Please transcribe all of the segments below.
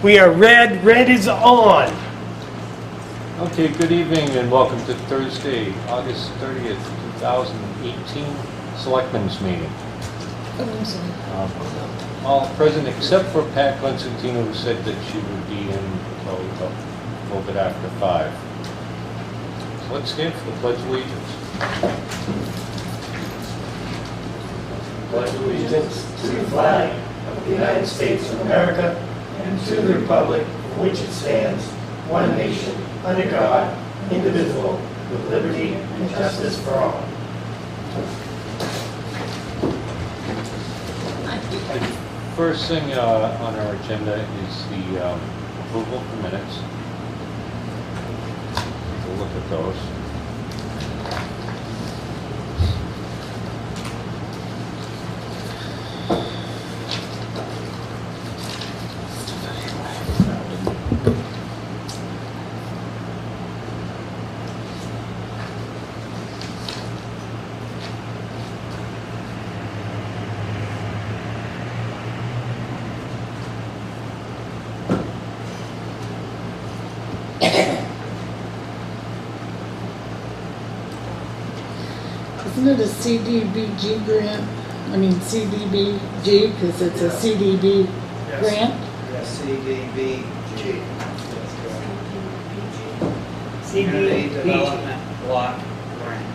We are red. Red is on. Okay, good evening and welcome to Thursday, August 30th, 2018 Selectmen's meeting. All present except for Pat Constantino, who said that she would be in until a little bit after 5. So let's stand for the Pledge of Allegiance. Pledge allegiance to the flag of the United States of America and to the republic for which it stands, one nation, under God, indivisible, with liberty and justice for all. The first thing on our agenda is the approval of the minutes. We'll look at those. Isn't it a CDBG grant? I mean CDBG, because it's a CDB grant? Yes, CDBG. Community CDBG. Development Block Grant.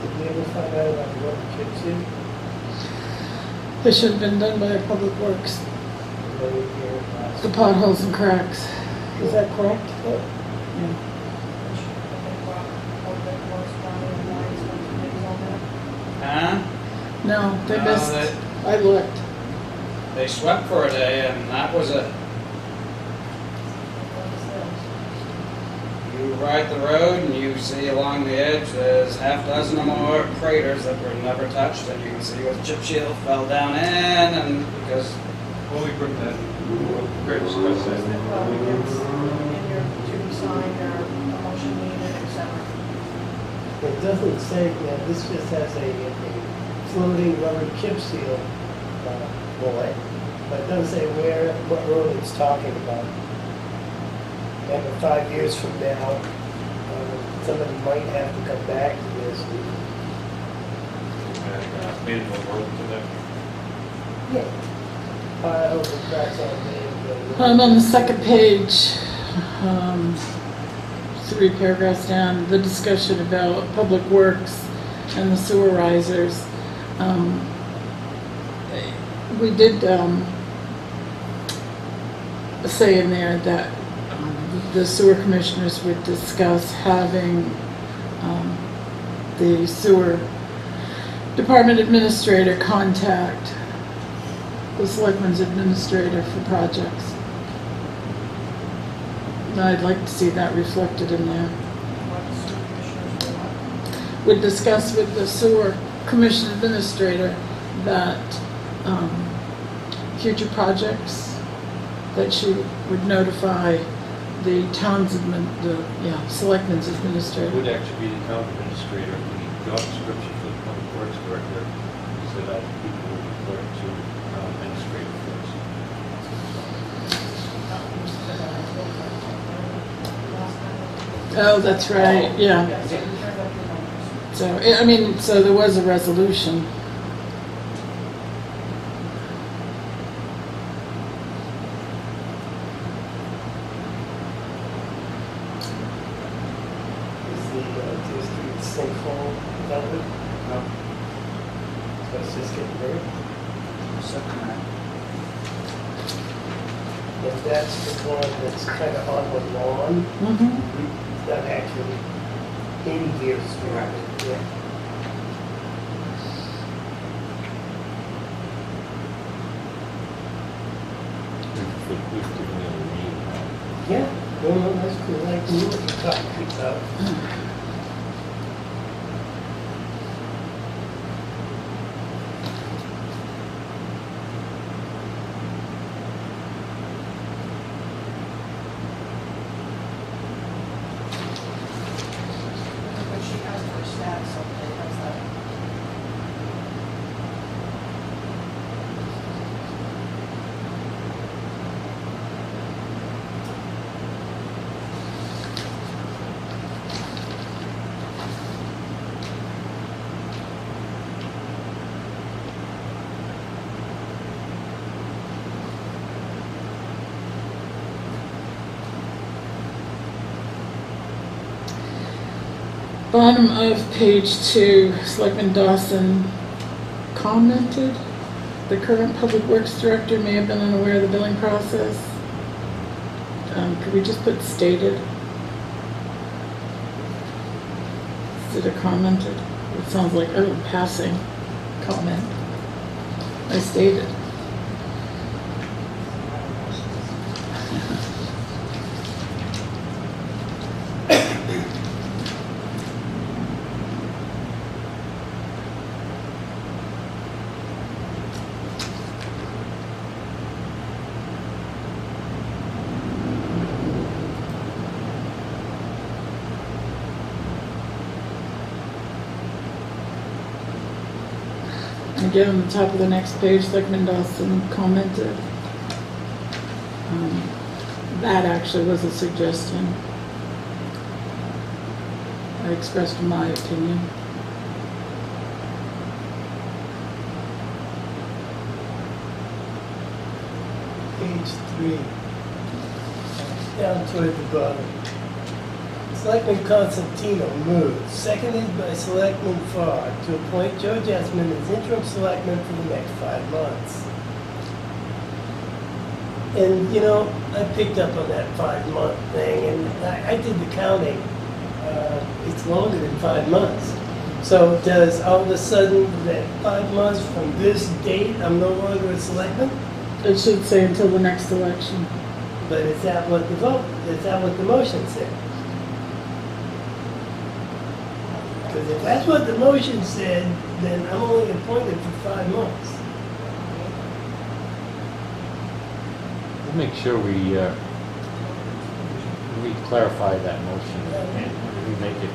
Did we ever find out about what the kids did? It should have been done by Public Works, They were here last the potholes and cracks. Is that correct? Yeah. Huh? No, they No, missed. they- I looked. They swept for a day and that was it. You ride the road and you see along the edge, there's half dozen or more craters that were never touched, and you can see where the chip shield fell down in, and because Well, we bring that, we're discuss that. And your to be signed or a motion needed, etc. It doesn't say, this just has a floating rubber chip seal bullet, but it doesn't say what road it's talking about. And 5 years from now, somebody might have to come back to this. Made it more work to them. Yeah. Piles and cracks on the I'm on the second page, 3 paragraphs down, the discussion about Public Works and the sewer risers. We did say in there that the sewer commissioners would discuss having the sewer department administrator contact the selectmen's administrator for projects. And I'd like to see that reflected in there. Would discuss with the sewer commission administrator that future projects that she would notify the town's selectmen's administrator. Would actually be the town administrator, the job description for the public works director, so that people will report to town administrator first. Oh, that's right, yeah. So, I mean, so there was a resolution. So it's just getting bigger. Second that. And that's the one that's kind of on the lawn, Mm-hmm. not actually in here. Correct. Yeah. We've given you a read now. Yeah, no, that's cool, like you what you're talking about. But she has her status update, that's that. Bottom of page 2, Selectman Dawson commented, the current Public Works Director may have been unaware of the billing process. Could we just put stated? Instead of commented? It sounds like, oh, passing comment. I stated. Again, on the top of the next page, Selectman Dawson commented. That actually was a suggestion. I expressed my opinion. Page 3, down toward the bottom. Selectman Constantino moves, seconded by Selectman Farr, to appoint Joe Jessamine as interim selectman for the next 5 months. And, you know, I picked up on that 5-month thing, and I did the counting. It's longer than 5 months. So does all of a sudden that 5 months from this date, I'm no longer a selectman? It should say until the next election. But is that what the vote, is that what the motion said? Because if that's what the motion said, then I'm only appointed for 5 months. We'll make sure we clarify that motion and we make it,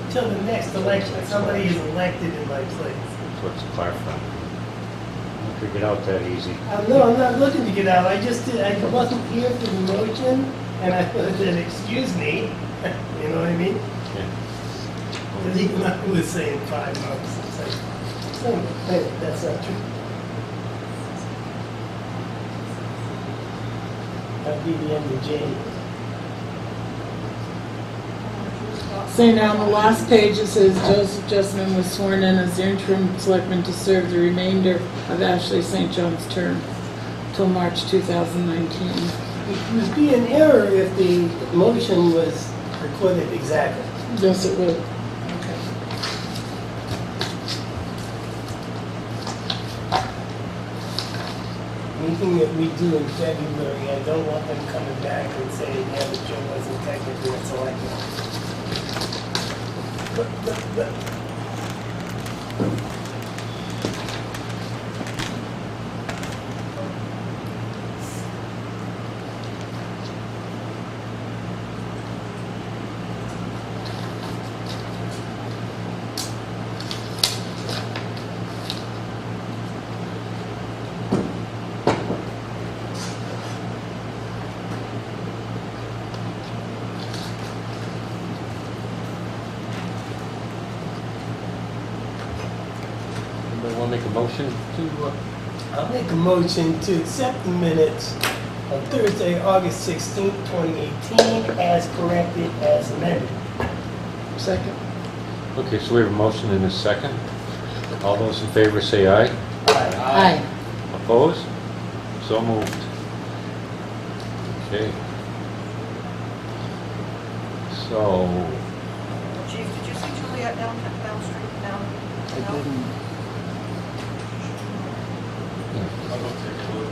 Until the next election, somebody is elected in my place. so it's clarified. We'll figure it out that easy. No, I'm not looking to get out, I just did, I wasn't here for the motion, and I said, excuse me, you know what I mean? Yeah. Because even I was saying 5 months, it's like, anyway, that's not true. That'd be the end of January. Say now on the last page, it says Joseph Jessamine was sworn in as the interim selectman to serve the remainder of Ashley St. John's term till March 2019. It would be an error if the motion was recorded exactly. Yes, it would. Anything that we do in February, I don't want them coming back and saying, yeah, but Joe wasn't technically a selectman. Anybody want to make a motion to, I'll make a motion to accept the minutes of Thursday, August 16th, 2018, as corrected, as amended. Second. okay, so we have a motion and a second. All those in favor say aye. Aye. Opposed? So moved. Okay. So, Chief, did you see Juliet down Street, down? I didn't.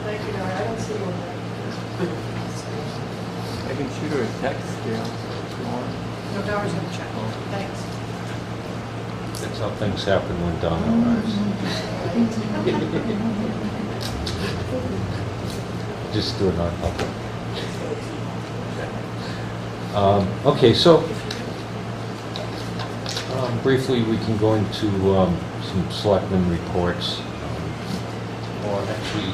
Thank you, Dory. I don't see one there. I can shoot her a text, Gail, if you want. No, Dory's gonna check. Thanks. that's how things happen when Donna arrives. Just do it on public. Okay, so briefly we can go into some selectmen reports. Or actually,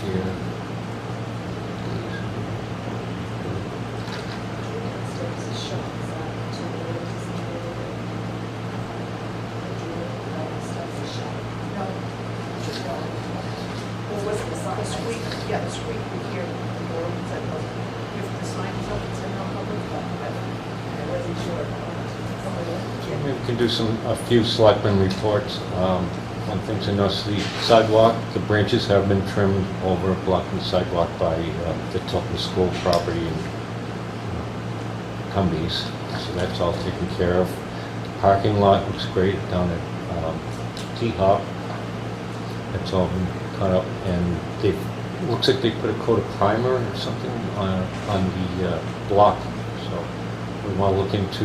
here. No. Just one. Well, what's the squeak? Yeah, the squeak we hear the door said, if the sign is up, it's in non-public, but I wasn't sure. Maybe we can do a few selectmen reports. One thing to notice, the sidewalk, the branches have been trimmed over, blocking the sidewalk by the Tilton School property in Cumbies. So that's all taken care of. Parking lot looks great down at T-Hop. That's all been cut up, and looks like they put a coat of primer or something on the block. So we want to look into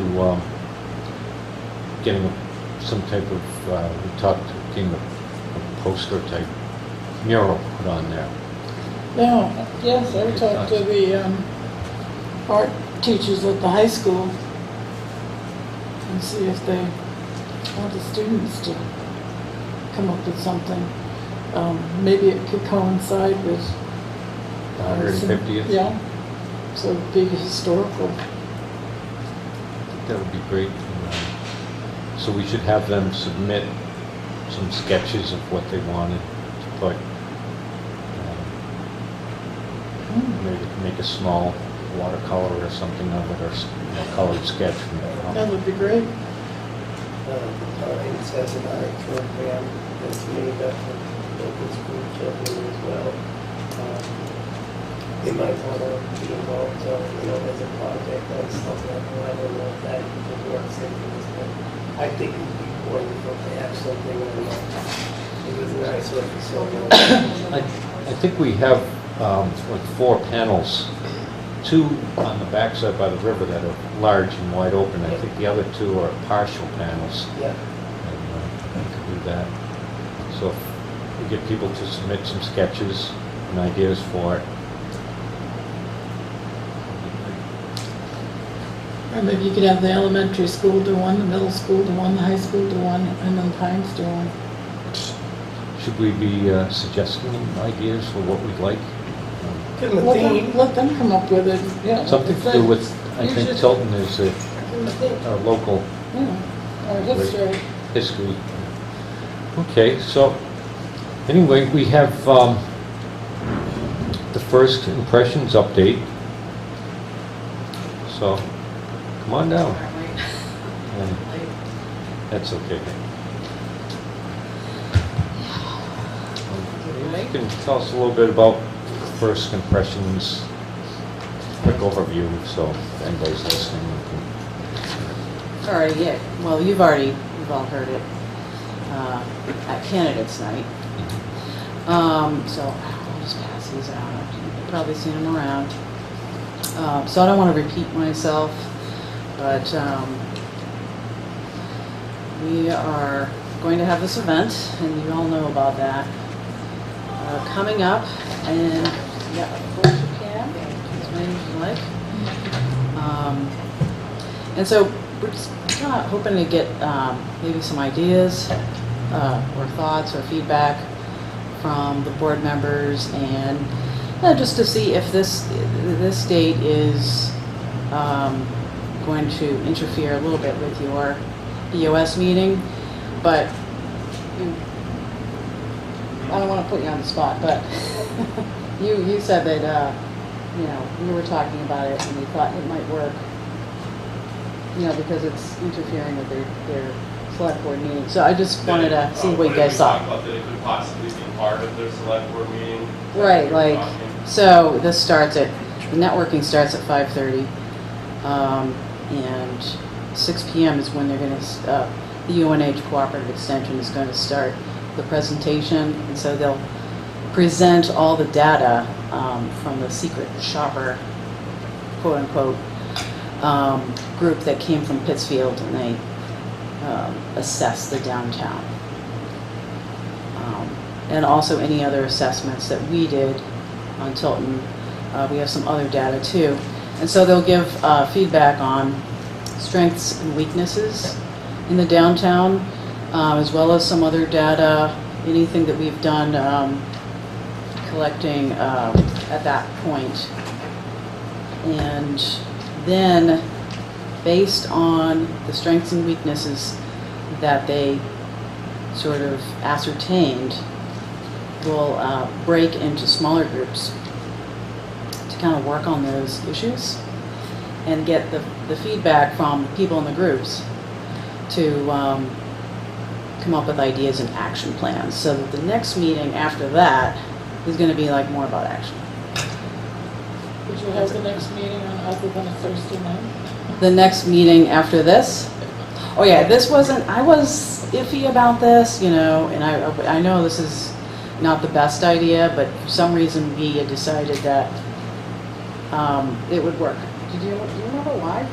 getting some type of, we talked, getting a poster type mural put on there. Yeah, yes, I talked to the art teachers at the high school and see if they want the students to come up with something. Maybe it could coincide with The 150th? Yeah, so it'd be historical. That would be great. So we should have them submit some sketches of what they wanted to put. Maybe make a small watercolor or something of it, or a colored sketch from it. That would be great. It says an art program that's made up of local school children as well. They might want to be involved, so, as a project or something. I don't know if that would work, but I think it would be wonderful to have something on it was a nice little facility. I think we have like 4 panels, 2 on the backside by the river that are large and wide open. I think the other 2 are partial panels. Yeah. And we could do that. So if we get people to submit some sketches and ideas for it. Or maybe you could have the elementary school do one, the middle school do one, the high school do one, and then Pines do one. Should we be suggesting ideas for what we'd like? Give them a theme. Let them come up with it, yeah. Something to do with, I You think should- Tilton is Give them a theme. our local Yeah, or history. history. Okay, so anyway, we have the first impressions update. So come on down. And that's okay. You can tell us a little bit about first impressions, quick overview, so if anybody's listening. All right, yeah, well, you've all heard it at candidates night. So I'll just pass these out. You've probably seen them around. So I don't want to repeat myself, but we are going to have this event, and you all know about that, coming up, and yeah, of course you can, as many as you like. And so we're just kind of hoping to get maybe some ideas or thoughts or feedback from the board members, and just to see if this date is going to interfere a little bit with your EOS meeting, but I don't want to put you on the spot, but You said that, you know, we were talking about it and you thought it might work, you know, because it's interfering with their select board meeting. So I just wanted to see what you guys Talk thought. about that it could possibly be part of their select board meeting. Right, We were like, talking. so this starts at, the networking starts at 5:30. And 6 PM is when they're gonna, the UNH Cooperative Extension is gonna start the presentation. And so they'll present all the data from the secret shopper, quote unquote, group that came from Pittsfield, and they assess the downtown. And also any other assessments that we did on Tilton. We have some other data too. And so they'll give feedback on strengths and weaknesses in the downtown, as well as some other data, anything that we've done collecting at that point. And then, based on the strengths and weaknesses that they sort of ascertained, we'll break into smaller groups to kind of work on those issues and get the feedback from people in the groups to come up with ideas and action plans. So that the next meeting after that is going to be like more about action. Would you have the next meeting on other than a Thursday night? The next meeting after this, oh yeah, this wasn't, I was iffy about this, you know, and I know this is not the best idea, but for some reason we had decided that it would work. Do you remember why?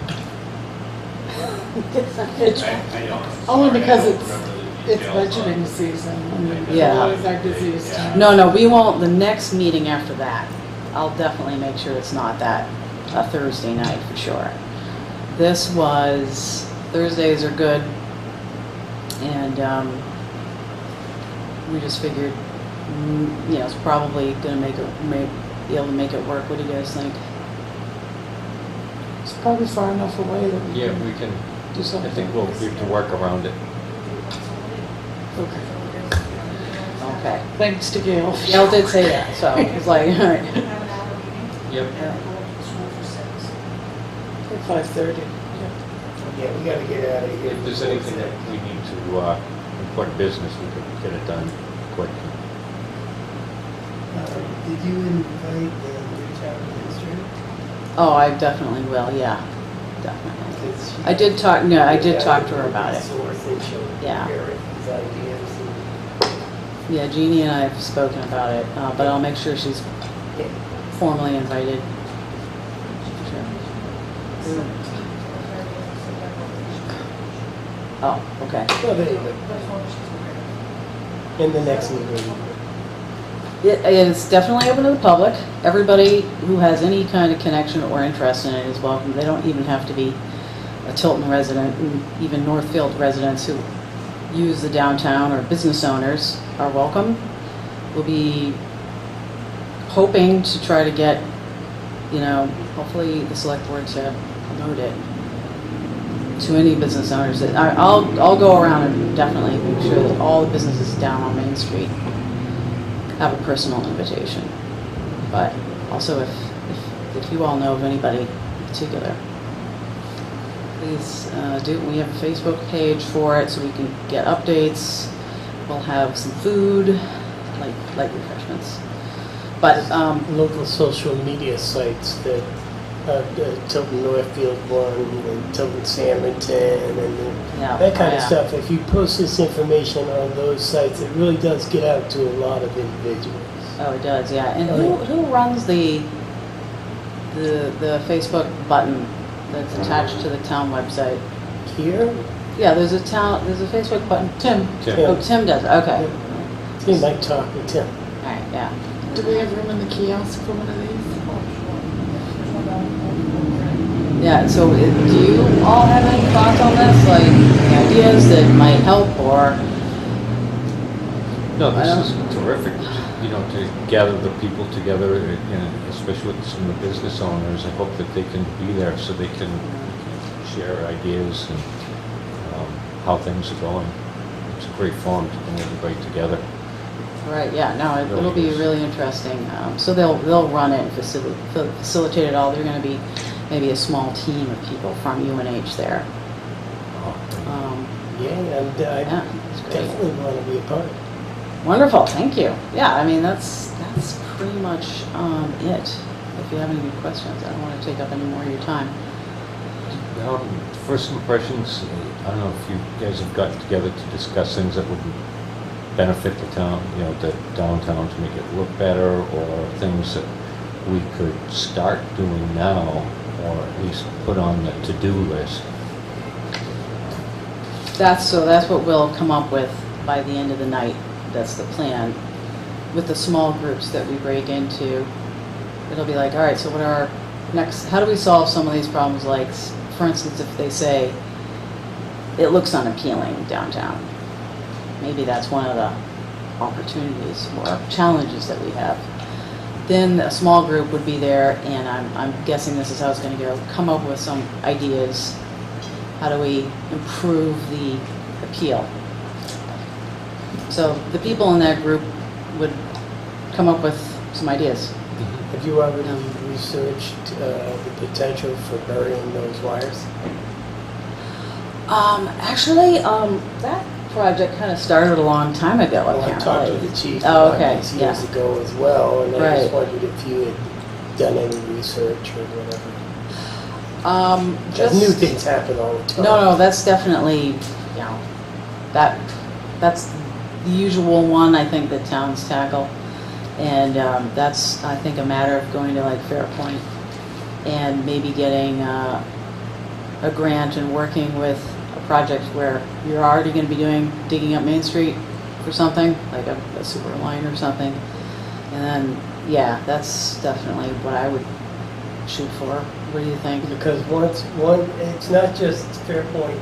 It's I don't. only Sorry, because I don't it's remember the details on budgeting it. season. And Yeah. It's always our busiest Yeah. time. No, we won't, the next meeting after that, I'll definitely make sure it's not that, a Thursday night for sure. This was, Thursdays are good, and we just figured, you know, it's probably gonna be able to make it work. What do you guys think? It's probably far enough away that we Yeah, can we can, do I something. think we'll be able to work around it. Okay. Okay. Thanks to Gail. Gail did say that, so it's like, all right. Have an hour meeting. Yep. And then go to school for 6. At 5:30. Yeah, we gotta get out of here. If there's anything that we need to, important business, we could get it done quick. Did you invite the new town administrator? Oh, I definitely will, yeah, definitely. Because she- I did talk to her about it. Source and she'll Yeah. hear his ideas and, Yeah, Jeannie and I have spoken about it, but I'll make sure she's yeah. formally invited. Sure. Oh, okay. Well, there you go. In the next meeting. It is definitely open to the public. Everybody who has any kind of connection or interest in it is welcome. They don't even have to be a Tilton resident, and even Northfield residents who use the downtown or business owners are welcome. We'll be hoping to try to get, you know, hopefully the select board to promote it to any business owners. That I'll go around and definitely make sure that all the businesses down on Main Street have a personal invitation. But also if you all know of anybody in particular, please do. We have a Facebook page for it so we can get updates. We'll have some food, light refreshments. But Local social media sites that, the Tilton Northfield one, and Tilton Sandmerton, and yeah, that kind of yeah. stuff. If you post this information on those sites, it really does get out to a lot of individuals. Oh, it does, yeah. And who runs the Facebook button that's attached to the town website? Here, Yeah, there's a Facebook button. Tim, Tim. Oh, Tim does, it. Okay. you might talk with Tim. All right, yeah. do we have room in the kiosk for one of these? Yeah, so do you all have any thoughts on this? Like, ideas that might help or? No, I don't- this is terrific, you know, to gather the people together, especially with some of the business owners. I hope that they can be there so they can share ideas and how things are going. It's a great forum to bring everybody together. Right, yeah, no, it'll be Really is. really interesting. So they'll run it and facilitate it all. They're gonna be maybe a small team of people from UNH there. Um, Yeah, and I Yeah, it's great. definitely want to be a part. Wonderful, thank you. Yeah, I mean, that's pretty much it. If you have any questions, I don't want to take up any more of your time. First impressions, I don't know if you guys have gotten together to discuss things that would benefit the town, the downtown to make it look better, or things that we could start doing now, or at least put on the to-do list. That's what we'll come up with by the end of the night. That's the plan. With the small groups that we break into, it'll be like, all right, so what are our next, how do we solve some of these problems? Like, for instance, if they say, it looks unappealing downtown, maybe that's one of the opportunities or challenges that we have. Then a small group would be there, and I'm guessing this is how it's going to go, come up with some ideas. How do we improve the appeal? So the people in that group would come up with some ideas. Have you already researched the potential for burying those wires? Actually, that project kind of started a long time ago, Well, I apparently. talked to the chief Oh, about okay, this yeah. years ago as well, and I Right. just wondered if you had done any research or whatever. Because new things happen all the time. No, that's definitely, that's the usual one I think that towns tackle. And that's, I think, a matter of going to like Fairpoint and maybe getting a grant and working with a project where you're already going to be digging up Main Street for something, like a sewer line or something. And then, yeah, that's definitely what I would shoot for. What do you think? Because it's not just Fairpoint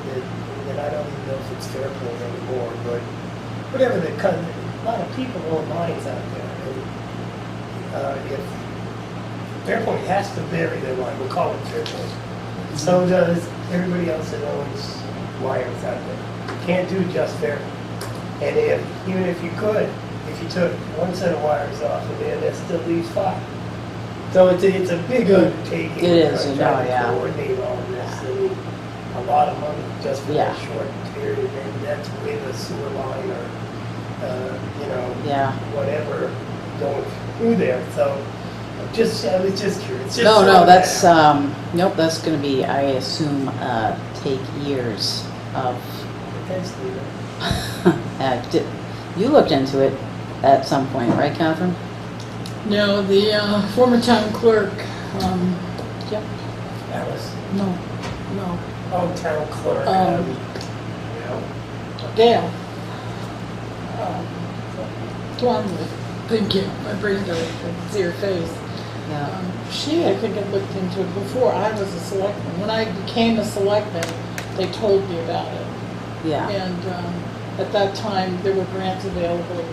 that I don't even know if it's Fairpoint anymore, but whatever a lot of people own mines out there. And if Fairpoint has to bury their line, we'll call it Fairpoint. So does everybody else that owns wires out there. Can't do just Fairpoint. And even if you could, if you took one set of wires off of there, that still leaves 5. So it's a big undertaking. It is, trying to yeah. coordinate all this. I mean, a lot of money just for Yeah. that short period, and that's with a sewer line or, Yeah. whatever going through there. So I was just curious. Just No, throwing that's, that out. nope, that's gonna be, I assume, take years of, Potentially, you looked into it at some point, right, Catherine? No, the former town clerk, Yep. Alice. no, Oh, town clerk. Gail. Plumley, thank you, my brain goes, I can see her face. Yeah. She, I think, had looked into it before I was a selectman. When I became a selectman, they told me about it. Yeah. And at that time, there were grants available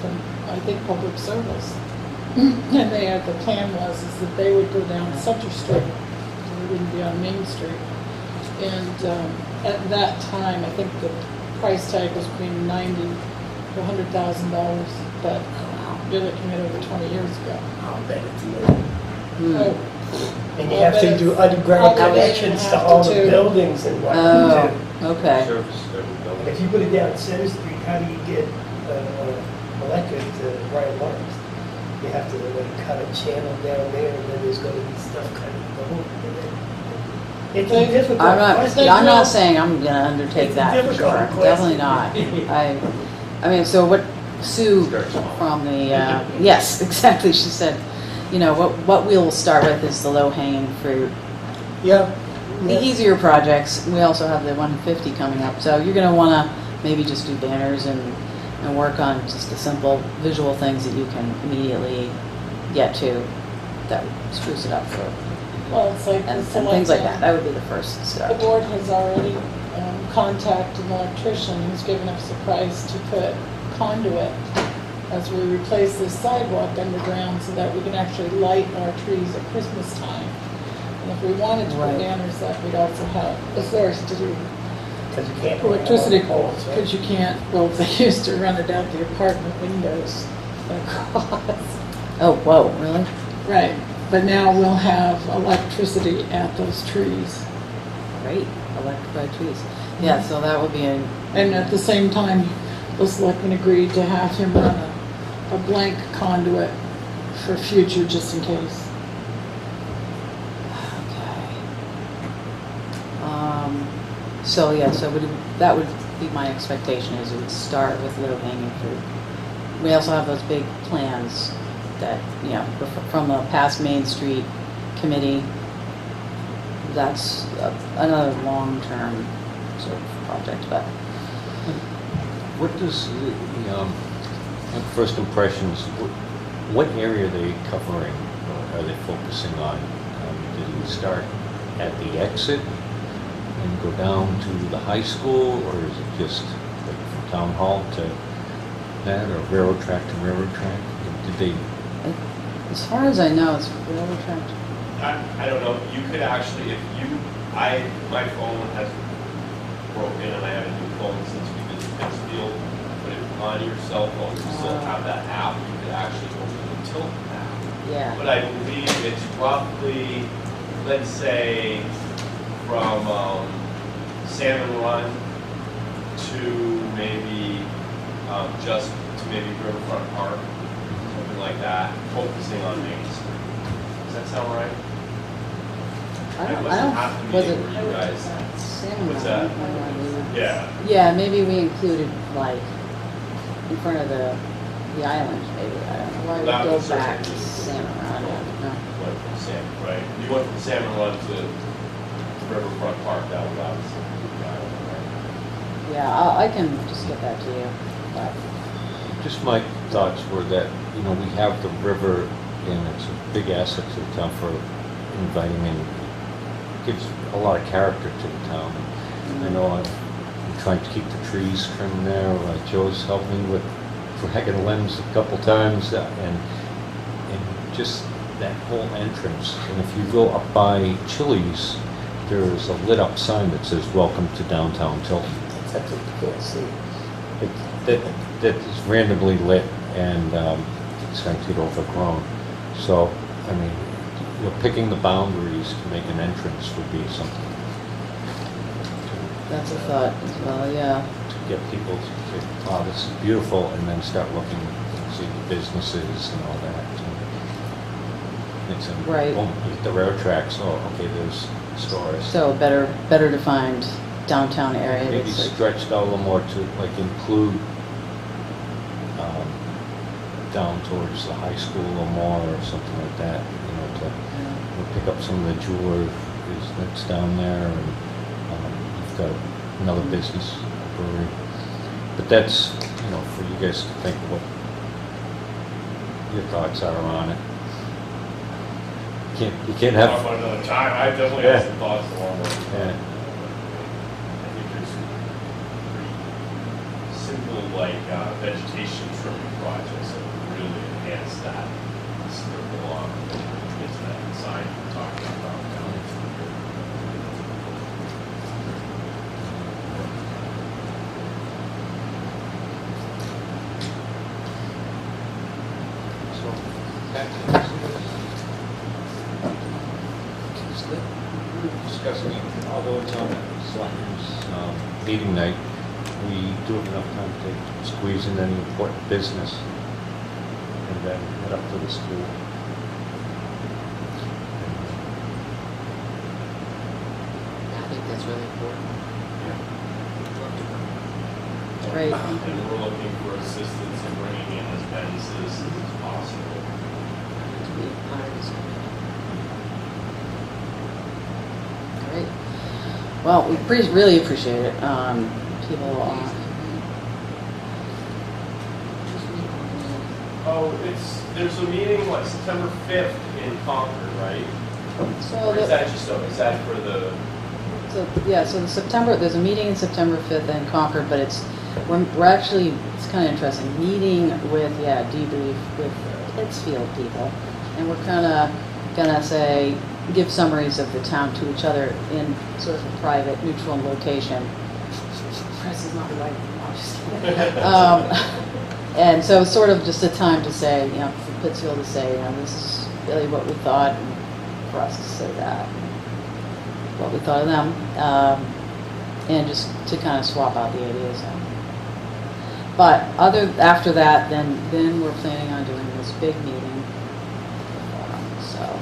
from, I think, public service. And the plan was is that they would go down Center Street, so they wouldn't be on Main Street. And at that time, I think the price tag was between $90,000 to $100,000, but you're looking at over 20 years ago. I'll bet it's more. Hmm. Oh, And you Well, have to but do it's underground probably connections to have all to the too. buildings and whatnot too. Oh, okay. Service every And building. if you put it down Center Street, how do you get electric to Brian Lawrence? You have to cut a channel down there, and then there's going to be stuff cutting the whole thing. It's a difficult question. I'm not saying I'm gonna undertake It's a that for difficult sure, question. definitely not. I mean, so what Sue Start small. from the, yes, exactly, she said, what we'll start with is the low-hanging fruit. Yeah. The easier projects, we also have the 150 coming up, so you're gonna wanna maybe just do banners and work on just the simple visual things that you can immediately get to that would spruce it up for, well, it's like and the things like that. selectmen. That would be the first The step. board has already contacted an electrician who's given us a price to put conduit as we replace this sidewalk underground so that we can actually light our trees at Christmas time. And if we wanted to put Right. banners up, we'd also have a source to do Because you can't. Electricity poles, right? because you can't, well, they used to run it out the apartment windows across. Oh, whoa, really? Right, but now we'll have electricity at those trees. Great, electrified trees. Yeah, so that would be an. And at the same time, the selectmen agreed to have him run a blank conduit for future, just in case. Okay. So yeah, that would be my expectation, is it would start with low hanging fruit. We also have those big plans that, you know, from the past Main Street committee. That's another long-term sort of project, but What does first impressions? What area are they covering? Or are they focusing on? Did you start at the exit and go down to the high school, or is it just like from town hall to that, or railroad track to railroad track? Did they? as far as I know, it's railroad track. I don't know, you could actually, if you, my phone has broken and I have a new phone since we did the Pittsfield, but if on your cell phone, you still have that app, you could actually open the Tilton app. Yeah. But I believe it's roughly, let's say, from Salmon Run to maybe just to maybe Riverfront Park, something like that, focusing on Main Street. Does that sound right? I It don't, wasn't half the was meeting it? where you guys, Salmon what's Run? that? Yeah. Yeah, maybe we included like in front of the island, maybe. I don't know why we That go would back to certainly be- Salmon Run. No. Went from Salmon, right? You went from Salmon Run to Riverfront Park, that was obviously the island, right? Yeah, I can just get that to you. But Just my thoughts were that, you know, we have the river and it's a big asset to the town for inviting in. Gives a lot of character to the town. I know I'm trying to keep the trees trimmed there. Joe's helped me with dragging limbs a couple times and just that whole entrance. And if you go up by Chili's, there's a lit up sign that says welcome to downtown Tilton. That's what you can't see. That is randomly lit and it's starting to get overgrown. So, I mean, you know, picking the boundaries to make an entrance would be something that's a thought as well, yeah. to get people to say, wow, this is beautiful, and then start looking, see the businesses and all that. It's a, Right. oh, the railroad tracks, oh, okay, there's stores. So better defined downtown area. Maybe that's like- stretched out a little more to like include down towards the high school a little more or something like that, you know, to pick up some of the jeweler that's down there, and you've got another business, a brewery. But that's, you know, for you guys to think what your thoughts are on it. You can't Talk have, about another time, I definitely Yeah. have some thoughts along those lines. Yeah. I think there's some pretty simple, like, vegetation trimming projects that would really enhance that strip along, get to that sign you're talking about down there. so, back to this. Discussing, although it's on selectmen's meeting night, we do have enough time to squeeze in any important business and then head up to the school. I think that's really important. Yeah. Great. And we're looking for assistance in bringing in as many citizens as possible. To be part of this. Great. Well, we really appreciate it. People, Oh, there's a meeting, what, September 5th in Concord, right? so Or is the, that just, is that for the, so the September, there's a meeting in September 5th in Concord, but we're actually, it's kind of interesting, meeting with, debrief with Pittsfield people. And we're kind of gonna say, give summaries of the town to each other in sort of a private, neutral location press is not right. No, I'm just kidding. And so it's sort of just a time to say, you know, for Pittsfield to say, you know, this is really what we thought, and for us to say that, what we thought of them, and just to kind of swap out the ideas. But after that, then we're planning on doing this big meeting. So,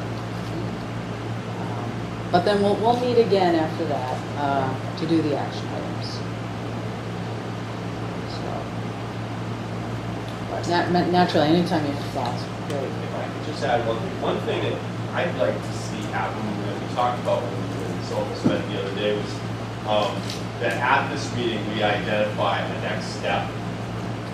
but then we'll meet again after that to do the action items. So, but naturally, anytime you have thoughts, great. If I could just add one thing that I'd like to see happen, that we talked about when we were in Sullivan's met the other day, was that at this meeting we identify the next step.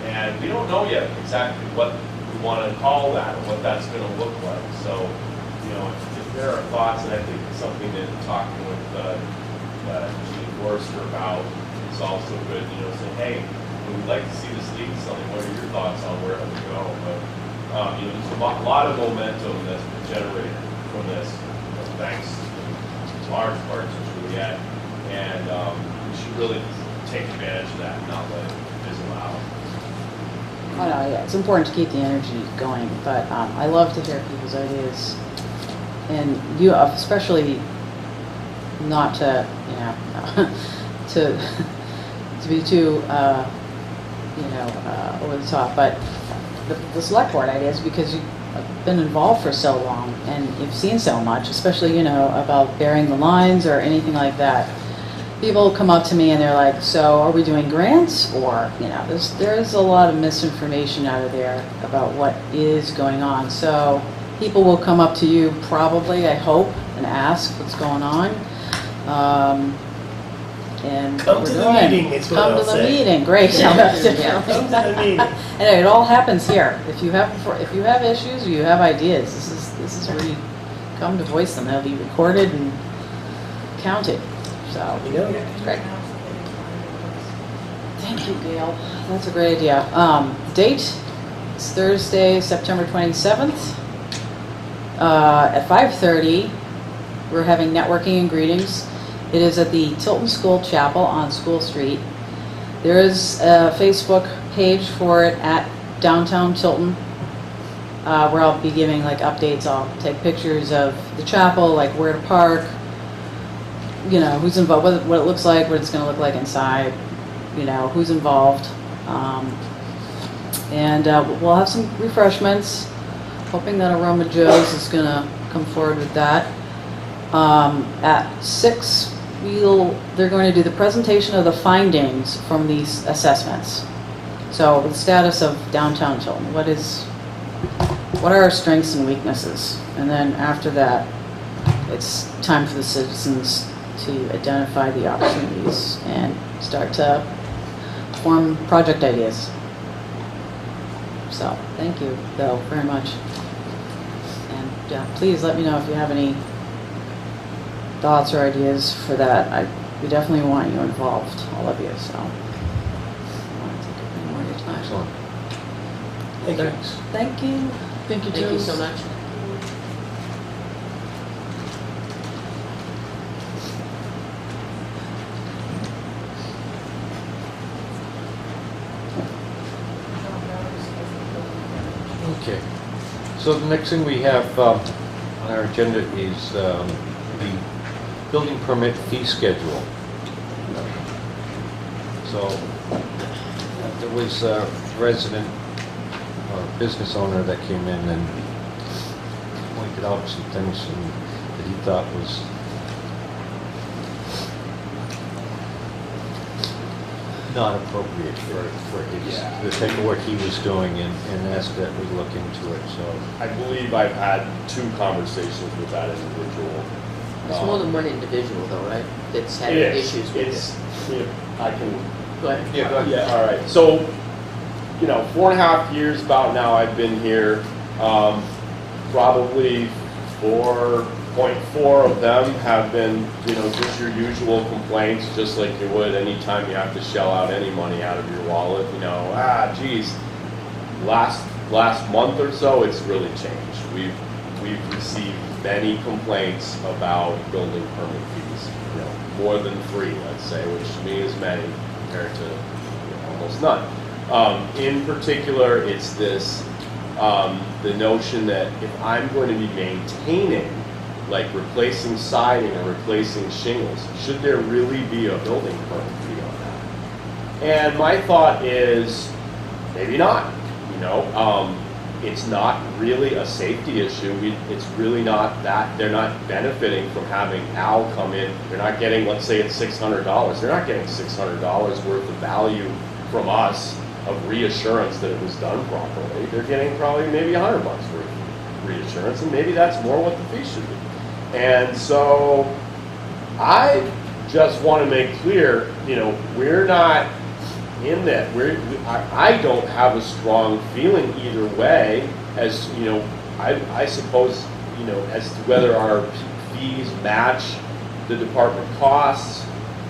And we don't know yet exactly what we want to call that or what that's going to look like. So, you know, if there are thoughts, and I think it's something that talking with Gene Forrester about is also good, you know, say, hey, we'd like to see this lead to something. What are your thoughts on where it would go? But, you know, there's a lot of momentum that's been generated from this, thanks in large part to Juliet. And we should really take advantage of that and not let it fizzle out. Oh, no, yeah, it's important to keep the energy going, but I love to hear people's ideas, and you especially not to, you know, to be too, you know, over the top, but the select board ideas, because you've been involved for so long and you've seen so much, especially, you know, about burying the lines or anything like that. People come up to me and they're like, so are we doing grants? Or, you know, there's a lot of misinformation out of there about what is going on. So people will come up to you probably, I hope, and ask what's going on. And Come to the meeting, it's what I'll say. Come to the meeting, great. Come to the meeting. And it all happens here. If you have issues or you have ideas, this is where you come to voice them. They'll be recorded and counted. So, You know, great. Thank you, Gail. That's a great idea. Date is Thursday, September 27th at 5:30. We're having networking and greetings. It is at the Tilton School Chapel on School Street. There is a Facebook page for it at Downtown Tilton, where I'll be giving like updates. I'll take pictures of the chapel, like where to park, you know, who's involved, what it looks like, what it's going to look like inside, you know, who's involved. And we'll have some refreshments, hoping that Aroma Joe's is going to come forward with that. At 6, they're going to do the presentation of the findings from these assessments. So the status of downtown Tilton, what are our strengths and weaknesses? And then after that, it's time for the citizens to identify the opportunities and start to form project ideas. So thank you, Bill, very much. And please let me know if you have any thoughts or ideas for that. We definitely want you involved, all of you. So I don't want to take up any more of your time. Excellent. Thanks. Thank you. Thank you, Thank you so much. Okay. So the next thing we have on our agenda is the building permit fee schedule. So there was a resident or business owner that came in and pointed out some things that he thought was not appropriate for the type of work he was doing, and asked that we look into it. So I believe I've had 2 conversations with that individual. It's more than one individual though, right? That's had It is. issues with It's, it. if I can. Go ahead. yeah, go ahead. Yeah, all right. So, 4.5 years about now I've been here. Probably 4.4 of them have been, just your usual complaints, just like you would anytime you have to shell out any money out of your wallet. Geez, last month or so, it's really changed. We've received many complaints about building permit fees. More than 3, let's say, which to me is many. compared to almost none. In particular, it's this, the notion that if I'm going to be maintaining, like replacing siding or replacing shingles, should there really be a building permit fee on that? And my thought is, maybe not, you know. It's not really a safety issue. It's really not that, they're not benefiting from having Al come in. They're not getting, let's say it's $600. They're not getting $600 worth of value from us of reassurance that it was done properly. They're getting probably maybe $100 worth of reassurance, and maybe that's more what the fee should be. And so I just want to make clear, you know, we're not in that. I don't have a strong feeling either way, as, you know, I suppose, you know, as to whether our fees match the department costs.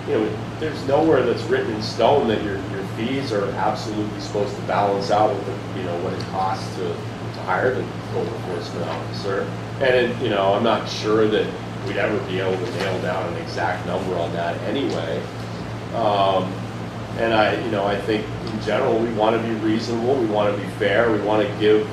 You know, there's nowhere that's written in stone that your fees are absolutely supposed to balance out with the, you know, what it costs to hire the code enforcement officer. And, you know, I'm not sure that we'd ever be able to nail down an exact number on that anyway. And I think in general we want to be reasonable, we want to be fair, we want to give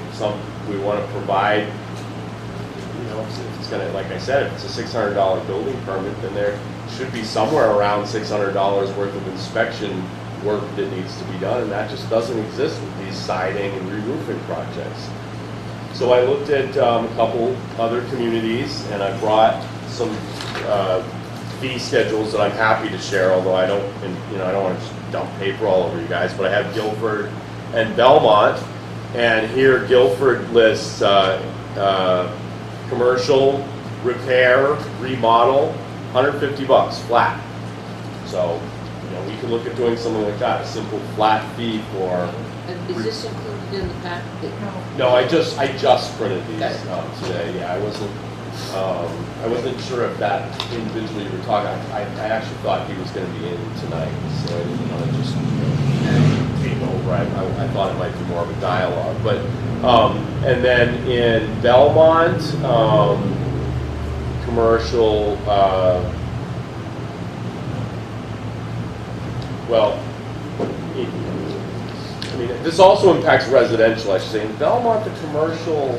we want to provide, you know, if it's going to, like I said, if it's a $600 building permit, then there should be somewhere around $600 worth of inspection work that needs to be done, and that just doesn't exist with these siding and re-roofing projects. So I looked at a couple other communities, and I brought some fee schedules that I'm happy to share, although I don't want to dump paper all over you guys, but I have Guilford and Belmont, and here Guilford lists commercial, repair, remodel, $150 flat. So, you know, we can look at doing something like that, a simple flat fee for. Is this included in the packet? No, I just printed these today. Yeah, I wasn't sure if that individual you were talking. I actually thought he was going to be in tonight, so I didn't want to just take over. I thought it might be more of a dialogue, but and then in Belmont, commercial. Well. I mean, this also impacts residential, I should say. In Belmont, the commercial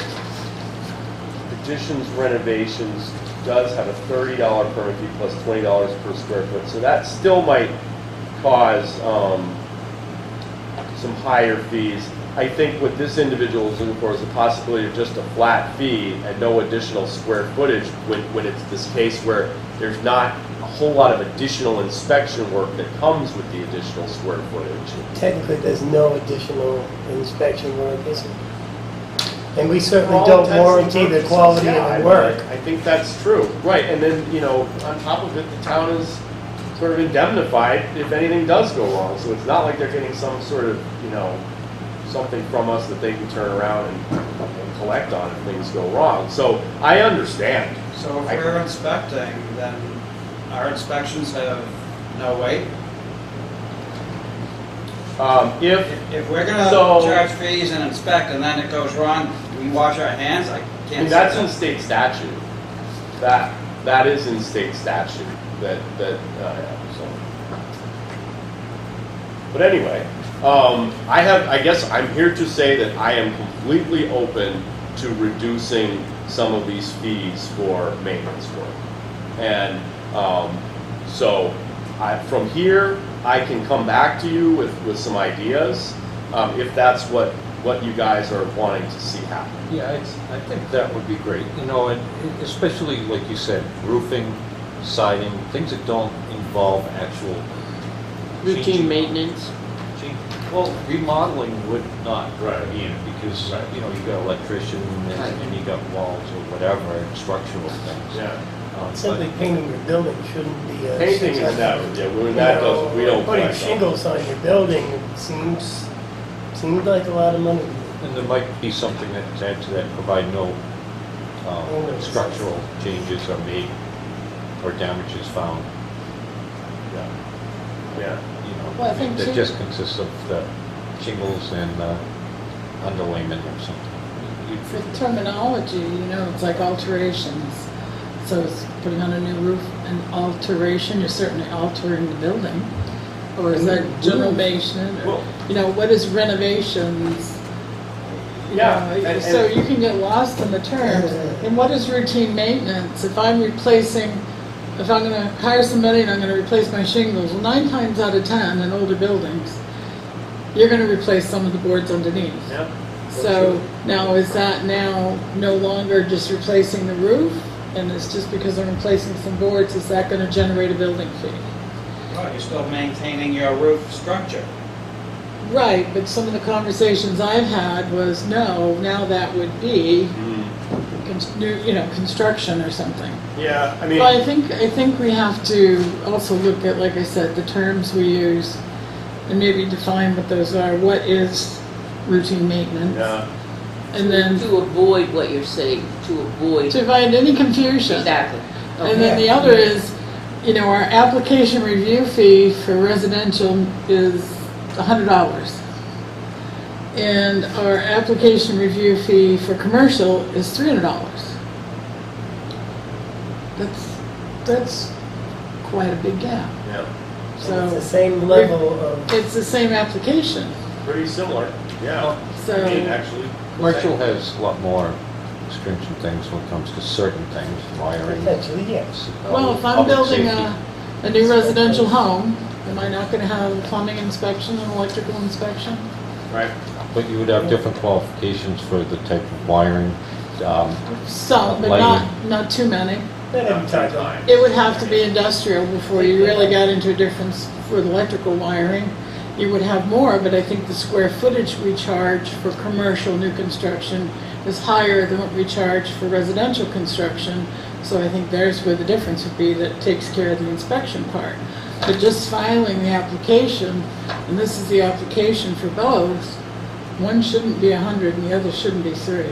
additions, renovations does have a $30 permit fee plus $20 per square foot. So that still might cause some higher fees. I think what this individual is looking for is the possibility of just a flat fee and no additional square footage when it's this case where there's not a whole lot of additional inspection work that comes with the additional square footage. Technically, there's no additional inspection work, is it? And we certainly don't warranty the quality of the work. I think that's true. Right, and then, you know, on top of it, the town is sort of indemnified if anything does go wrong. So it's not like they're getting some sort of, you know, something from us that they can turn around and collect on if things go wrong. So I understand. So if we're inspecting, then our inspections have no weight? If we're gonna charge fees and inspect and then it goes wrong, we wash our hands, I can't. I mean, that's in state statute. That is in state statute. So. But anyway, I guess I'm here to say that I am completely open to reducing some of these fees for maintenance work, and so from here I can come back to you with some ideas if that's what you guys are wanting to see happen. Yeah, I think that would be great. You know, and especially like you said, roofing, siding, things that don't involve actual Routine maintenance. Well, remodeling would not Right. be in because you know you got electrician and you got walls or whatever and structural things. Yeah. Simply painting your building shouldn't be a. Painting is never. Yeah, when that doesn't, we don't. Putting collect on. shingles on your building, it seems like a lot of money. And there might be something that's added to that, provide no structural changes are made or damages found. Yeah. You know, Well, I think that too- just consists of the shingles and underlayment or something. For the terminology, you know, it's like alterations. So it's putting on a new roof, an alteration, you're certainly altering the building. Or is that general maintenance? Well- You know, what is renovations? You Yeah, know, and- so you can get lost in the terms. And what is routine maintenance? If I'm gonna hire somebody and I'm gonna replace my shingles, well, 9 times out of 10 in older buildings, you're gonna replace some of the boards underneath. Yeah. So now, is that now no longer just replacing the roof? And it's just because I'm replacing some boards, is that gonna generate a building fee? Well, you're still maintaining your roof structure. Right, but some of the conversations I've had was, no, now that would be, construction or something. Yeah, I mean. Well, I think we have to also look at, like I said, the terms we use and maybe define what those are. What is routine maintenance? Yeah. And then To avoid what you're saying, to avoid. to avoid any confusion. Exactly. And then the other is, our application review fee for residential is $100. And our application review fee for commercial is $300. That's quite a big gap. Yeah, So It's the same level of, it's the same application. pretty similar, yeah. So I mean, actually. Commercial has a lot more stringent things when it comes to certain things, wiring. potentially, yes. well, if I'm public building safety. a new residential home, am I not going to have a plumbing inspection and electrical inspection? Right. But you would have different qualifications for the type of wiring. Some, but Lighting. not too many. Not every time. Time. It would have to be industrial before you really got into a difference for the electrical wiring. You would have more, but I think the square footage we charge for commercial new construction is higher than what we charge for residential construction. So I think there's where the difference would be, that takes care of the inspection part. But just filing the application, and this is the application for both, one shouldn't be 100 and the other shouldn't be 3.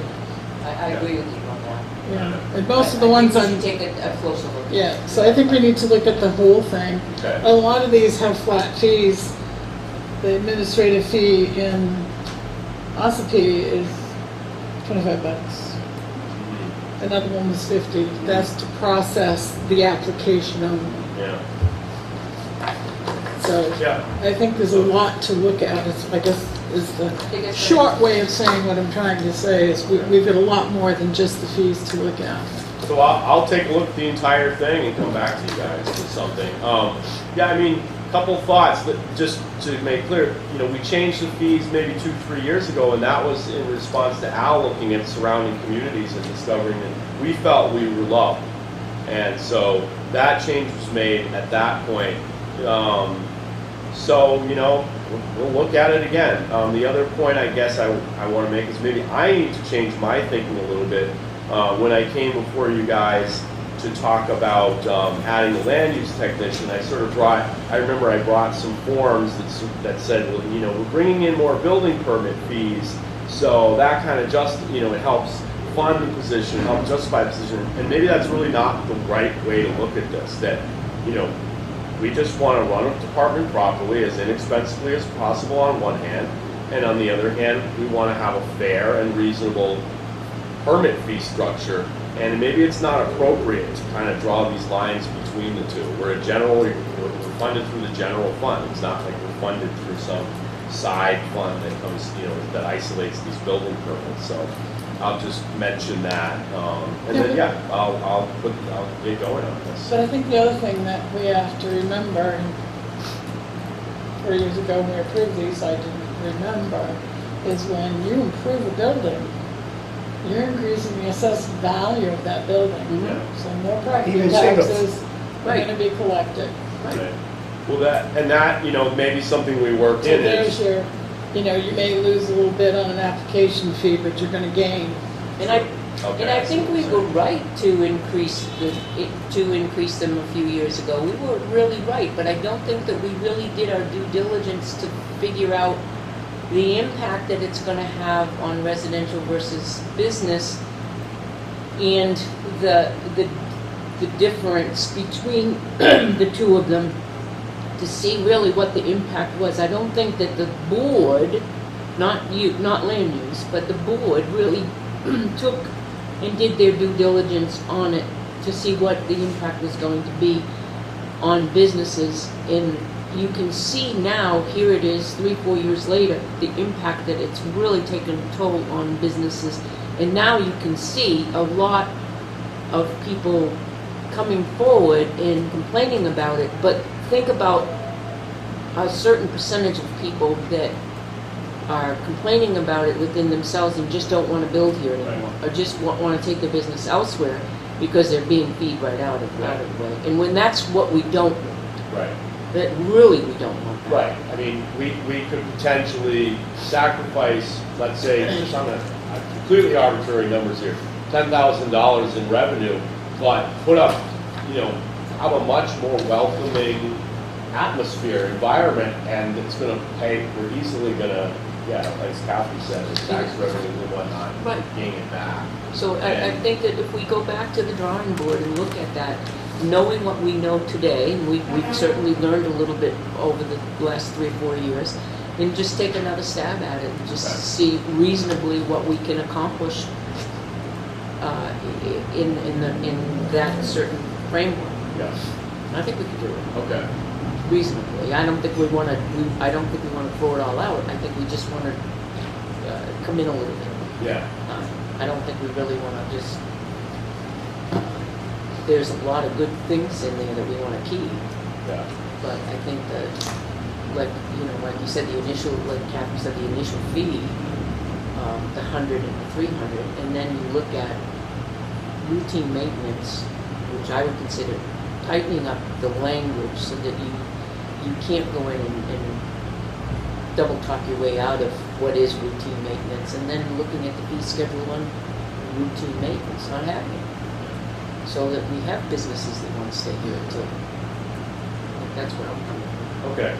I agree with you on that. Yeah, and most of the ones I on, think we should take a closer look. yeah, so I think we need to look at the whole thing. Okay. A lot of these have flat fees. The administrative fee in Ossipee is $25. Another one was 50. That's to process the application only. Yeah, So yeah. I think there's a lot to look at. It's, I guess, is the Biggest short way of saying what I'm trying to say is we've got a lot more than just the fees to look at. So I'll take a look at the entire thing and come back to you guys with something. Yeah, I mean, couple thoughts that just to make clear, we changed the fees maybe 2-3 years ago, and that was in response to Al looking at surrounding communities and discovering that we felt we were low. And so that change was made at that point. So, we'll look at it again. The other point I guess I want to make is maybe I need to change my thinking a little bit. When I came before you guys to talk about adding a land use technician, I remember I brought some forms that said, well, we're bringing in more building permit fees, so that kind of it helps fund the position, help justify the position, and maybe that's really not the right way to look at this, that, we just want to run a department properly, as inexpensively as possible on one hand, and on the other hand, we want to have a fair and reasonable permit fee structure. And maybe it's not appropriate to kind of draw these lines between the two. We're funded through the general fund. It's not like we're funded through some side fund that comes, that isolates these building permits. So I'll just mention that, and then I'll get going on this. But I think the other thing that we have to remember, and 4 years ago when we approved these, I didn't remember, is when you improve a building, you're increasing the assessed value of that building. Yeah. So more property Even shingles. taxes are Right. going to be collected. Right. Well, that maybe something we work So in there's is. your, you may lose a little bit on an application fee, but you're going to gain. And I Okay. think we were right to increase them a few years ago. We were really right, but I don't think that we really did our due diligence to figure out the impact that it's going to have on residential versus business, and the difference between the two of them, to see really what the impact was. I don't think that the board, not land use, but the board really took and did their due diligence on it to see what the impact was going to be on businesses in you can see now, here it is, 3-4 years later, the impact that it's really taken a toll on businesses. And now you can see a lot of people coming forward and complaining about it, but think about a certain percentage of people that are complaining about it within themselves and just don't want to build here anymore, or just want to take their business elsewhere because they're being feed right out of the way. And when that's what we don't want, Right. that really we don't want that. Right, I mean, we could potentially sacrifice, let's say, just on a completely arbitrary numbers here, $10,000 in revenue, but put up, have a much more welcoming atmosphere, environment, and it's gonna pay, we're easily gonna, as Kathy said, the tax revenues and whatnot, Right. gain it back. So I think that if we go back to the drawing board and look at that, knowing what we know today, and we've certainly learned a little bit over the last 3 or 4 years, and just take another stab at it and just see reasonably what we can accomplish in that certain framework. Yes, I think we can do it okay. reasonably. I don't think we want to throw it all out. I think we just want to come in a little bit. Yeah, I don't think we really want to just. There's a lot of good things in there that we want to keep, yeah, but I think that, like you said, the initial, like Catherine said, the initial fee, the 100 and the 300, and then you look at routine maintenance, which I would consider tightening up the language so that you can't go in and double talk your way out of what is routine maintenance, and then looking at the fee schedule on routine maintenance, not having it. So that we have businesses that want to stay here too. I think that's where I'm coming from. okay.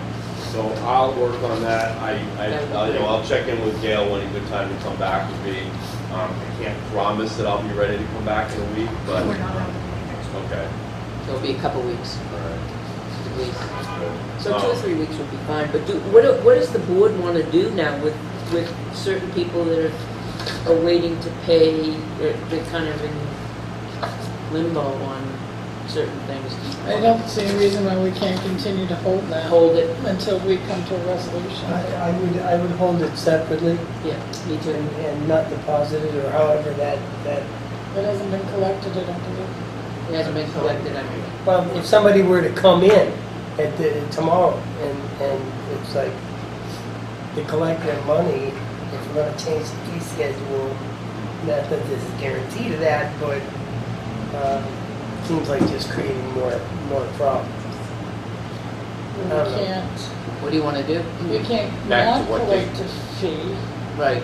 So I'll work on that. I'll check in with Gail when a good time to come back would be. I can't promise that I'll be ready to come back in a week, but. We're not on the meeting next week. Okay, So it'll be a couple weeks, all right. at least. Good. So 2 or 3 weeks would be fine, but what does the board want to do now with certain people that are waiting to pay, they're kind of in limbo on certain things? I don't see a reason why we can't continue to hold that Hold it, until we come to a resolution. I would hold it separately yeah, me too. and not deposit it, or however that, It hasn't been collected, I don't believe. It hasn't been collected, I mean. well, if somebody were to come in tomorrow, and it's like, to collect their money, if we're gonna change the fee schedule, not that there's a guarantee to that, but, seems like just creating more problems. We I don't know. can't, What do you want to do? we can't Back to not what collect a fee. Right,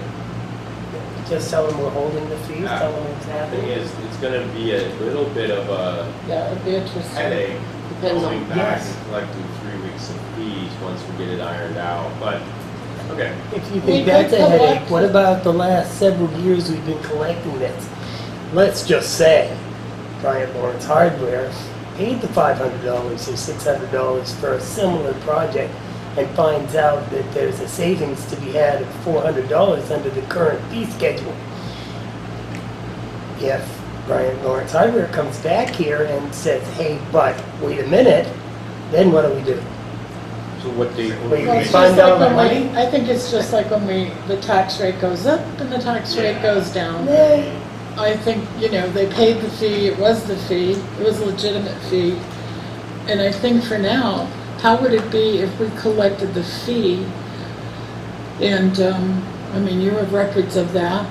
Just tell them we're holding the fees, tell them what's The thing happening. is, it's gonna be a little bit of a Yeah, it'd be interesting. headache depends going on, back Yes. and collecting 3 weeks of fees once we get it ironed out, but, okay. If you We think that's could a headache, collect- what about the last several years we've been collecting this? Let's just say, Bryant Lawrence Hardware paid the $500 or $600 for a similar project and finds out that there's a savings to be had of $400 under the current fee schedule. If Bryant Lawrence Hardware comes back here and says, hey, but wait a minute, then what do we do? So what they, Well, Well, you it's refund just all like the when money? I think it's just like when the tax rate goes up and the tax rate goes down. Nay. I think, they paid the fee, it was the fee, it was a legitimate fee. And I think for now, how would it be if we collected the fee? And, you have records of that.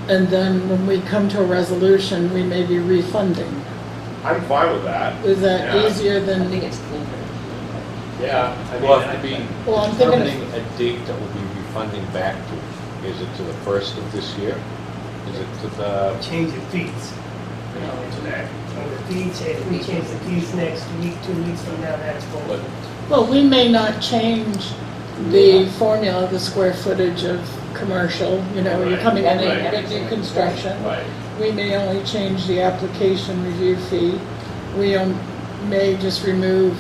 And then when we come to a resolution, we may be refunding. I'm fine with that. Is that Yeah. easier I than, think it's cleaner. Yeah, I mean, we'll have to be Well, I'm thinking of- determining a date that we'll be refunding back to. Is it to the 1st of this year? Is it to the, Change the fees. today. And the fees, if we change the fees next week, 2 weeks from now, that's But what. well, we may not change the formula, the square footage of commercial, you're Right. coming in Right. and new construction. Right, We may only change the application review fee. We may just remove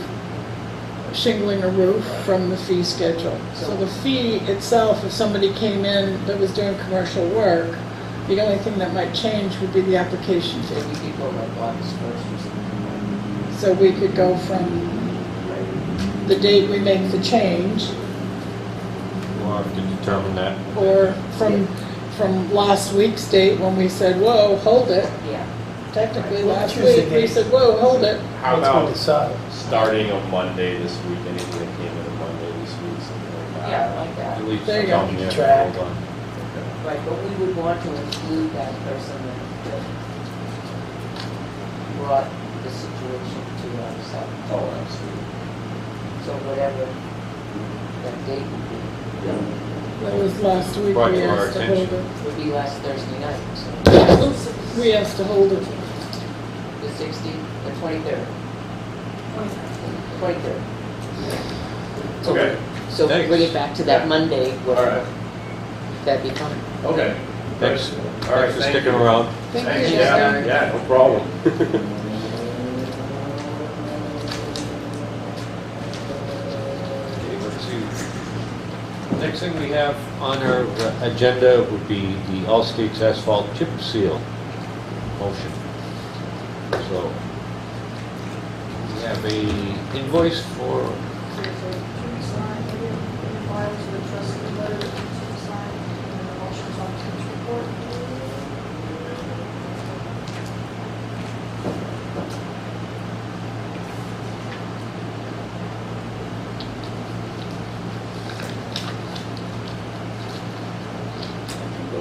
shingling a roof from the fee schedule. So the fee itself, if somebody came in that was doing commercial work, the only thing that might change would be the application So fee. we could go like August 1st or something. So we could go from the date we make the change, We'll have to determine that. or from last week's date when we said, whoa, hold it. Yeah. Technically, Well, last Tuesday week, we date. said, whoa, hold it. How Once we about decide. starting on Monday this week, anything that came in on Monday this week, something like that? Yeah, like that. Delete There you some, go. yeah, Track. hold on. Right, but we would want to include that person that brought the situation to us. Oh, absolutely. So whatever that date would be, That was last week, Brought we to our asked to hold attention. it. would be last Thursday night, so Oops, we asked to hold it. the 16th, the 23rd. 23rd. Okay. So Thanks. bring it back to that Yeah. Monday, All whatever. right. That'd be fine. Okay. Thanks, All right, thanks for thank sticking you. around. Thank Thanks, you. yeah, yeah, no problem. Okay, let's see. Next thing we have on our agenda would be the All States Asphalt Chip Seal motion. So, we have a invoice for, There's a two sign here, files the trustee letter, two sign, and the motions on Tim's report.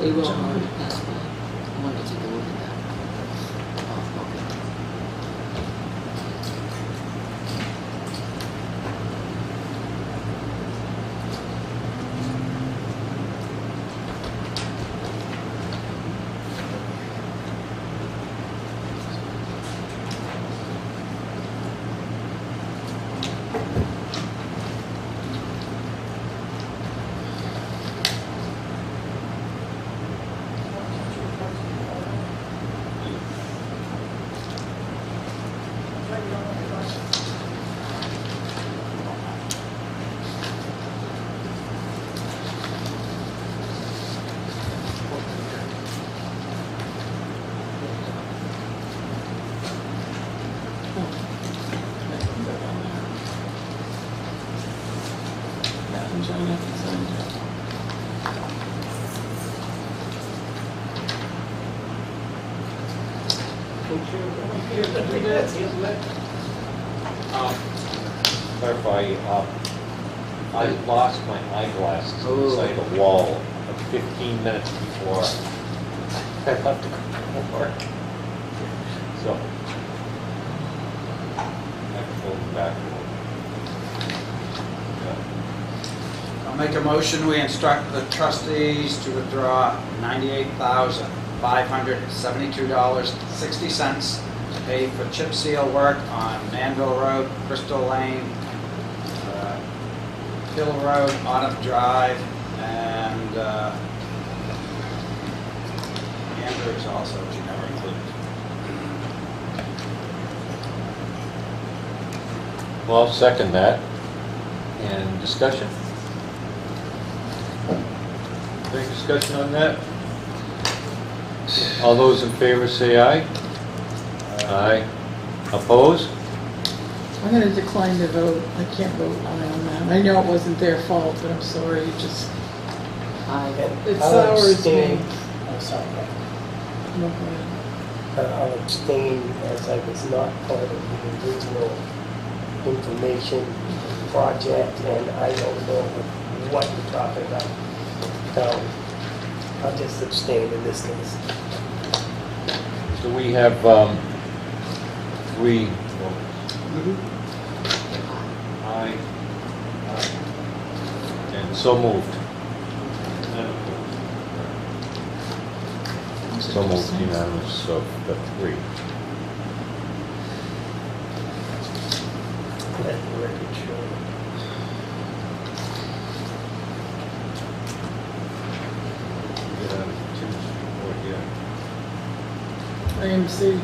They will already pass by. I wanted to take a look at that. Oh, okay. That one, John, I can sign it. clarify, I lost my eyeglasses inside the wall 15 minutes before I left to go to work. So, I have to pull them back. Yeah. I'll make a motion, we instruct the trustees to withdraw $98,572.60 to pay for chip seal work on Manville Road, Crystal Lane, Hill Road, Autumn Drive, and Andrews also, which you never included. Well, I'll second that. And discussion? Any discussion on that? All those in favor say aye. Aye. Opposed? I'm gonna decline to vote. I can't vote aye on that. I know it wasn't their fault, but I'm sorry, it just, it I'll sours abstain. me. I'm sorry. No, go ahead. I'll abstain as I was not part of the original information project, and I don't know what you're talking about. I'll just abstain in this case. So we have three votes. Aye. Aye. And so moved. So moved unanimous of the three. Let the record show. Get out of Tim's report here. IMC.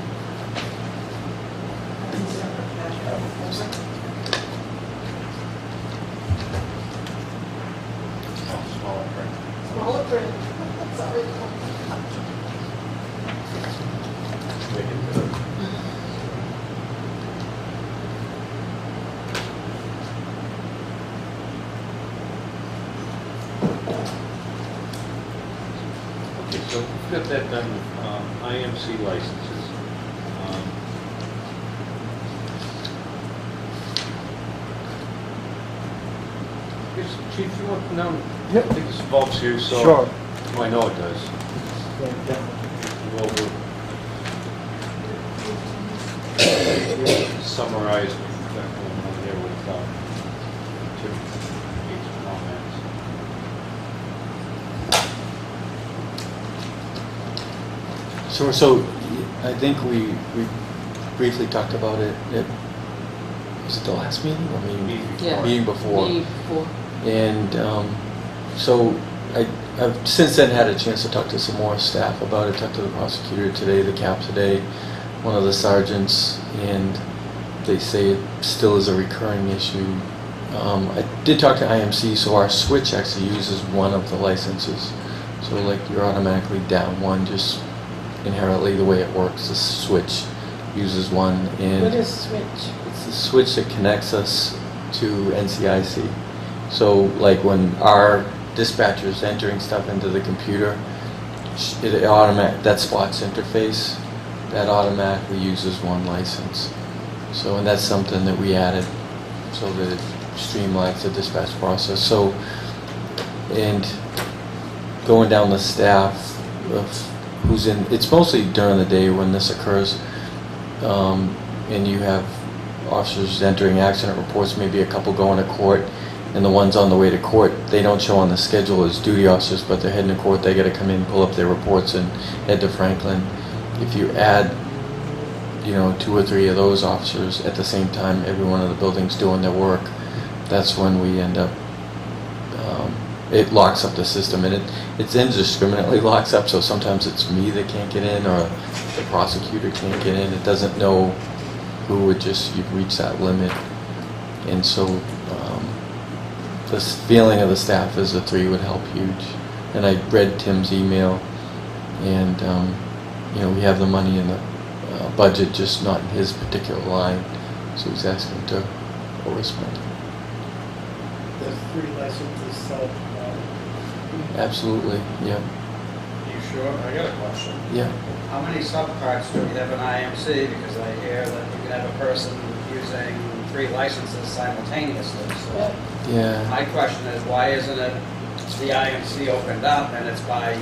Oh, smaller print. Smaller print, sorry. Make it bigger. We've got that done with IMC licenses. Um, Yes, Chief, you want to know? Yep. I think this involves you, so. Sure. Oh, I know it does. Yeah, definitely. Go over. Summarize what we've got going on here with two each comments. So I think we briefly talked about it at, was it the last meeting or maybe Yeah. meeting before? Me before. And so I've since then had a chance to talk to some more staff about it, talked to the prosecutor today, the cap today, one of the sergeants, and they say it still is a recurring issue. I did talk to IMC, so our switch actually uses one of the licenses. So like you're automatically down one, just inherently the way it works, the switch uses one. And What is switch? it's the switch that connects us to NCIC. So like when our dispatcher's entering stuff into the computer, that spots interface, that automatically uses one license. So, and that's something that we added so that it streamlines the dispatch process. So, and going down the staff of who's in, it's mostly during the day when this occurs, and you have officers entering accident reports, maybe a couple going to court, and the ones on the way to court, they don't show on the schedule as duty officers, but they're heading to court, they gotta come in, pull up their reports and head to Franklin. If you add, 2 or 3 of those officers at the same time, every one of the buildings doing their work, that's when we end up, it locks up the system, and it's indiscriminately locks up, so sometimes it's me that can't get in, or the prosecutor can't get in, it doesn't know who would just, you've reached that limit. And so, this feeling of the staff as a 3 would help huge. And I read Tim's email, and we have the money in the budget, just not in his particular line. So he's asking to overspend. The 3 licenses, so, Absolutely, yeah, You sure? I got a question. yeah. How many subcards do we have in IMC? Because I hear that you can have a person using 3 licenses simultaneously. So Yeah. my question is, why isn't it the IMC opened up and it's by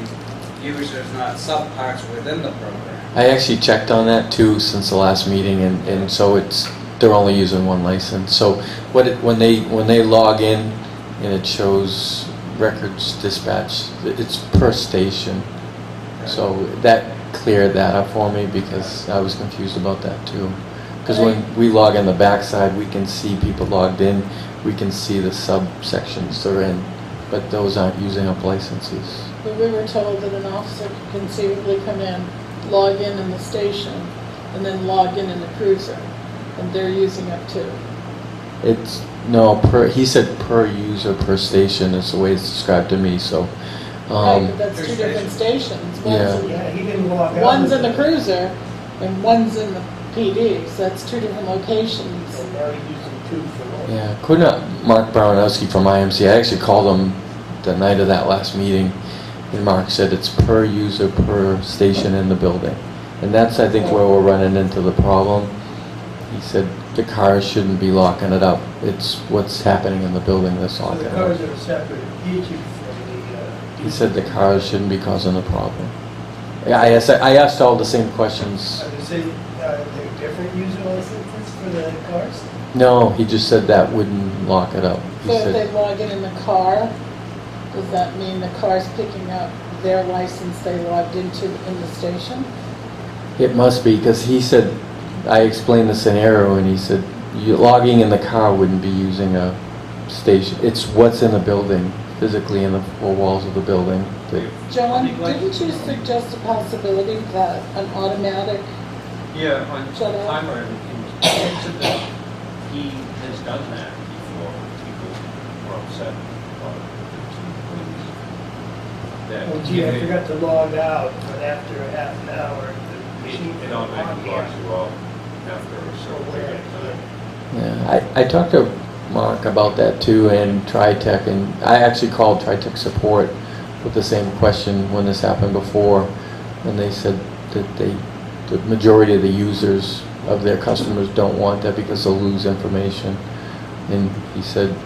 users, not subparts within the program? I actually checked on that too since the last meeting, and so they're only using 1 license. So when they log in and it shows records dispatched, it's per station. So that cleared that up for me because I was confused about that too. Because when we log in the backside, we can see people logged in, we can see the subsections they're in, but those aren't using up licenses. But we were told that an officer could conceivably come in, log in the station, and then log in the cruiser, and they're using up 2. It's, no, he said per user, per station is the way it's described to me, so. Right, but that's 2 different stations. Yeah. yeah, he didn't log out. One's in the cruiser, and one's in the PD, so that's 2 different locations. And now he's using 2 for 1. Yeah, couldn't Mark Baranowski from IMC, I actually called him the night of that last meeting, and Mark said it's per user, per station in the building. And that's, I think, where we're running into the problem. He said the cars shouldn't be locking it up. It's what's happening in the building that's So locking the it cars up. are separate each from He said the cars shouldn't be causing the problem. Yeah, I asked all the same questions. Are there different user licenses for the cars? No, he just said that wouldn't lock it up. He So if they said, log in the car, does that mean the car's picking up their license they logged into in the station? it must be, because he said, I explained the scenario, and he said, you logging in the car wouldn't be using a station. It's what's in the building, physically in the 4 walls of the building. John, didn't you suggest a possibility that an automatic, Yeah, on Shut up. timer, he has done that before. People were upset about that. Oh gee, I forgot to log out, but after a half an hour, the machine. It automatically logs you out after a certain period of time. Yeah, I talked to Mark about that too, and TriTech, and I actually called TriTech support with the same question when this happened before. and they said that the majority of the users of their customers don't want that because they'll lose information. And he said,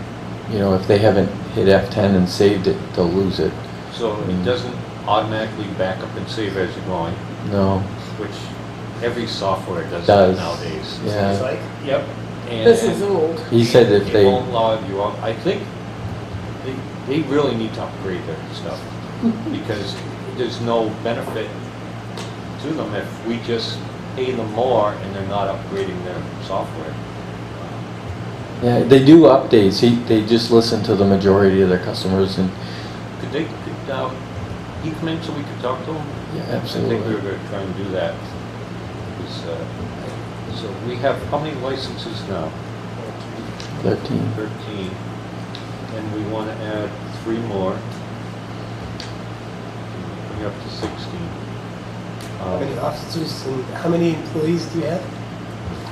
you know, if they haven't hit F10 and saved it, they'll lose it. So it doesn't automatically back up and save as you're going, No, which every software does Does. that nowadays. yeah. It's like, Yep. And This is old. He said if it they, won't log you out. I think they really need to upgrade their stuff because there's no benefit to them if we just pay them more and they're not upgrading their software. yeah, they do updates. They just listen to the majority of their customers, and Could he come in so we could talk to him? yeah, I think we were absolutely. going to try and do that. So we have, how many licenses now? 13. 13. And we want to add 3 more. Bring it up to 16. how many officers and how many employees do you have?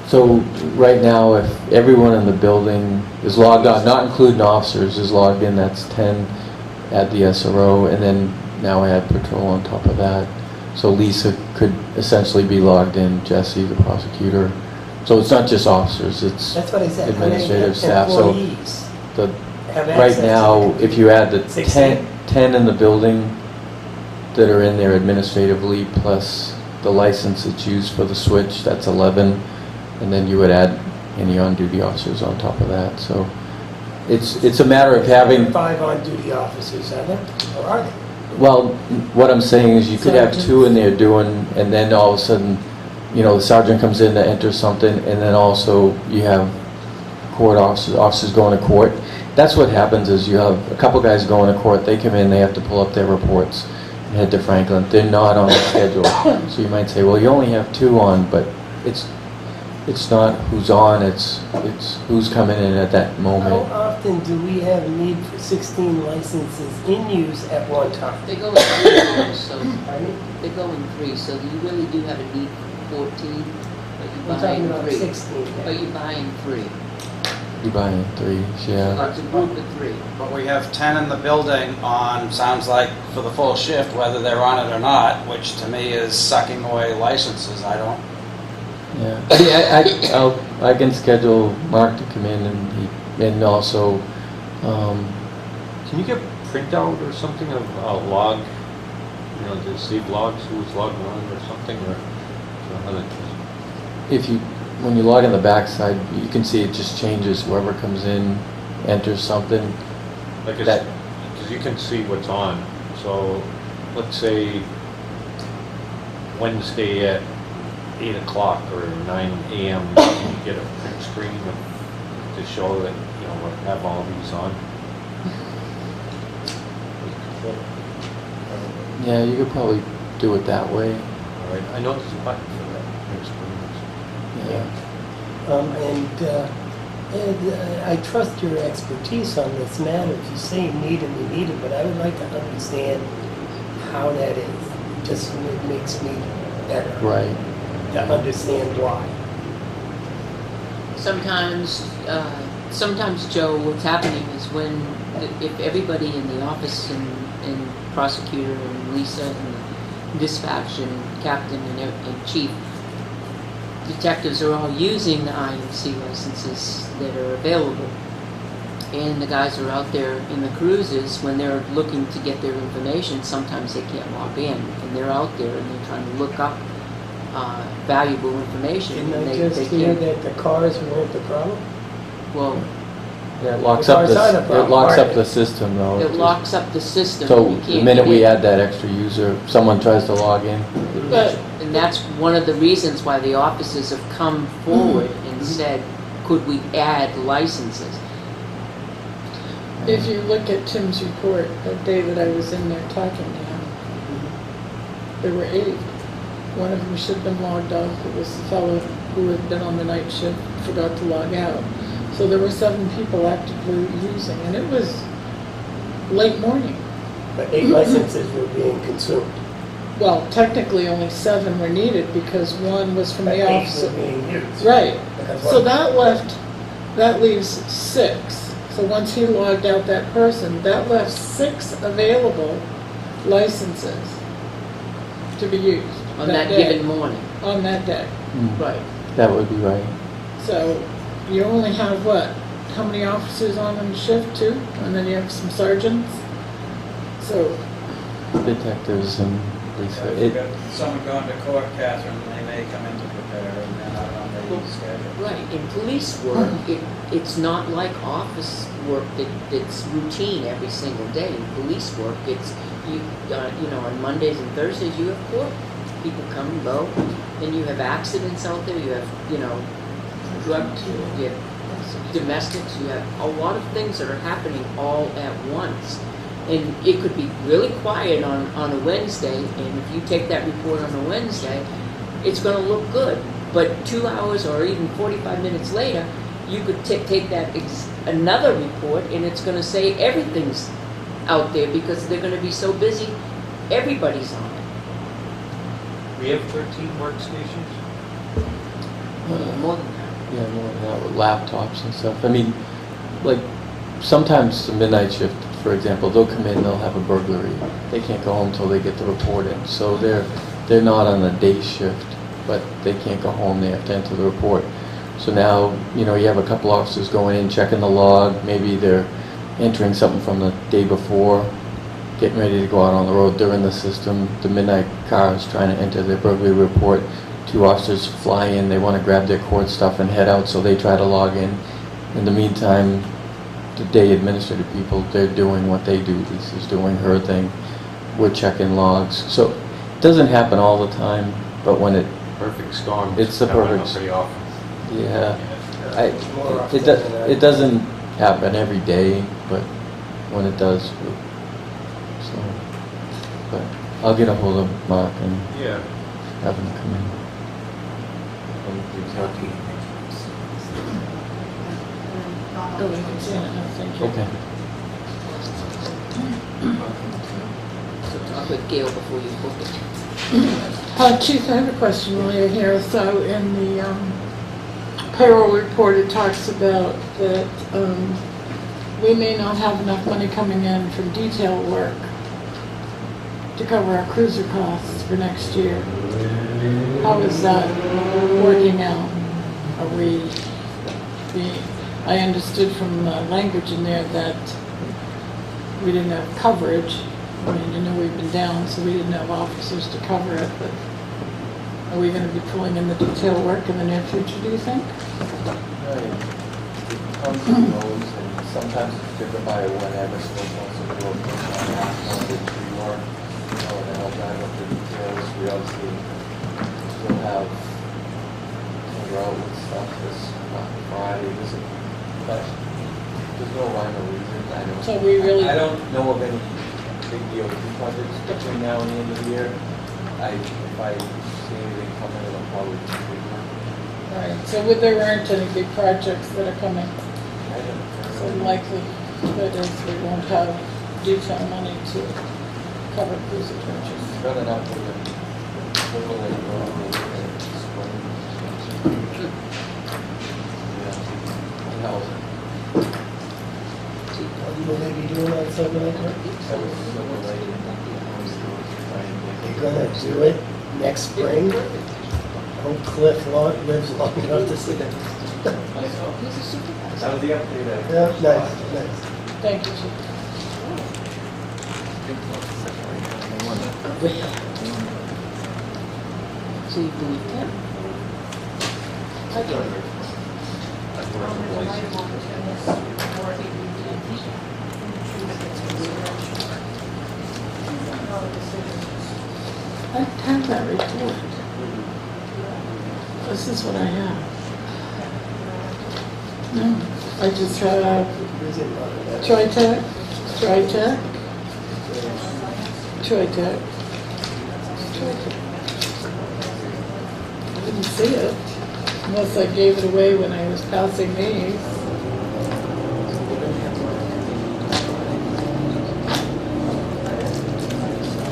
So right now, if everyone in the building is logged on, not including officers, is logged in, that's 10 at the SRO, and then now I add patrol on top of that. So Lisa could essentially be logged in, Jesse, the prosecutor. So it's not just officers, it's That's what I said. How many administrative staff. So employees the, have right access to now, the if you add the 16. 10 in the building that are in there administratively, plus the license that's used for the switch, that's 11. And then you would add any on-duty officers on top of that. So it's a matter of having, 5 on-duty officers, are there? Or are they? well, what I'm saying is you could have 2 in there doing, and then all of a sudden, you know, the sergeant comes in to enter something, and then also you have court officers going to court. That's what happens is you have a couple guys going to court, they come in, they have to pull up their reports and head to Franklin. They're not on the schedule. So you might say, well, you only have 2 on, but it's not who's on, it's who's coming in at that How moment. often do we have need for 16 licenses in use at one time? They go in 3, so, Pardon me? they go in 3, so you really do have a need for 14, but you We're buy talking in about 3. 16 But now. you buy in 3. You buy in 3, yeah. It's a group of 3. But we have 10 in the building on, sounds like, for the full shift, whether they're on it or not, which to me is sucking away licenses. I don't, Yeah, I can schedule Mark to come in and also, Can you get printout or something of a log, you know, to save logs, who's logging on or something, or how that? if you, when you log in the backside, you can see it just changes, whoever comes in, enters something. Like That- because you can see what's on. So let's say Wednesday at 8 o'clock or 9 a.m. you get a print screen to show that, you know, we have all these on. Yeah, you could probably do it that way, All right, I know there's a button for that. Print screens. yeah. And I trust your expertise on this matter. If you say need and you need it, but I would like to understand how that is. It just it makes me better Right. to understand why. Sometimes, Joe, what's happening is when, if everybody in the office and prosecutor and Lisa and dispatch and captain and chief, detectives are all using the IMC licenses that are available. And the guys are out there in the cruises, when they're looking to get their information, sometimes they can't log in. And they're out there and they're trying to look up valuable information. Didn't and I they just hear can't. that the cars weren't the problem? Well, Yeah, it locks The up cars are the it problem, locks up aren't the they? system though. it locks up the system. So and you the can't minute get we in. add that extra user, someone tries to log in. But And that's one of the reasons why the officers have come forward and said, could we add licenses? if you look at Tim's report, that day that I was in there talking to him, there were 8. One of them should have been logged off. It was the fellow who had been on the night shift, forgot to log out. So there were 7 people actively using, and it was late morning. But 8 licenses were being consumed. Well, technically only 7 were needed because one was from But the 8 office. were being used. Right. Because So one- that leaves 6. So once he logged out that person, that left 6 available licenses. to be used. On that day, given morning. On that day, Mm, right. That would be right. So you only have what? How many officers on shift, 2? And then you have some sergeants? So, Detectives and police. If you've got someone going to court, Catherine, they may come in to prepare and they're not on the schedule. Right, in police work, it's not like office work that's routine every single day. In police work, it's, you know, on Mondays and Thursdays, you have court. People come and go, and you have accidents out there, you have, you know, you have domestics, you have a lot of things that are happening all at once. And it could be really quiet on a Wednesday, and if you take that report on a Wednesday, it's gonna look good. But 2 hours or even 45 minutes later, you could take that another report, and it's gonna say everything's out there because they're gonna be so busy, everybody's on it. We have 13 workstations? More than that. Yeah, more than that with laptops and stuff. I mean, like, sometimes the midnight shift, for example, they'll come in, they'll have a burglary. They can't go home till they get the report in. So they're not on a day shift, but they can't go home, they have to enter the report. So now, you know, you have a couple officers going in, checking the log, maybe they're entering something from the day before, getting ready to go out on the road. They're in the system. The midnight car is trying to enter their burglary report. 2 officers fly in, they want to grab their court stuff and head out, so they try to log in. In the meantime, the day administrative people, they're doing what they do. Lisa's doing her thing. We're checking logs. So it doesn't happen all the time, but when it, Perfect storm. It's the That went perfect up pretty often. yeah, More often it than not. it doesn't happen every day, but when it does, so, but I'll get a hold of Mark and Yeah. have him come in. oh, we can see it now, thank you. Okay. So talk with Gail before you book it. Chief, I have a question while you're here. So in the payroll report, it talks about that we may not have enough money coming in from detail work to cover our cruiser costs for next year. How is that working out? Are I understood from the language in there that we didn't have coverage. I mean, you know, we've been down, so we didn't have officers to cover it, but are we gonna be pulling in the detail work in the near future, do you think? Right. It comes and goes, and sometimes it's driven by whatever still wants to do a push on that, on the tree work, you know, and I'll drive up the details. We obviously still have road stuff this Friday, but there's no rhyme or reason. So we really, I don't know of any big DOT projects between now and the end of the year. If I see anything coming, it'll probably be bigger. right, so there aren't any big projects that are coming, I don't so likely that is we won't have detail money to cover cruiser charges. Got enough for the overlay road in the spring. Yeah. Will they be doing that something like that? That was overlaid. They're gonna do it next spring? Hope Cliff lives long enough to see that. He's a supervisor. That was the update. Yeah, nice, nice. Thank you, Chief. So you believe him? I've worked with license. I have that report. This is what I have. No, I just have Tri-Tech, Tri-Tech, Tri-Tech, Tri-Tech. I didn't see it, unless I gave it away when I was passing these.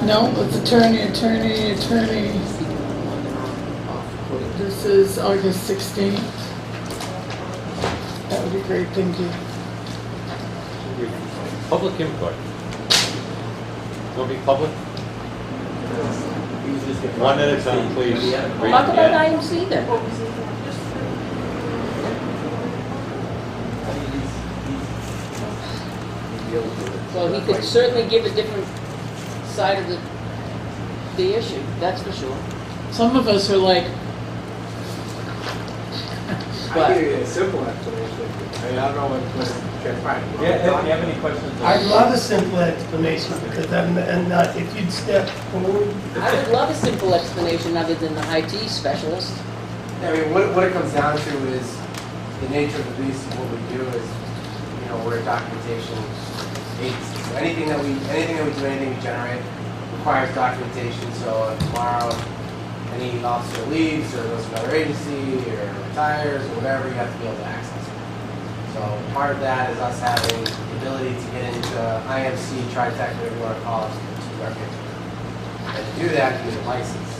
No, it's attorney. This is August 16th. That would be great, thank you. Public input. Will be public? One at a time, please. Raise Talk your about hand. IMC then. What was it? Just Well, he could certainly give a different side of the issue, that's for sure. Some of us are like, I give you a simple explanation. I mean, I don't know what transpired. Yeah, if you have any questions. I'd love a simple explanation, because I'm not, if you'd step forward. I would love a simple explanation other than the IT specialist. I mean, what it comes down to is the nature of the beast of what we do is, you know, we're a documentation agency. So anything that we do, anything we generate requires documentation. So if tomorrow any officer leaves or goes to another agency or retires or whatever, you have to be able to access it. So part of that is us having the ability to get into IMC, TriTech, whatever you want to call it, to our picture. And to do that, you need a license.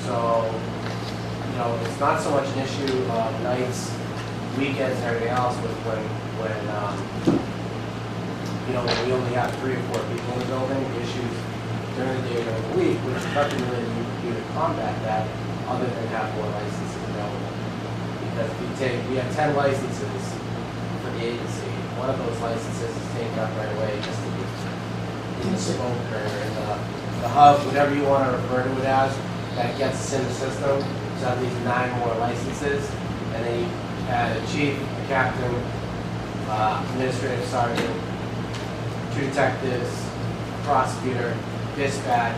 So, you know, it's not so much an issue of nights, weekends, and everything else with when you know, when we only have 3 or 4 people in the building, the issues during the day or during the week, which is nothing really you can do to combat that other than have more licenses available. Because we have 10 licenses for the agency. One of those licenses is taken up right away just to be in the smoke or in the hub, whatever you want to refer to it as, that gets us in the system. So that leaves 9 more licenses. And then you add a chief, a captain, administrative sergeant, 2 detectives, prosecutor, dispatch,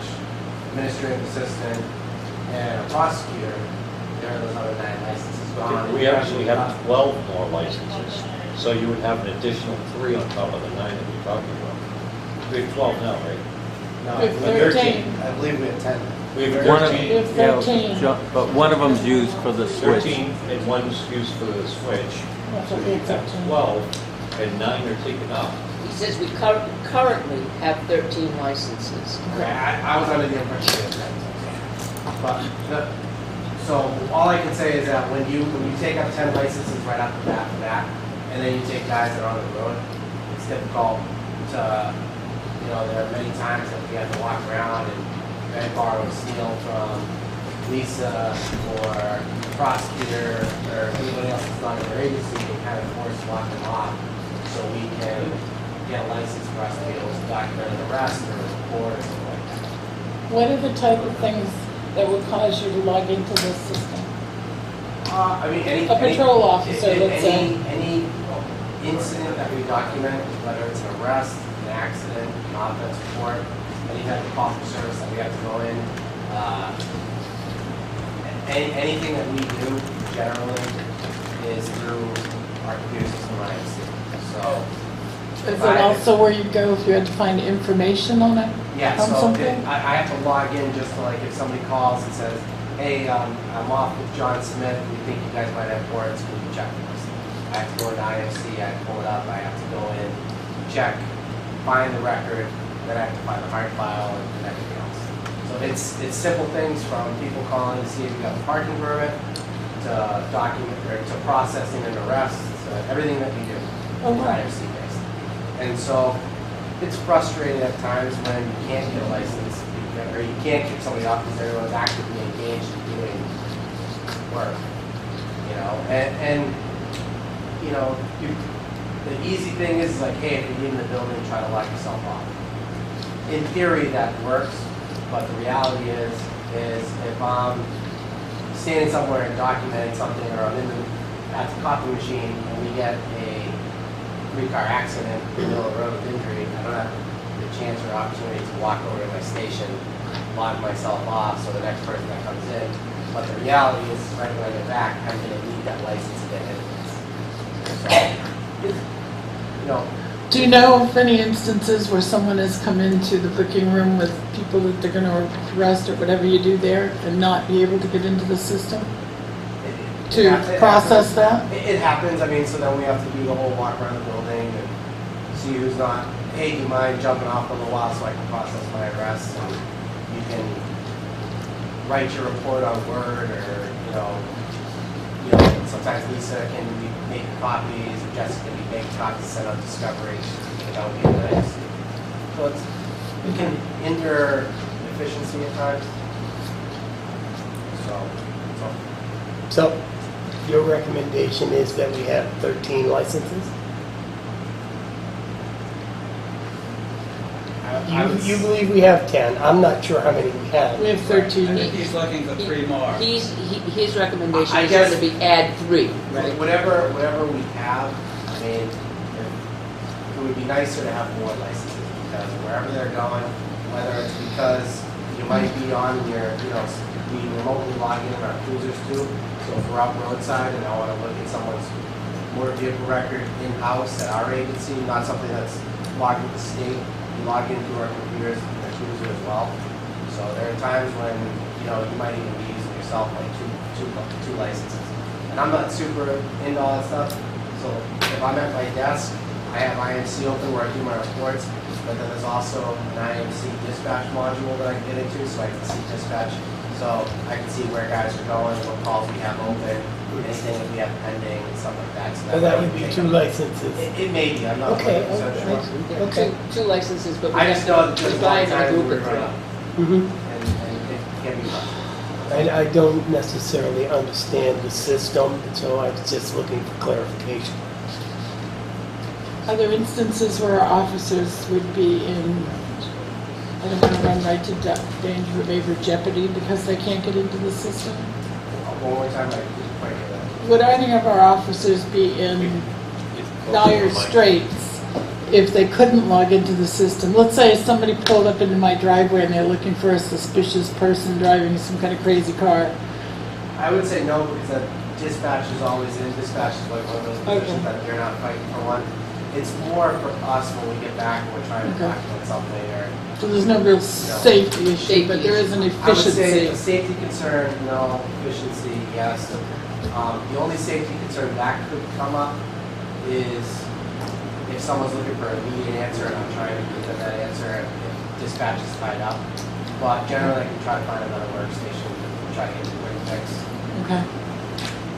administrative assistant, and a prosecutor. There are those other 9 licenses gone. We actually have 12 more licenses, so you would have an additional 3 on top of the 9 that we're talking about. We have 12 now, right? No, We have 13. I believe we have 10. We have One of- 13. we have 13. But one of them's used for the switch. 13, and one's used for the switch. That's So what you we have have 12, and 9 are taken off. He says we currently have 13 licenses. I was under the impression we had 10. But, so all I can say is that when you take up 10 licenses right off the bat for that, and then you take guys that are on the road, it's difficult to, you know, there are many times that we have to walk around and maybe borrow a steal from Lisa or the prosecutor or anybody else that's not in their agency and kind of force lock them off so we can get a license for us to be able to document an arrest or a report or something like that. What are the type of things that would cause you to log into this system? I mean, A patrol officer, let's say. Any incident that we document, whether it's an arrest, an accident, an offense report, any type of call for service that we have to go in, anything that we do generally is through our computer system IMC. So, Is it also where you go if you had to find information on it? yeah, On so something? I have to log in just to, like, if somebody calls and says, hey, I'm off with John Smith, we think you guys might have warrants, can you check this? I have to go into IMC, I have to pull it up, I have to go in, check, find the record, then I have to find the hard file and everything else. So it's simple things from people calling to see if you have a parking permit, to document, or to processing an arrest, to everything that we do Oh, is wow. IMC based. And so it's frustrating at times when you can't get a license, or you can't get somebody off because everyone's actively engaged in doing work, you know, and you know, the easy thing is like, hey, if you leave in the building, try to lock yourself off. In theory, that works, but the reality is if I'm standing somewhere and documenting something, or I'm at the copy machine and we get a 3-car accident in the middle of the road with injury, I don't have the chance or opportunity to walk over to my station, lock myself off so the next person that comes in. But the reality is, right when I get back, I'm going to need that license to get in. So, you know, Do you know of any instances where someone has come into the booking room with people that they're gonna arrest or whatever you do there and not be able to get into the system to it process happens. that? It happens. I mean, so then we have to do the whole walk around the building and see who's not. Hey, do you mind jumping off for a little while so I can process my arrest? And you can write your report on Word, or you know, sometimes Lisa can be making copies, or Jessica can be making copies, send out Discovery, and that would be nice. So it can hinder efficiency at times. So your recommendation is that we have 13 licenses? You believe we have 10. I'm not sure how many we have. We have 13 I think each. he's looking for 3 more. His recommendation I is guess- going to be add 3, right? Whatever we have, I mean, it would be nicer to have more licenses because wherever they're going, whether it's because you might be on your, we remotely log in our cruisers too. So if we're out roadside and I want to look at someone's motor vehicle record in-house at our agency, not something that's logged with the state, we log into our computers and the cruiser as well. So there are times when, you might even be using yourself like two licenses. And I'm not super into all that stuff, so if I'm at my desk, I have IMC open where I do my reports, but then there's also an IMC dispatch module that I can get into, so I can see dispatch. So I can see where guys are going, what calls we have open, anything that we have pending, and stuff like that. So Well, that would be 2 licenses. It may be, I'm not Okay, 100% sure. Yeah, Okay. two licenses, but we I just know that there's a lot divide of and times group we're it running, through. Mhm. and it can be frustrating. I don't necessarily understand the system, so I was just looking for clarification. Are there instances where our officers would be in, I don't want to run right to danger of favor jeopardy because they can't get into the system? One more time, I didn't quite hear that. Would any of our officers be in dire straits if they couldn't log into the system? Let's say somebody pulled up into my driveway and they're looking for a suspicious person driving some kind of crazy car. I would say no, because that dispatch is always in. Dispatch is like one of those positions Okay. that they're not fighting for one. It's more for us when we get back and we're trying to Okay. document something or. So there's no real safety issue, but there is an I would say efficiency. a safety concern, no. Efficiency, yes. The only safety concern that could come up is if someone's looking for an immediate answer and I'm trying to give them that answer if dispatch is tied up. But generally, I can try to find another workstation and try to get a quick fix. Okay.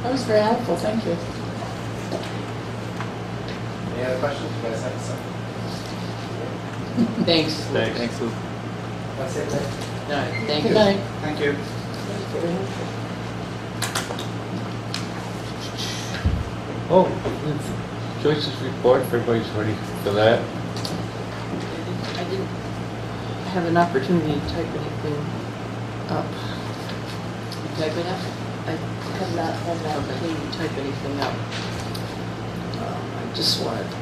That was very helpful, thank you. Any other questions? You guys have something? Thanks. Thanks, Lou. That's it, Nick? No, thank Good you. night. Thank you. Very helpful. Oh, Joyce's report, if everybody's ready for that. I didn't have an opportunity to type anything up. You type it up? I have not had an opportunity to type anything up. I just wanted to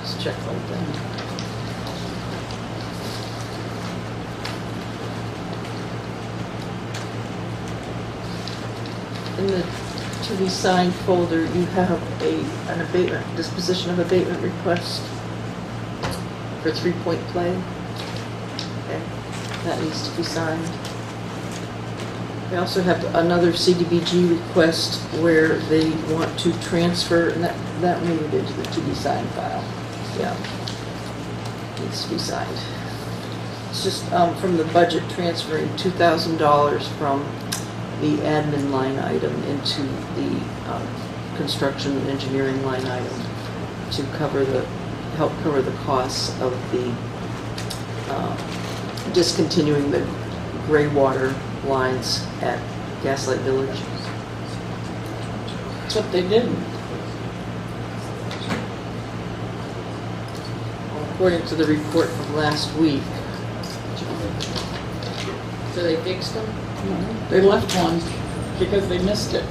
just check one thing. In the to be signed folder, you have an abatement, disposition of abatement request for 3 Point Play. Okay, that needs to be signed. I also have another CDBG request where they want to transfer, and that made it into the to be signed file. Yeah, needs to be signed. It's just from the budget transferring $2,000 from the admin line item into the construction and engineering line item to help cover the costs of the discontinuing the gray water lines at Gaslight Village. That's what they did. According to the report from last week. So they fixed them? They left one because they missed it.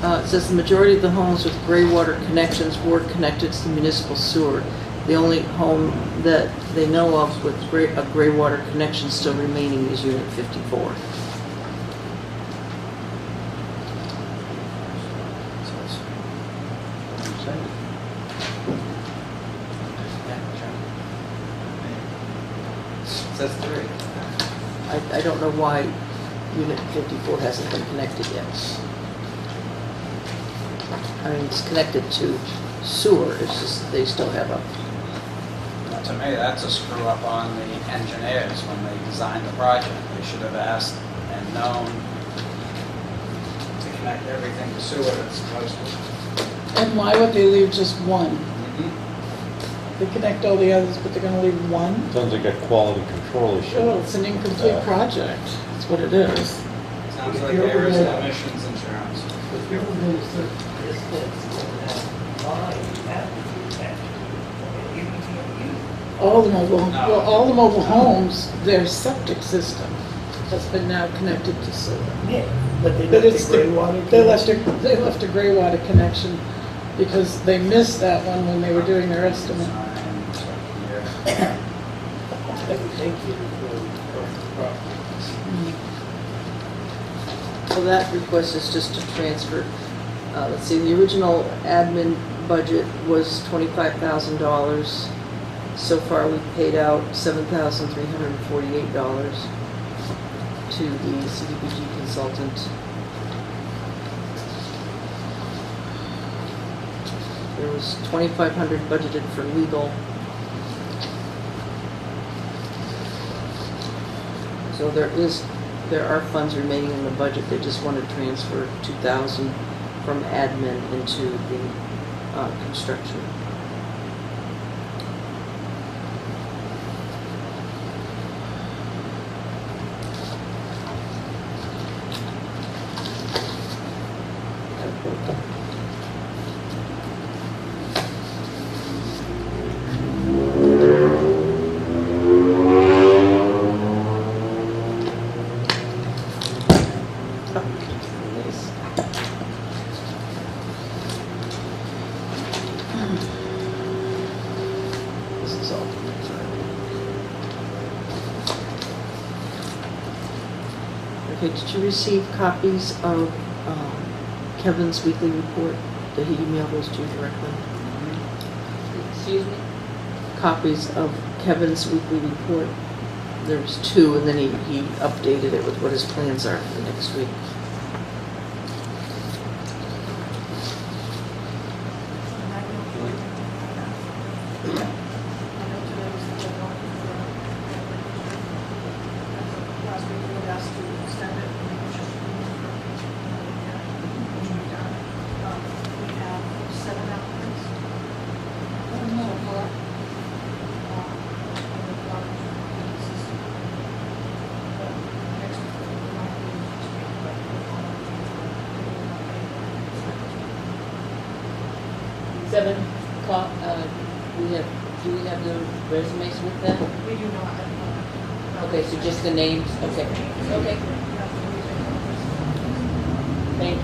It says the majority of the homes with gray water connections were connected to the municipal sewer. The only home that they know of with a gray water connection still remaining is Unit 54. Says 3. I don't know why Unit 54 hasn't been connected yet. I mean, it's connected to sewer, it's just they still have a, To me, that's a screw up on the engineers when they designed the project. They should have asked and known to connect everything to sewer that's supposed to. And why would they leave just one? Mhm. They connect all the others, but they're gonna leave one? Sounds like a quality control issue. Oh, it's an incomplete project, that's what it is. Sounds like there is no emissions insurance. If you're going to search this fence, you're going to have line, you have to do that. You can't use it. All the mobile, No. well, all the mobile homes, their septic system has been now connected to sewer. Yeah, but they But left it's the gray water. They left a gray water connection because they missed that one when they were doing their estimate. Thank you for. So that request is just to transfer, let's see, the original admin budget was $25,000. So far, we've paid out $7,348 to the CDBG consultant. There was $2,500 budgeted for legal. So there are funds remaining in the budget. They just want to transfer $2,000 from admin into the construction. This is all. Okay, did you receive copies of Kevin's weekly report? Did he email those to you directly? Excuse me? Copies of Kevin's weekly report. There was 2, and then he updated it with what his plans are for next week. Last week we were asked to extend it, and we just, which we've done. We have 7 applicants. So far. Next week, we might be next week, but Seven, do we have the resumes with them? we do not. Okay, so just the names, okay, okay, thank you.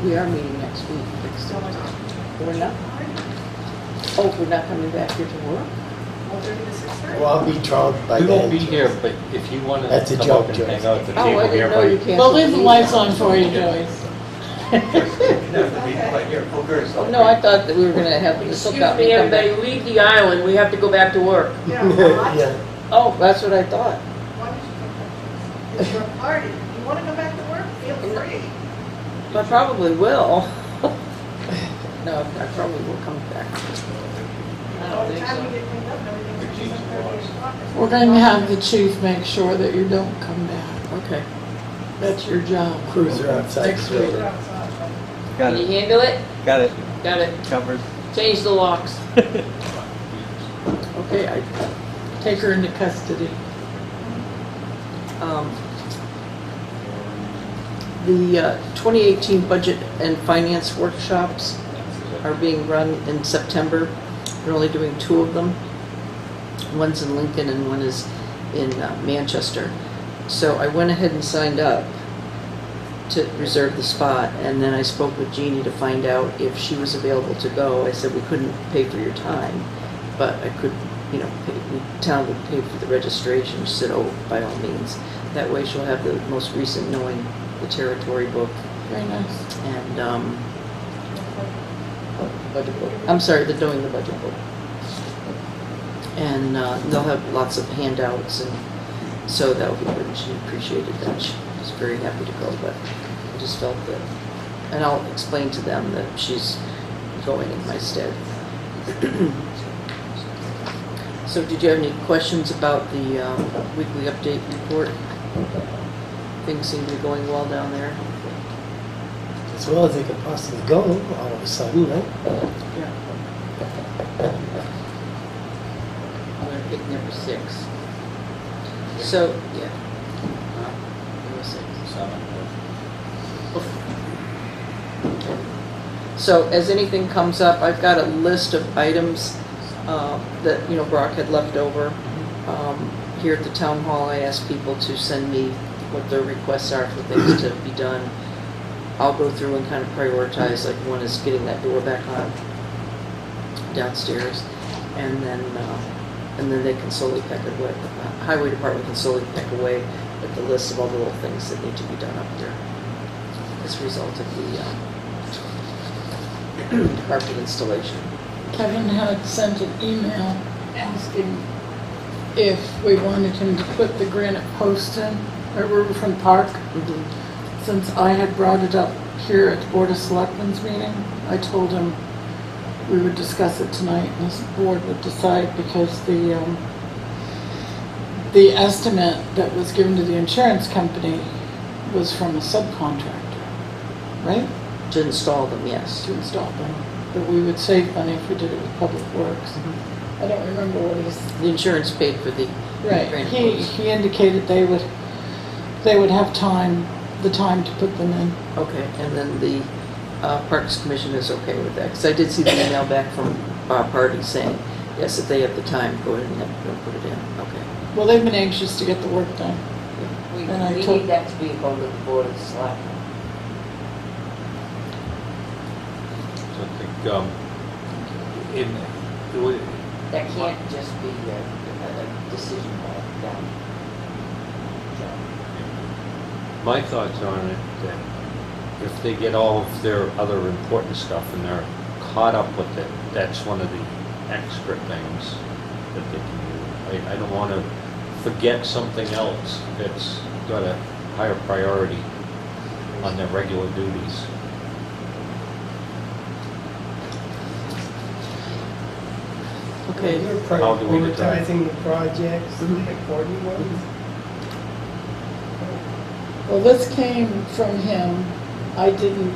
We are meeting next week. We're not? Oh, we're not coming back here to work? 1:30 to 6:30? Well, I'll be drunk by We then. won't be here, but if you want to That's a come joke, up and Joyce. hang out at the Oh, table I here, didn't know you but can't. We'll leave the lights on for you, Joyce. Oh, no, I thought that we were gonna have this Excuse hookup me, and come back. everybody, leave the island, we have to go back to work. Yeah, what? Yeah. Oh, that's what I thought. Why would you think that? It's your party. You want to go back to work? Feel free. I probably will. No, I probably will come back. By the time we get cleaned up and everything, it's 7:30 o'clock. We're going to have the chief make sure that you don't come back. Okay. That's your job. Cruiser outside Next the week. building. Got Can you it, handle it? got it, Got it. covered. Change the locks. Okay, I take her into custody. The 2018 budget and finance workshops are being run in September. We're only doing 2 of them. One's in Lincoln and one is in Manchester. So I went ahead and signed up to reserve the spot, and then I spoke with Jeannie to find out if she was available to go. I said we couldn't pay for your time, but I could, the town would pay for the registration. She said, oh, by all means. That way she'll have the most recent knowing the territory book Very nice. and, budget book. I'm sorry, the knowing the budget book. And they'll have lots of handouts, and so that would be good. She appreciated that. She was very happy to go, but I just felt that, and I'll explain to them that she's going in my stead. So did you have any questions about the weekly update report? Things seem to be going well down there. As well as they could possibly go all of a sudden, right? Yeah. I'm gonna pick number 6. So, yeah. Number 6. So as anything comes up, I've got a list of items that, Brock had left over. Here at the town hall, I asked people to send me what their requests are for things to be done. I'll go through and kind of prioritize, like one is getting that door back on downstairs, and then they can slowly peck away. The highway department can slowly peck away at the list of all the little things that need to be done up there as a result of the carpet installation. Kevin had sent an email asking if we wanted him to put the granite post in at Riverfront Park. Mhm. Since I had brought it up here at the Board of Selectmen's meeting, I told him we would discuss it tonight and this board would decide, because the estimate that was given to the insurance company was from a subcontractor, right? To install them, yes. To install them, that we would save money if we did it with Public Works. I don't remember what he said. The insurance paid for the Right, granite he posts. indicated they would have the time to put them in. Okay, and then the Parks Commission is okay with that? Because I did see the email back from Bob Hardy saying, yes, if they have the time, go ahead and put it in. Okay. Well, they've been anxious to get the work done. We And I we told- need that to be a vote of the Board of Selectmen. So I think, it would, That can't just be a decision by them. my thoughts on it, that if they get all of their other important stuff and they're caught up with it, that's one of the extra things that they can do. I don't want to forget something else that's got a higher priority on their regular duties. Okay. You're How do we determine? prioritizing the projects, the important ones. Well, this came from him. I didn't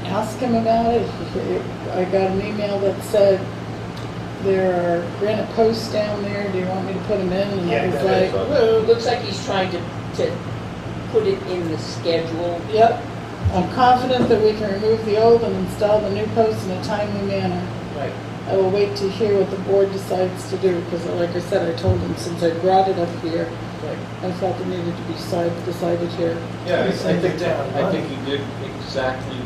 ask him about it. I got an email that said, there are granite posts down there, do you want me to put them in? And I Yeah, was that like, is on Well, it looks like he's trying to put it in the schedule. yep. I'm confident that we can remove the old and install the new posts in a timely manner. Right. I will wait to hear what the board decides to do, because like I said, I told him since I brought it up here, I felt it needed to be decided here. Yeah, I think I think he did exactly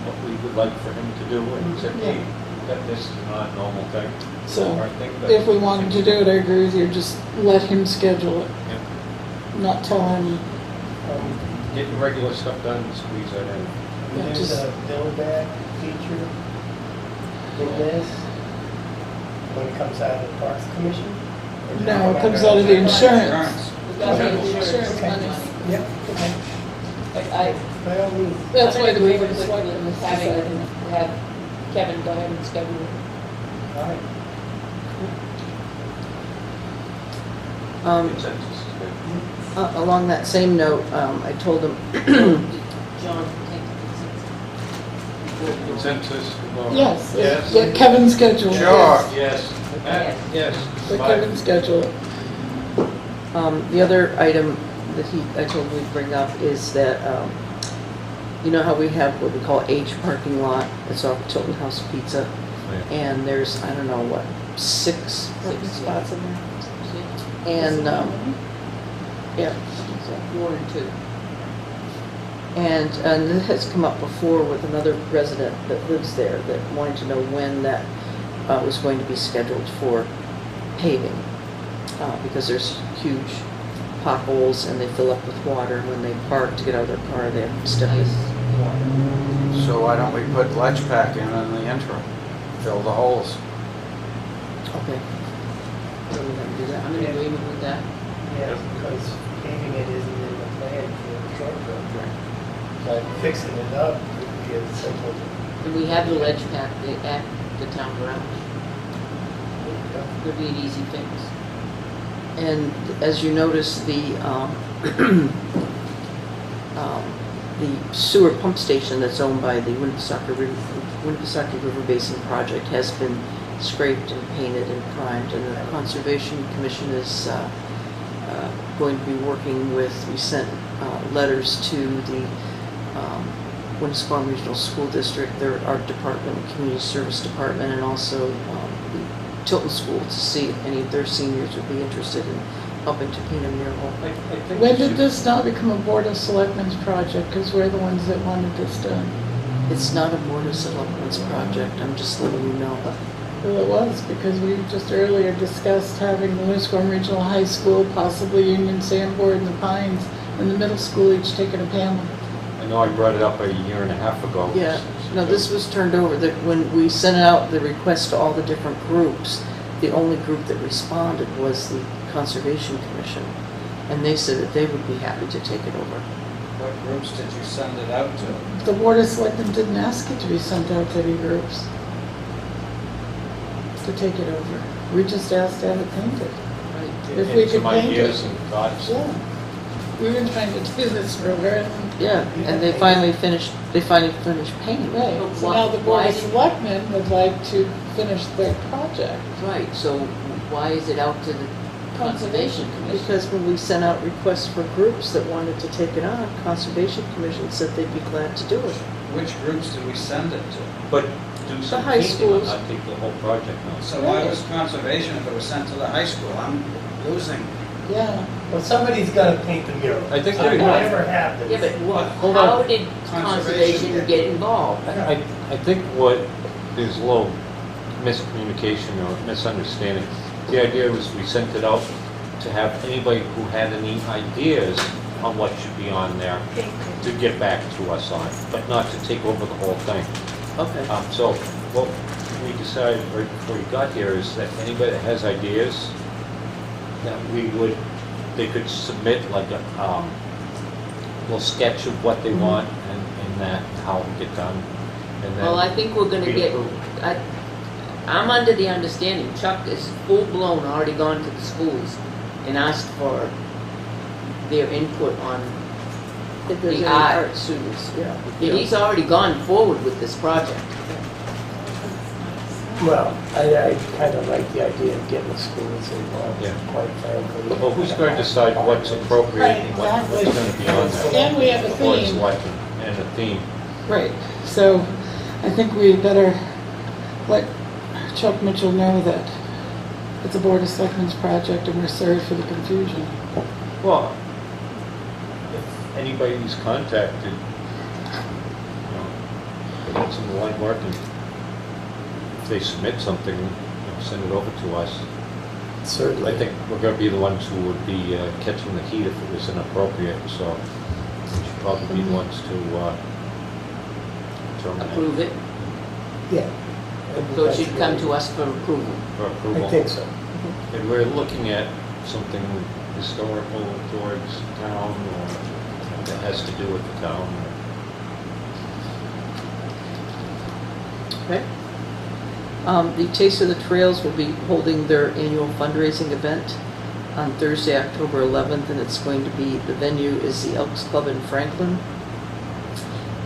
what we would like for him to do, and said, hey, that this is not a normal thing. So, Or I think that- if we wanted to do it, I agree with you, just let him schedule it, Yeah. not tell him. Get the regular stuff done and squeeze that in. Yeah, There's just- a bill back feature in this when it comes out of the Parks Commission? Or does No, come it comes under- out of the insurance. We got the Okay. insurance Okay. money. Yep, okay. I, By all means. That's I'm why in the board agreement of with selectmen is having, deciding. have Kevin go ahead and schedule it. All right. Consensus is good. Along that same note, I told him, John, Consensus? well, Yes, Yes. let Kevin schedule it. Yes. Yes. Yes. Let Five. Kevin schedule it. the other item that I told him we'd bring up is that, you know how we have what we call H parking lot, it's off Tilton House Pizza, Yeah. and there's, I don't know, what, six Parking spots in there. And, yeah, so 1 and 2. And it has come up before with another resident that lives there that wanted to know when that was going to be scheduled for paving. Because there's huge potholes and they fill up with water, and when they park to get out of their car, they have to step in water. So why don't we put ledge pack in the interim? Fill the holes. Okay. So we're gonna do that, I'm in agreement with that. Yeah, because paving it isn't in the plan for the short term. But fixing it up would be as simple. And we have the ledge pack at the town garage. It'll be an easy fix. And as you notice, the sewer pump station that's owned by the Winnipesaukee River Basin Project has been scraped and painted and primed, and the Conservation Commission is going to be working with, we sent letters to the Winnisquam Regional School District, their art department, community service department, and also the Tilton School to see if any of their seniors would be interested in helping to paint a mural. When did this not become a Board of Selectmen's project? Because we're the ones that wanted this done. It's not a Board of Selectmen's project, I'm just letting you know. Well, it was, because we just earlier discussed having the Winnisquam Regional High School, possibly Union Sandboard and the Pines, and the middle school each taking a panel. I know I brought it up a year and a half ago. Yeah, no, this was turned over, that when we sent out the request to all the different groups, the only group that responded was the Conservation Commission, and they said that they would be happy to take it over. What groups did you send it out to? The Board of Selectmen didn't ask it to be sent out to any groups to take it over. We just asked to have it painted. If we could Some paint ideas it. and thoughts. Yeah. We've been trying to do this for a very long time. Yeah, and they finally finished painting. Right, But so now the Board why of did- Selectmen would like to finish their project. Right, so why is it out to the Conservation Commission? Because when we sent out requests for groups that wanted to take it on, Conservation Commission said they'd be glad to do it. Which groups did we send it to? But do some high painting, schools. not take the whole project now. So why was conservation if it was sent to the high school? I'm losing. Yeah. Well, somebody's gotta paint the mural. I think So they- whatever happens. Yeah, but Hold how on. did Conservation conservation get involved? I think what, there's a little miscommunication or misunderstanding. The idea was we sent it out to have anybody who had any ideas on what should be on there to get back to us on, but not to take over the whole thing. Okay. So what we decided right before you got here is that anybody that has ideas, that they could submit like a little sketch of what they want and that, how it get done. And then Well, I think we're gonna we get, approve. I'm under the understanding Chuck is full-blown, already gone to the schools and asked for their input on, If there's The any art. art students, yeah. he's already gone forward with this project. Well, I kind of like the idea of getting the schools involved, Yeah. quite frankly. Well, who's going to decide what's appropriate and what's going to be on there? And we have a The Board of theme. Selectmen and a theme. Right, so I think we better let Chuck Mitchell know that it's a Board of Selectmen's project and we're sorry for the confusion. Well, if anybody's contacted, put some line work and if they submit something, send it over to us. Certainly. I think we're going to be the ones who would be catching the heat if it was inappropriate, so we should probably be the ones to determine that Approve it, Yeah. so it should come to us for approval. for approval. I think so. And we're looking at something historical towards town or that has to do with the town. Okay. The Taste of the Trails will be holding their annual fundraising event on Thursday, October 11th, and it's going to be, the venue is the Elks Club in Franklin.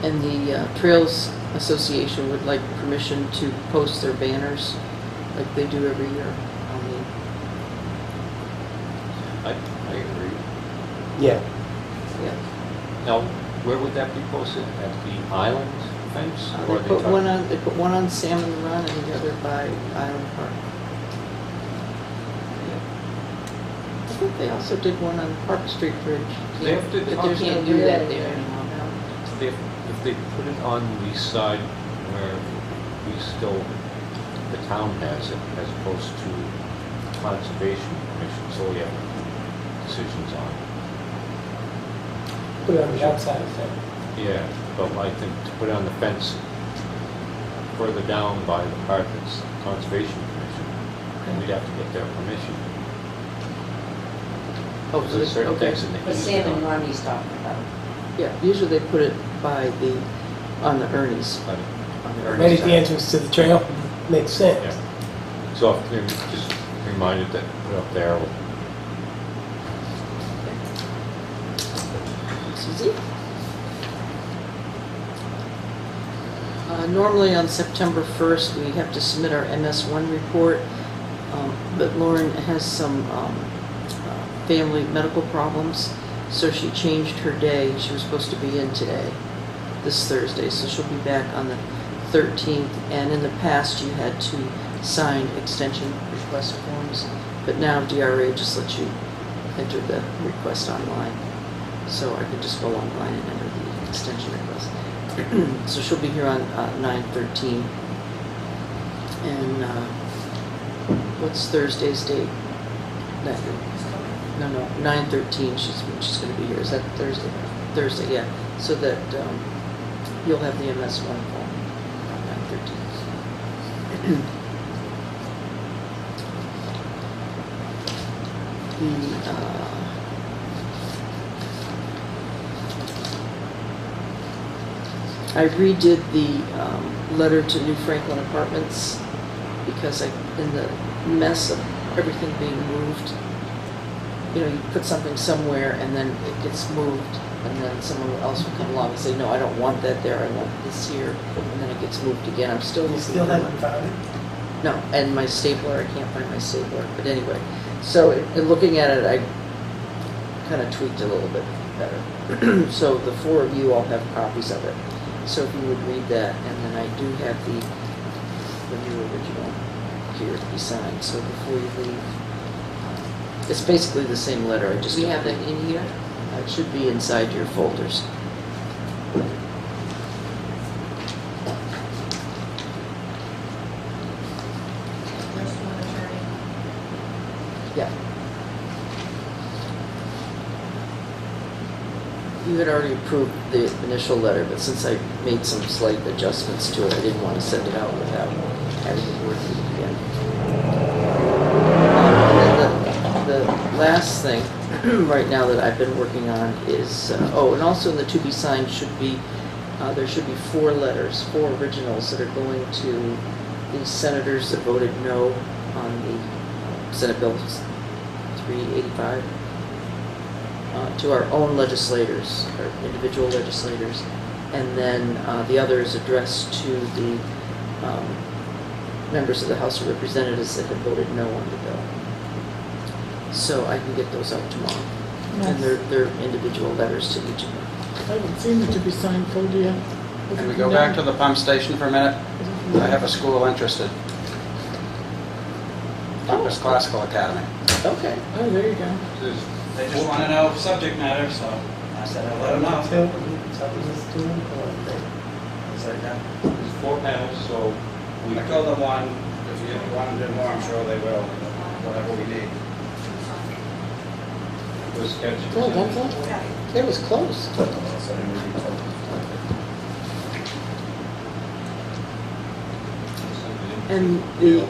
And the Trails Association would like permission to post their banners like they do every year on I agree. Yeah. yeah. Now, where would that be posted? At the island fence? Or They put one on Salmon Run and the other by Island Park. I think they also did one on Park Street Bridge. They have to- But There's they can't no do that rail there anymore. If they put it on the side where we still, the town has it, as opposed to Conservation Commission, so we have decisions on it. Put it on the outside of town. Yeah, but I think to put it on the fence further down by the part that's Conservation Commission, we'd have to get their permission. Oh, Because there's certain okay. things in the The easement. salmon run he's talking about. Yeah, usually they put it by on the Ernie's. on the Right at side. the entrance to the trail. Makes sense. Yeah. So if just reminded that put up there. Suzie? Normally on September 1st, we have to submit our MS1 report, but Lauren has some family medical problems, so she changed her day. She was supposed to be in today, this Thursday, so she'll be back on the 13th. And in the past, you had to sign extension request forms, but now DRA just lets you enter the request online. So I could just go online and enter the extension request. So she'll be here on 9/13. And what's Thursday's date? That, no, 9/13. She's going to be here. Is that Thursday? Thursday, yeah. So that you'll have the MS1 form on 9/13. I redid the letter to New Franklin Apartments because in the mess of everything being moved, you know, you put something somewhere and then it gets moved, and then someone else will come along and say, no, I don't want that there, I want this here, and then it gets moved again. I'm still You looking still for haven't found it? No, and my stapler, I can't find my stapler, but anyway. So in looking at it, I kind of tweaked it a little bit better. So the four of you all have copies of it. So if you would read that, and then I do have the new original here to be signed. So before you leave, it's basically the same letter. I just We have it in here? It should be inside your folders. Just one attorney. Yeah. You had already approved the initial letter, but since I made some slight adjustments to it, I didn't want to send it out without having it working again. And then the last thing right now that I've been working on is, and also in the to be signed should be, there should be 4 letters, 4 originals that are going to the senators that voted no on the Senate Bill 385. To our own legislators, our individual legislators, and then the other is addressed to the members of the House of Representatives that have voted no on the bill. So I can get those out tomorrow. Nice. And they're individual letters to each of them. I haven't seen the to be signed folder yet. Can we go back to the pump station for a minute? I have a school interested. Bumpus Classical Academy. Okay. Oh, there you go. They just want to know subject matter, so I said I'd let them know. Something is doing, or they- Is that done? There's 4 panels, so we I told them one, if you want to do more, I'm sure they will, whatever we need. was sketchy. Oh, that's all? It was close. And the,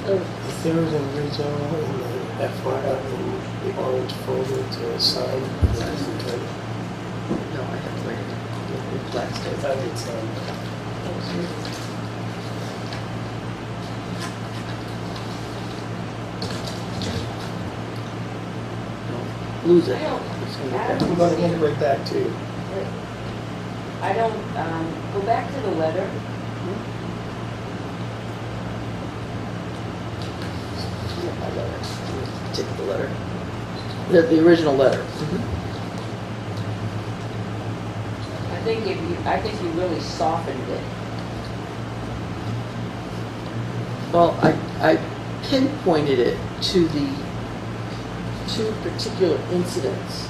If there was an original in the F1 in the orange folder to sign, that's the turn. no, I have to write it in I plastic. thought it's, Lose it. I don't- It's gonna I get don't back. I'm gonna get it right back to you. I don't, go back to the letter. Yeah, I got it. Take the letter. The original letter. I think you really softened it. Well, I pinpointed it to the 2 particular incidents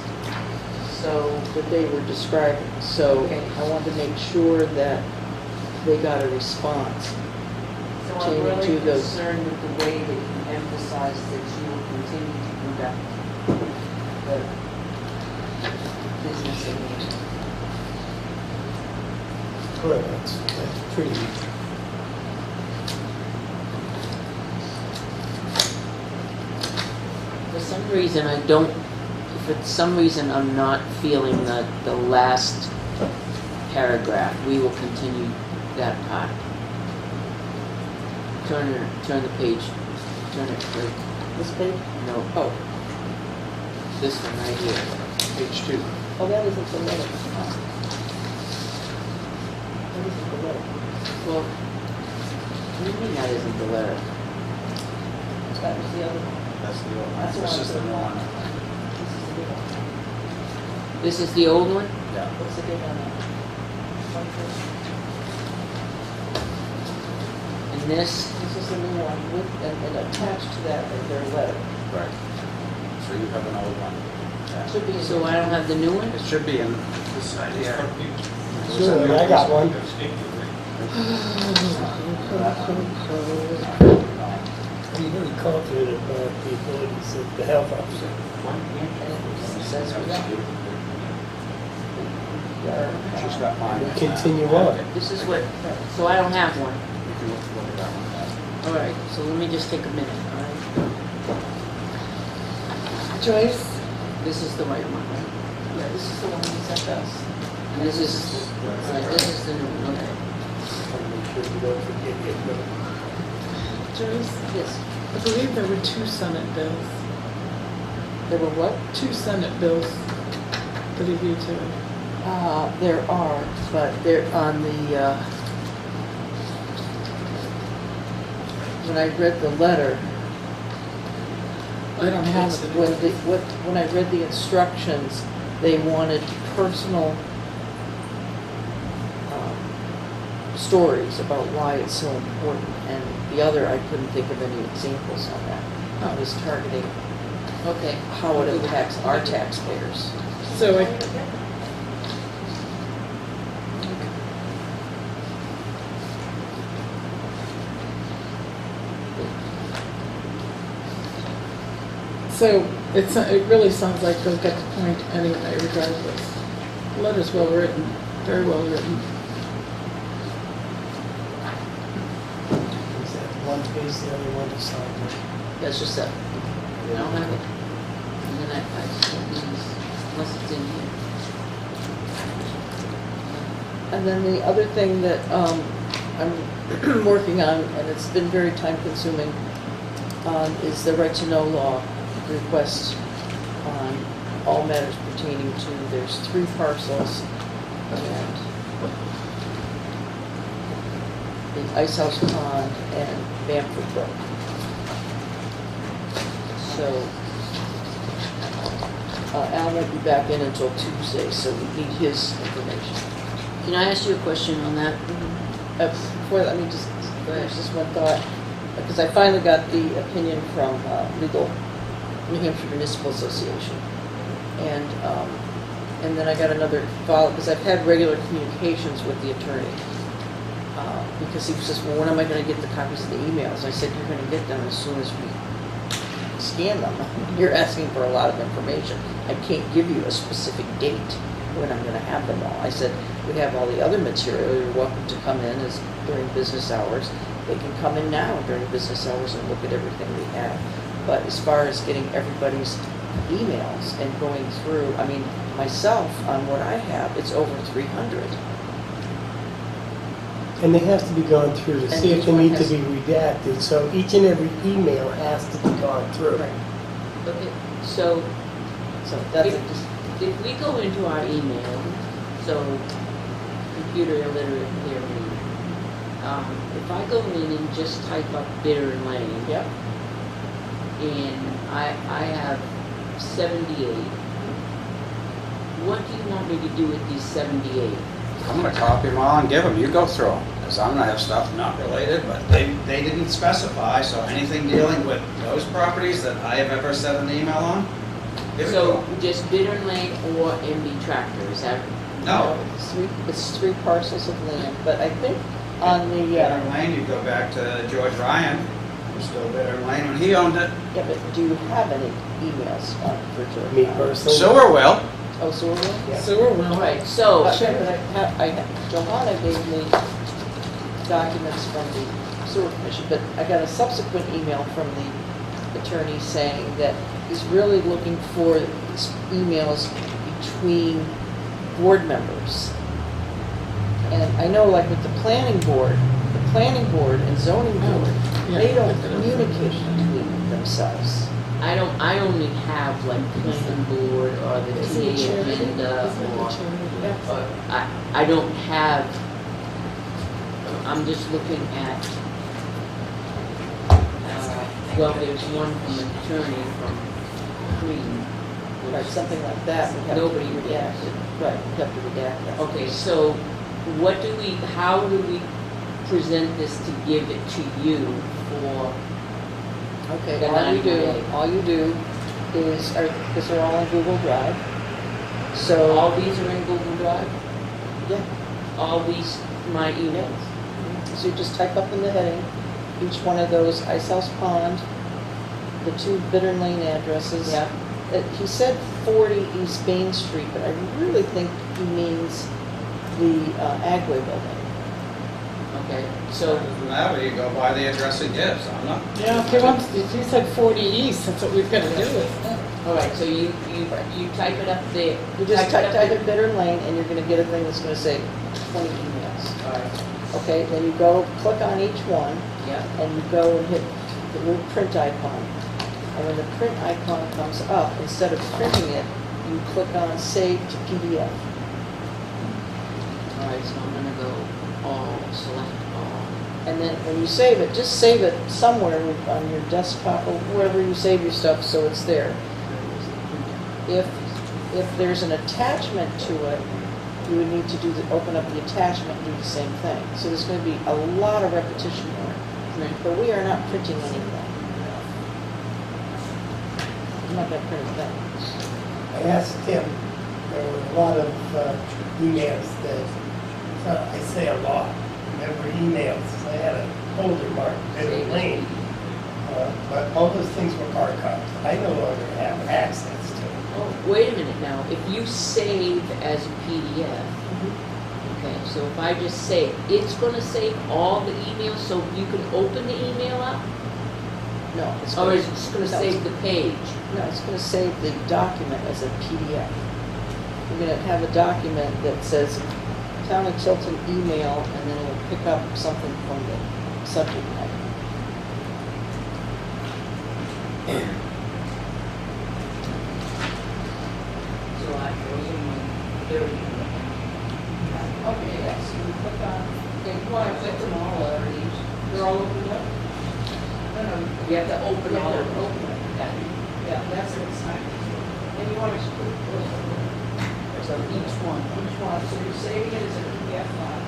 so that they were describing. So Okay. I wanted to make sure that they got a response. So I'm Pertaining really to those- concerned with the way that you emphasize that you will continue to conduct the business in the Correct, that's pretty, For some reason, I don't, for some reason, I'm not feeling the last paragraph. We will continue that part. turn the page. Turn it, right. This page? No, Oh, this one right here. Page 2. oh, that isn't the letter. Oh. That isn't the letter. Well, what do you mean that isn't the letter? That was the other one. That's the old That's the This one. is the new one. This is the big one. This is the old one? Yeah. What's the date on that? 21st. And this, This is the new one with, and attached to that is their letter. Right. So you have an old one. Should be. so I don't have the new one? It should be in this side here. Sure, I got one. I'm very confident about the abilities of the health officer. Says we got. She's got mine. We'll continue on. This is what, so I don't have one. You can look at that one. All right, so let me just take a minute, all right? Joyce? This is the right one, right? Yeah, this is the one you sent us. And this is the new one, okay. I'll make sure you don't forget it. Joyce, Yes. I believe there were 2 Senate bills. There were what? 2 Senate bills that he vetoed. There are, but they're on the, when I read the letter, I don't have it. when I read the instructions, they wanted personal stories about why it's so important, and the other, I couldn't think of any examples on that. I was targeting Okay. how it impacts our taxpayers. So I, so it really sounds like they'll get the point anyway, regardless. The letter's well written, very well written. Is that one piece, the other one to sign? That's just that. I don't have it. And then I just don't use this unless it's in here. And then the other thing that I'm working on, and it's been very time consuming, is the right to know law request on all matters pertaining to, there's 3 parcels, and the Ice House Pond and Bamford Brook. So, Al won't be back in until Tuesday, so we need his information. Can I ask you a question on that? Before, let me just, there's just one thought, because I finally got the opinion from legal, New Hampshire Municipal Association. And then I got another follow, because I've had regular communications with the attorney. Because he says, well, when am I gonna get the copies of the emails? I said, you're gonna get them as soon as we scan them. You're asking for a lot of information. I can't give you a specific date when I'm gonna have them all. I said, we have all the other material, you're welcome to come in as during business hours. They can come in now during business hours and look at everything we have. But as far as getting everybody's emails and going through, I mean, myself, on what I have, it's over 300. And they have to be gone through to And see if each they one need to has- be redacted, so each and every email has to be gone through. Okay, so So that's If- it. Just- if we go into our email, so computer illiterate here, if I go in and just type up Bitter and Lane, Yep. and I have 78, what do you want me to do with these 78? I'm gonna copy them all and give them, you go through them, because I'm gonna have stuff not related, but they didn't specify, so anything dealing with those properties that I have ever sent an email on, give it to So them. just Bitter and Lane or MB Tractor, is that? No, It's 3 parcels of land, but I think on the, Bitter Lane, you go back to George Ryan, who's still Bitter Lane, when he owned it. yeah, but do you have any emails for George? Me personally. Sewer will. Oh, so we're, Yeah. Sewer will. All right, so, Johanna gave me documents from the sewer commission, but I got a subsequent email from the attorney saying that he's really looking for emails between board members. And I know like with the planning board and zoning board, They don't communicate between themselves. I only have like planning board or the TA agenda or I don't have, I'm just looking at, well, there's one from an attorney from Green. Right, something like that. we have to Nobody redact. redacted. Right, we have to redact that. Okay, so how do we present this to give it to you for, Okay, The all you do is, because they're all in Google Drive. So, all these are in Google Drive? yeah, All these, my emails? so you just type up in the heading, each one of those, Ice House Pond, the 2 Bittern Lane addresses. Yeah. He said 40 East Main Street, but I really think he means the Agway building. Okay, so, From that, way you go by the address it gives, I'm not. Yeah, if he said 40 East, that's what we've got to do with. all right, so you type it up there. You just type it in Bittern Lane, and you're gonna get a thing that's gonna say 20 emails. All right, Okay, then you go, click on each one, yeah. and you go and hit the little print icon. And when the print icon comes up, instead of printing it, you click on Save to PDF. All right, so I'm gonna go all, select all. And then when you save it, just save it somewhere on your desktop or wherever you save your stuff so it's there. If there's an attachment to it, you would need to open up the attachment and do the same thing. So there's going to be a lot of repetition here. But we are not printing anything. I'm not going to print a thing. I asked Tim, there were a lot of emails that, I say a lot, there were emails. I had a folder marked Bitter Lane, but all those things were archived. I no longer have access to them. Oh, wait a minute now, if you save as a PDF, okay, so if I just save, it's gonna save all the emails, so you can open the email up? No, it's Or going is it gonna save the page? No, it's going to save the document as a PDF. You're going to have a document that says Town of Tilton email, and then it'll pick up something from the subject line. So I goes in my, there we go. Okay, yes, so you click on, okay, well, I clicked them all already, they're all opened up? No, you have to open all of them. Open it. Yeah, that's what it's like. And you want to split those So each one. each one, so you're saving it as a PDF file.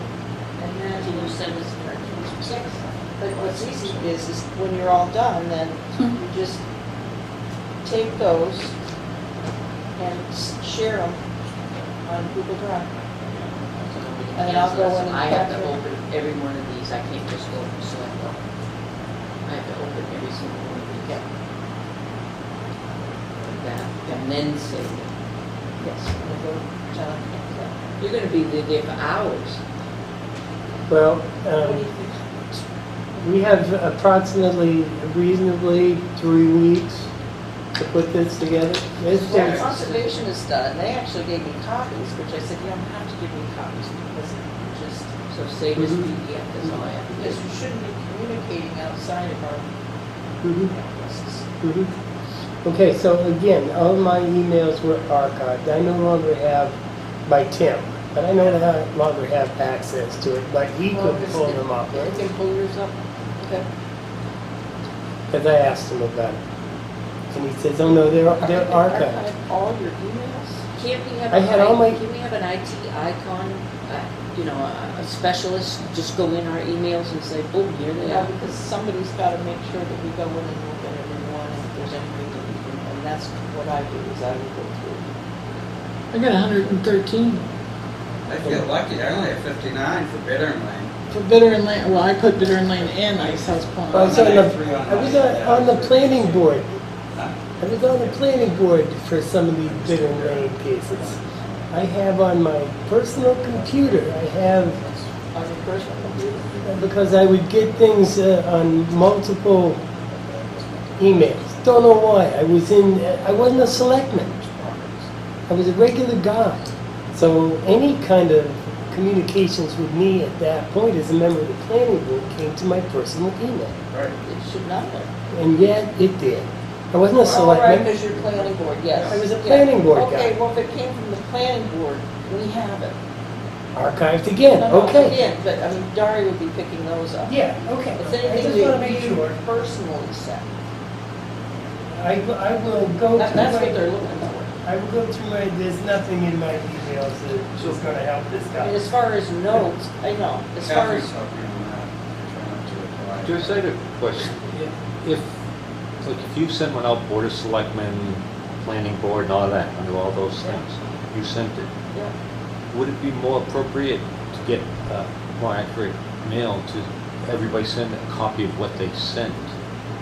And then Can you send us the Yes. But what's easy is when you're all done, then you just take those and share them on Google Drive. And then I'll go in and I have to capture. open every one of these, I can't just go and select all. I have to open every single one of these. Yeah. Like that, and then save it. Yes. And then go, yeah. You're gonna be there for hours. Well, What do you think? we have approximately, reasonably 3 weeks to put this together. Well, conservation is done, and they actually gave me copies, which I said, you don't have to give me copies because it just, So save as Mhm. PDF, that's all I have to because do. you shouldn't be communicating outside of our Mhm. addresses. Mhm. Okay, so again, all my emails were archived. I no longer have, by Tim, but I no longer have access to it, but he Well, could because pull it- them up, You right? can pull yours up, okay? Because I asked him about it. And he says, oh no, they're archived. Archive all your emails? Can't we have, I had all my- can we have an IT icon, you know, a specialist, just go in our emails and say, boom, here they Yeah, are? because somebody's got to make sure that we go in and look at everyone, and if there's anything that we can, and that's what I do, is I will go through. I got 113 I feel lucky, I only have 59 for Bittern Lane. for Bitter and Lane. Well, I put Bitter and Lane and Ice House Pond. I was on the planning board. I was on the planning board for some of these Bitter Lane cases. I have on my personal computer, I have, On your personal computer? because I would get things on multiple emails. Don't know why. I wasn't a selectman. I was a regular guy. So any kind of communications with me at that point as a member of the planning board came to my personal email. Right. It should not have. And yet it did. I wasn't a All right, selectman. because you're planning board, yes. I was a Yeah. planning board guy. Okay, well, if it came from the planning board, we have it. Archived again, No, okay. again, but, I mean, Dari would be picking those up. Yeah, okay. If I anything just want to that make you sure. personally sent, I will go that's through what they're my, looking for. I will go through my, there's nothing in my emails that's just going to help this I mean, guy. as far as notes, I know, as far Catherine's as, helping on that. Try not to apply. Just had a question. If you send one out, Board of Selectmen, Planning Board, and all that, under all those things, you sent it, yeah, would it be more appropriate to get more accurate mail to everybody send a copy of what they sent,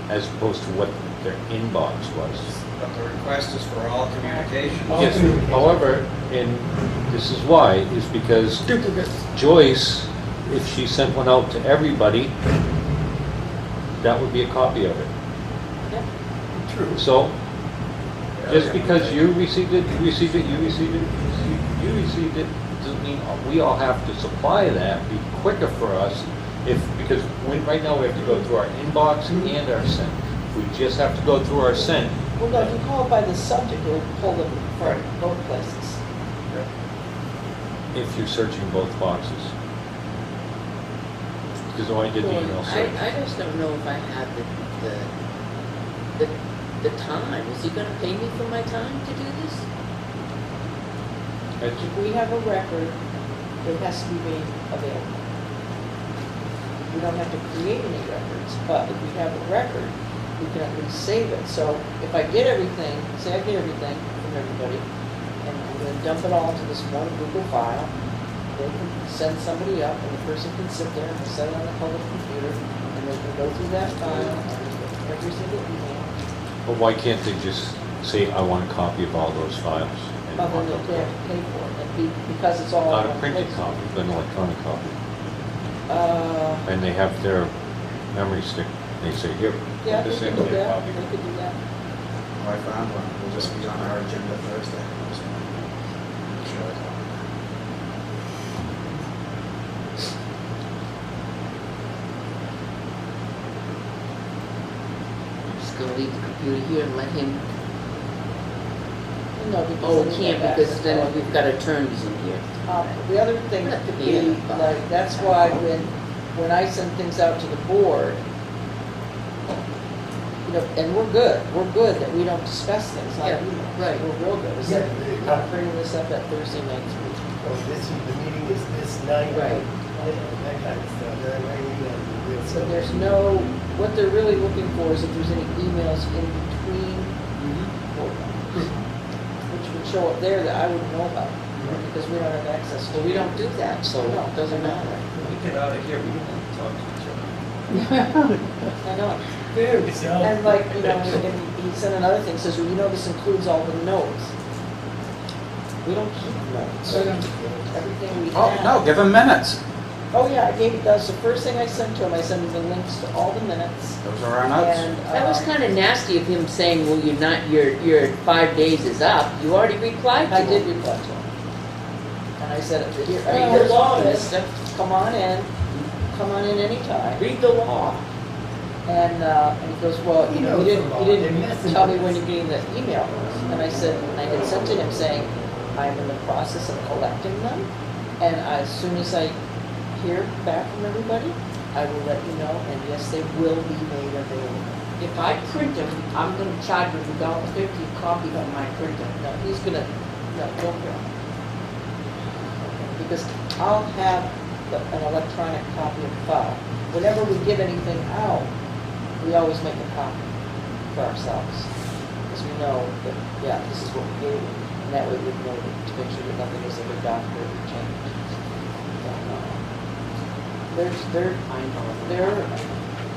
as opposed to what their inbox was? But the request is for all communication. Yes, however, and this is why, is because Joyce, if she sent one out to everybody, that would be a copy of it. yeah. True. So, just because you received it, doesn't mean we all have to supply that, be quicker for us, because right now we have to go through our inbox and our sent. We just have to go through our sent. Well, no, if you call it by the subject, it'll pull them from both places. If you're searching both boxes. Because I did the email search. I just don't know if I have the time. Is he gonna pay me for my time to do this? If we have a record, it has to be made available. We don't have to create any records, but if we have a record, we can at least save it. So if I get everything, say I get everything from everybody, and I'm gonna dump it all into this one Google file, they can send somebody up, and the person can sit there and set it on the public computer, and they can go through that file, and every single email. But why can't they just say, I want a copy of all those files? And Other mark than up they have to pay for it, because it's all. Not in a one printed place. copy, but an electronic copy. Uh, And they have their memory stick, they say, here, yeah, put they this in, could do get a that, copy. they could do that. Oh, I found one. It'll just be on our agenda Thursday. Sure I found it. I'm just gonna leave the computer here and let him. No, because. Oh, then we we can't get because back then and we've got attorneys in here. The other thing that could be, Yeah. like, that's why when I send things out to the board, you know, and we're good that we don't discuss things like Yeah, emails. right. We're real good, is Yeah, that, there you not go. bringing this up at Thursday night's meeting. Oh, the meeting is this night. Right. That kind of stuff, that I email. So there's no, what they're really looking for is if there's any emails in between board members, which would show up there that I wouldn't know about, because we don't have access to. Well, we don't do that, so No, it doesn't matter. We get out of here, we don't want to talk to each other. I know. Very so. And like, you know, and he said another thing, says, well, you know, this includes all the notes. We don't keep notes. Everything we Oh, have. no, give them minutes. Oh, yeah, I gave, that's the first thing I sent to him, I sent him the links to all the minutes. Those are our notes. And, That was kind of nasty of him saying, well, you're not, your 5 days is up. You already replied to I him. did reply to him. And I said, here, I mean, Read here's the law, all this, mister. come on in anytime. Read the law. And he goes, well, you He know, knows you the law. didn't They're messing tell me with when us. you're getting the email. And I said, and I had sent to him saying, I'm in the process of collecting them, and as soon as I hear back from everybody, I will let you know, and yes, they will be made available. If I print them, I'm gonna charge him $1.50 a copy for my printer. No, he's gonna, no, don't go. Because I'll have an electronic copy of the file. Whenever we give anything out, we always make a copy for ourselves. Because we know that, yeah, this is what we gave, and that way we know to make sure that nothing is ever doctored or changed. They're,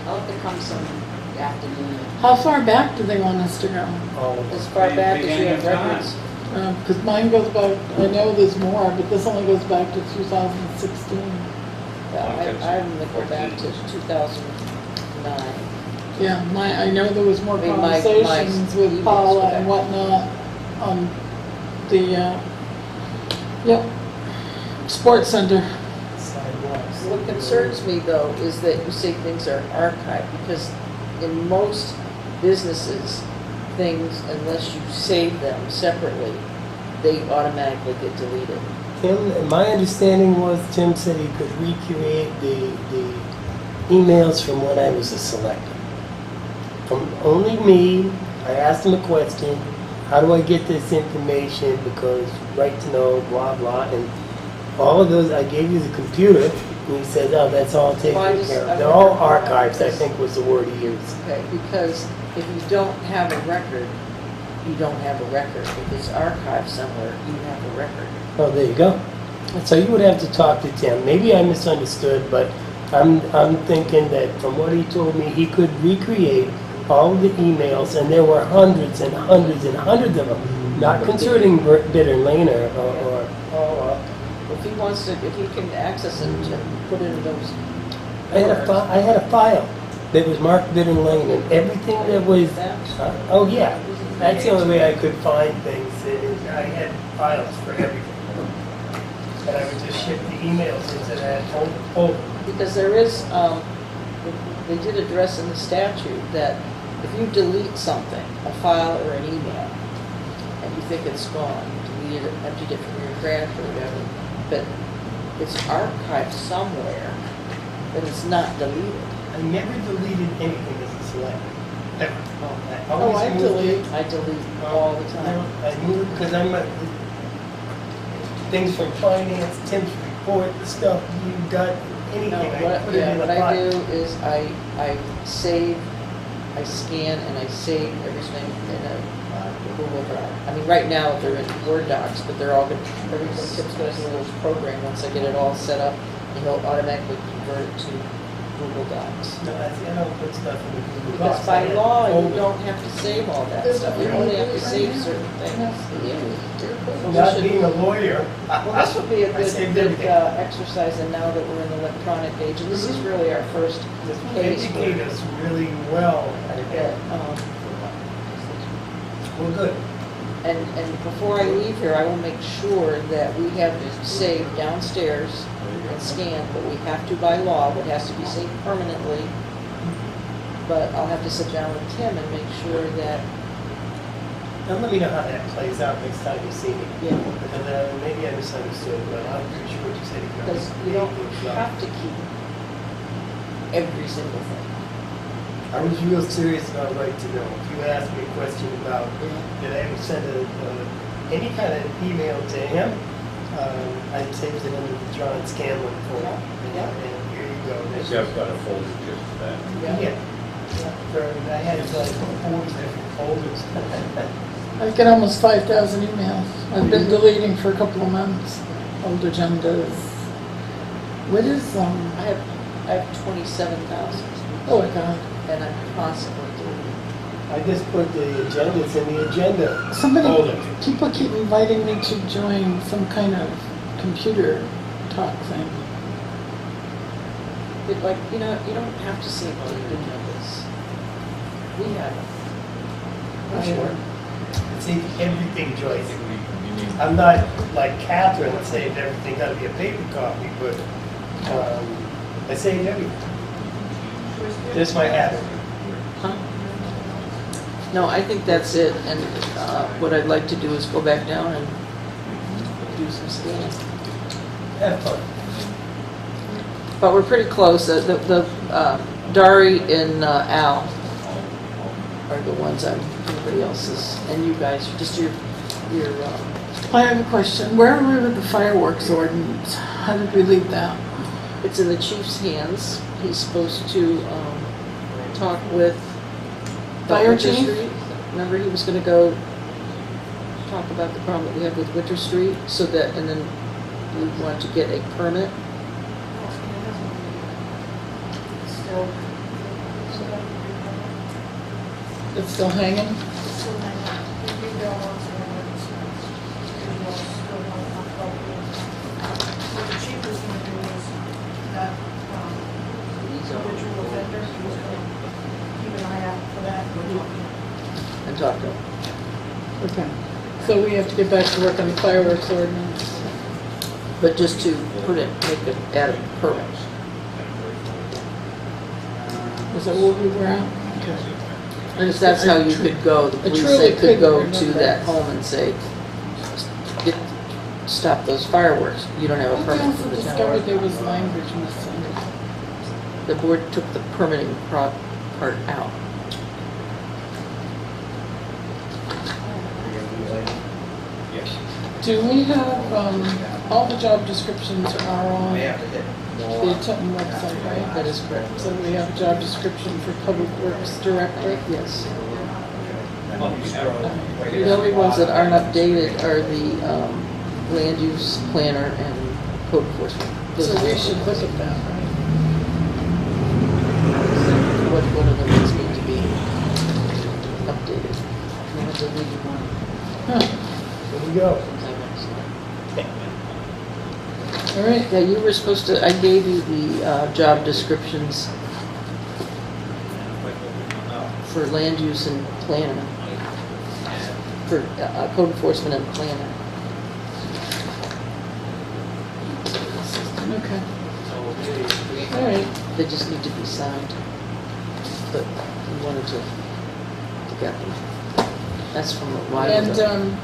I'll have to come some afternoon. How far back do they want us to go? as far back as you have records. Because mine goes back, I know there's more, but this only goes back to 2016. I'm gonna go back to 2009. Yeah, I know there was more I mean, my conversations with emails Paula were and back. whatnot on the, yep. Sports center. Sidewalks. What concerns me though is that you say things are archived, because in most businesses, things, unless you save them separately, they automatically get deleted. Tim, my understanding was Tim said he could recreate the emails from when I was a selectman. From only me, I asked him a question, how do I get this information, because right to know, blah, blah, and all of those, I gave you the computer, and he said, oh, that's all taken Well, care of. They're all archives, I think was the word he used. Okay, because if you don't have a record, you don't have a record. If it's archived somewhere, you have a record. Oh, there you go. So you would have to talk to Tim. Maybe I misunderstood, but I'm thinking that from what he told me, he could recreate all of the emails, and there were hundreds and hundreds and hundreds of them, not concerning Bitter Lane or If he wants to, if he can access it and put it in those. I had a file that was marked Bitter Lane, and everything that was, oh yeah, that's the only way I could find things. I had files for everything. And I would just ship the emails into that folder. Because there is, they did address in the statute that if you delete something, a file or an email, and you think it's gone, delete it, emptied it from your draft or whatever, but it's archived somewhere, then it's not deleted. I never deleted anything as a selectman, ever. Oh, I moved delete, it. I delete all the time. I moved because I'm things from finance, Tim's report, the stuff you got, anything, No, I put it in what a I do file. is I save, I scan and I save everything in a Google Drive. I mean, right now they're in Word docs, but they're all going, everything Tip's going to do a little program, once I get it all set up, and he'll automatically convert it to Google Docs. No, I don't put stuff in the Google Because Docs. by law, you Folders. don't have to save all that stuff, you only have to save certain things. Not being a lawyer. Well, this would be a I saved good everything. exercise, and now that we're in the electronic age, and this is really our first This will case. educate us really well. Yeah, Well, good. and before I leave here, I will make sure that we have it saved downstairs and scanned, but we have to by law, it has to be saved permanently. But I'll have to sit down with Tim and make sure that, Now let me know how that plays out next time you see me. yeah, Because maybe I misunderstood, but I'm pretty sure what you said. because you don't have to keep every single thing. I was real serious about right to know. If you asked me a question about, did I ever send any kind of email to him, I saved it under the John Scanlon folder. Yeah. And here you go. Jeff's got a folder just for that. Yeah. I had like 4 different folders. I get almost 5,000 emails. I've been deleting for a couple of months, old agendas. What is, I have 27,000, oh my God. and I'm constantly deleting. I just put the agendas in the agenda Somebody, folder. people keep inviting me to join some kind of computer talk thing. But like, you know, you don't have to save all your agendas. We have them. I'm sure. See, everything, Joyce. I'm not like Catherine that saved everything, gotta be a paper copy, but I saved everything. Just my habit. Huh? No, I think that's it, and what I'd like to do is go back down and do some scanning. Have fun. But we're pretty close. Dari and Al are the ones everybody else is, and you guys, just your I have a question. Where are we with the fireworks ordinance? How did we leave that? it's in the chief's hands. He's supposed to talk with Fire Winter chief? Street. Remember, he was gonna go talk about the problem that we have with Winter Street, so that, and then we want to get a permit. Still, It's still hanging? still hanging. We don't want to have it. We will still want to talk about it. What the chief was gonna do is that, individual vendor, he was gonna keep an eye out for that. And talk to him. Okay. So we have to get back to work on the fireworks ordinance. But just to put it, add a permit. Was that what we were at? Okay. Because that's how you could go, the I police truly they could go couldn't to remember. that home and say, "Get- stop those fireworks, you don't have a I permit also from the discovered town. there was language missing. The board took the permitting part out. Yes. Do we have, all the job descriptions are on I the have to hit. Tilton website, right? That is correct. So we have a job description for Public Works Director. Yes. Right The here. only ones that aren't updated are the land use planner and code enforcement. So we should look at that, right? What of them needs need to be updated? One of the legal one. There we go. All right, Yeah, you were supposed to, I gave you the job descriptions for land use and planner, for code enforcement and planner. okay. All right, They just need to be signed. But we wanted to get them. That's from a while and, ago.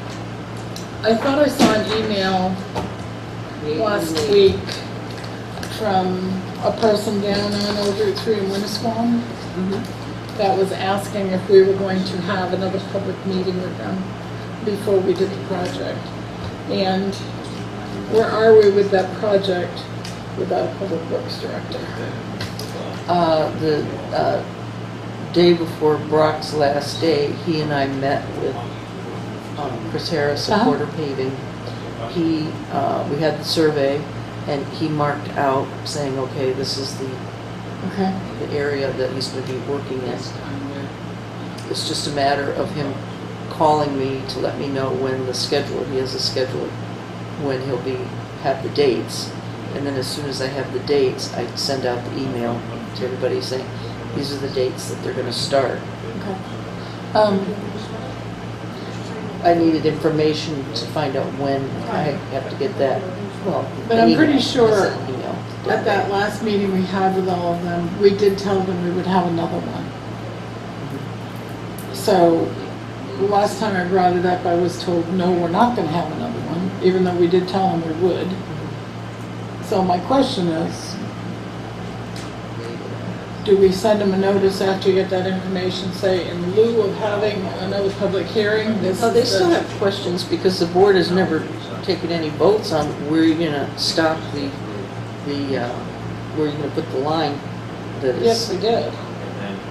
I thought I saw an email last week from a person down on Old Route 3 in Winnisquam that was asking if we were going to have another public meeting with them before we did the project. And where are we with that project without a public works director? The day before Brock's last day, he and I met with Chris Harris of Uh-huh. Porter Paving. We had the survey, and he marked out saying, okay, this is the Okay. area that he's going to be working in. It's just a matter of him calling me to let me know when the schedule, he has a schedule, when he'll have the dates. And then as soon as I have the dates, I send out the email to everybody saying, these are the dates that they're going to start. Okay. I needed information to find out when I have to get that, well. But an I'm email. pretty I sure sent an email. At that last meeting we had with all of them, we did tell them we would have another one. So, the last time I brought it up, I was told, no, we're not gonna have another one, even though we did tell them we would. So my question is, do we send them a notice after you get that information, say, in lieu of having another public hearing, this Oh, they is still the... have questions because the board has never taken any votes on where you're gonna stop where you're gonna put the line that is. Yes, we did.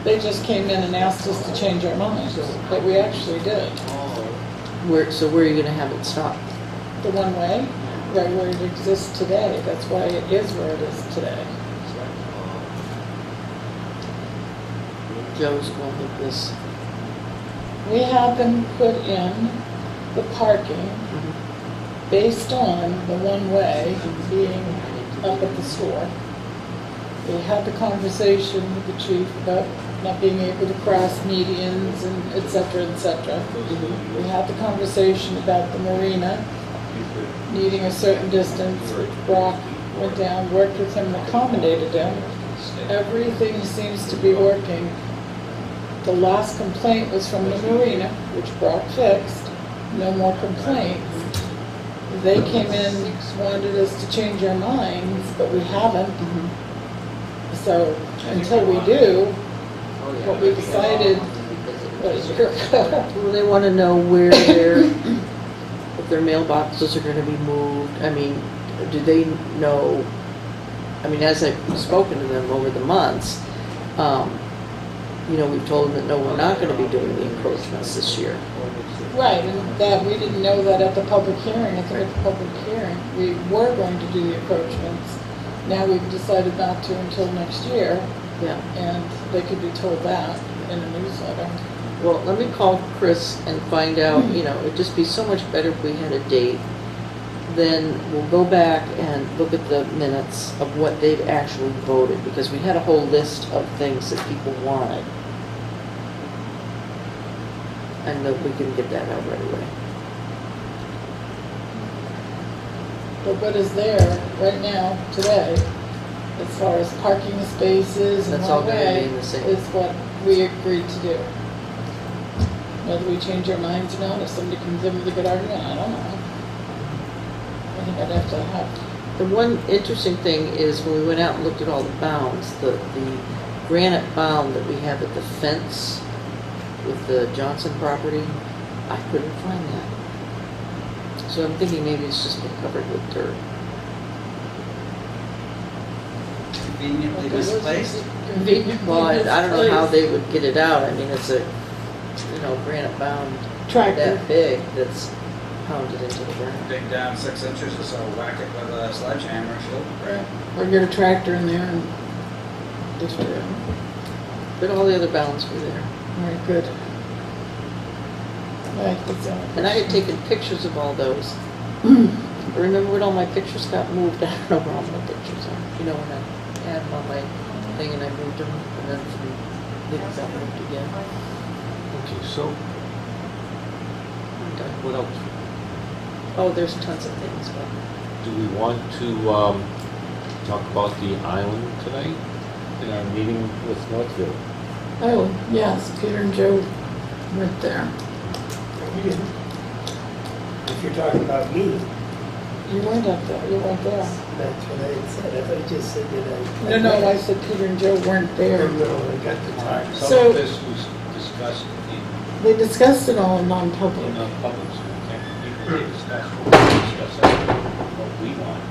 They just came in and asked us to change our minds, but we actually did. So where are you gonna have it stop? The one way, right where it exists today. That's why it is where it is today. Joe's going with this. We have them put in the parking based on the one way being up at the store. We had the conversation with the chief about not being able to cross medians and et cetera, et cetera. We had the conversation about the marina needing a certain distance, which Brock went down, worked with him, and accommodated him. Everything seems to be working. The last complaint was from the marina, which Brock fixed. No more complaints. They came in, wanted us to change our minds, but we haven't. So until we do, what we decided was Well, they wanna know where if their mailboxes are gonna be moved. I mean, do they know, I mean, as I've spoken to them over the months, we've told them that no, we're not gonna be doing the encroachments this year. right, and that we didn't know that at the public hearing. I think at the public hearing, we were going to do the approachments. Now we've decided not to until next year, Yeah. and they could be told that in a newsletter. Well, let me call Chris and find out, it'd just be so much better if we had a date. Then we'll go back and look at the minutes of what they've actually voted, because we had a whole list of things that people wanted. And that we can get that out right away. But what is there right now, today, as far as parking spaces and That's all one gonna way, remain the same. is what we agreed to do. Whether we change our minds or not, if somebody comes in with a good argument, I don't know. I think I'd have to have, The one interesting thing is when we went out and looked at all the bounds, the granite bound that we have at the fence with the Johnson property, I couldn't find that. So I'm thinking maybe it's just been covered with dirt. Conveniently misplaced. Well, I don't know how they would get it out. I mean, it's a, granite bound tractor. that big that's pounded into the ground. Dig down 6 inches or so, whack it with a sledgehammer, she'll. Or get a tractor in there and destroy it. But all the other bounds were there. All right, good. Right, that's all. And I had taken pictures of all those. I remember when all my pictures got moved, I don't know where all my pictures are. When I had them on my thing and I moved them, and then they got moved again. Okay, so I'm done. What else? Oh, there's tons of things, but do we want to talk about the island tonight in our meeting with Northfield? Oh, yes, Peter and Joe went there. We didn't. If you're talking about me, You weren't up there, you weren't there. that's what I said. I thought you just said that I. No, I said Peter and Joe weren't there. No, I got the time. Some So- of this was discussed They discussed it all in non-public. in non-public, so we can't equally discuss what we discuss, what we want.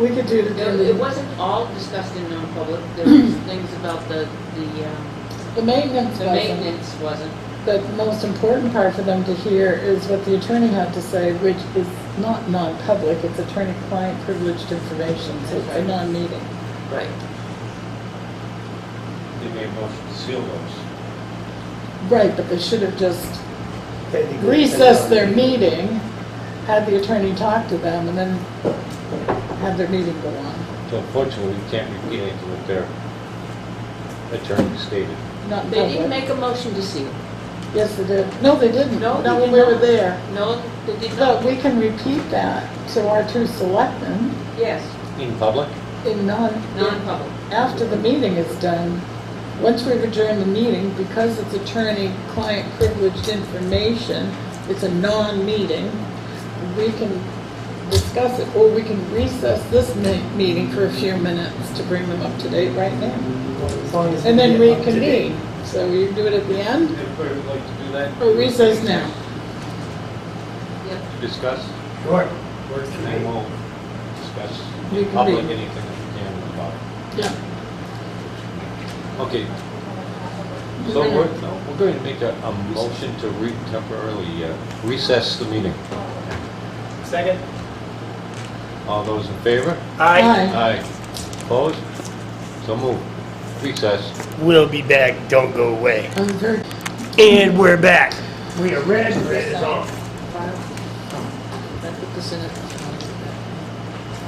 We could do it again. It wasn't all discussed in non-public, there was things about the maintenance wasn't. maintenance wasn't. The most important part for them to hear is what the attorney had to say, which is not non-public, it's attorney-client privileged information, so it's a non-meeting. right. They made a motion to seal those. Right, but they should have just Technically, recessed their meeting, had the attorney talk to them, and then had their meeting go on. So unfortunately, we can't repeat anything what their attorney stated. Not in They didn't public. make a motion to seal. Yes, they did. No, they didn't. No, they Not when did we were not. there. No, they did not. But we can repeat that to our two selectmen Yes, In public? in non-public. after the meeting is done. Once we've adjourned the meeting, because it's attorney-client privileged information, it's a non-meeting, we can discuss it, or we can recess this meeting for a few minutes to bring them up to date right now. As long as And then we get up to date. reconvene. So you do it at the end, Everybody would like to do that? or recess now? To discuss, Sure. Works for and then me. we'll discuss We in can public read. anything that we can about it. Yeah. Okay, so we're going to make a motion to temporarily recess the meeting. Second? All those in favor? Aye. Aye. Opposed? So moved. Recess. We'll be back. Don't go away. I'm very, And we're back. We are red. Red is on. I put this in it.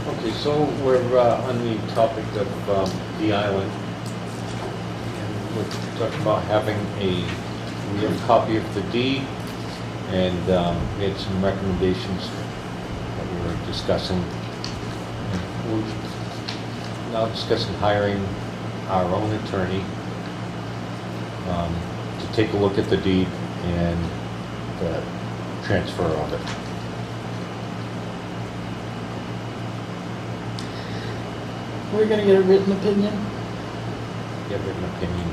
Okay, so we're on the topic of the island. And we're talking about having we have a copy of the deed, and we had some recommendations that we were discussing. We're now discussing hiring our own attorney to take a look at the deed and the transfer of it. we're gonna get a written opinion. Get an opinion.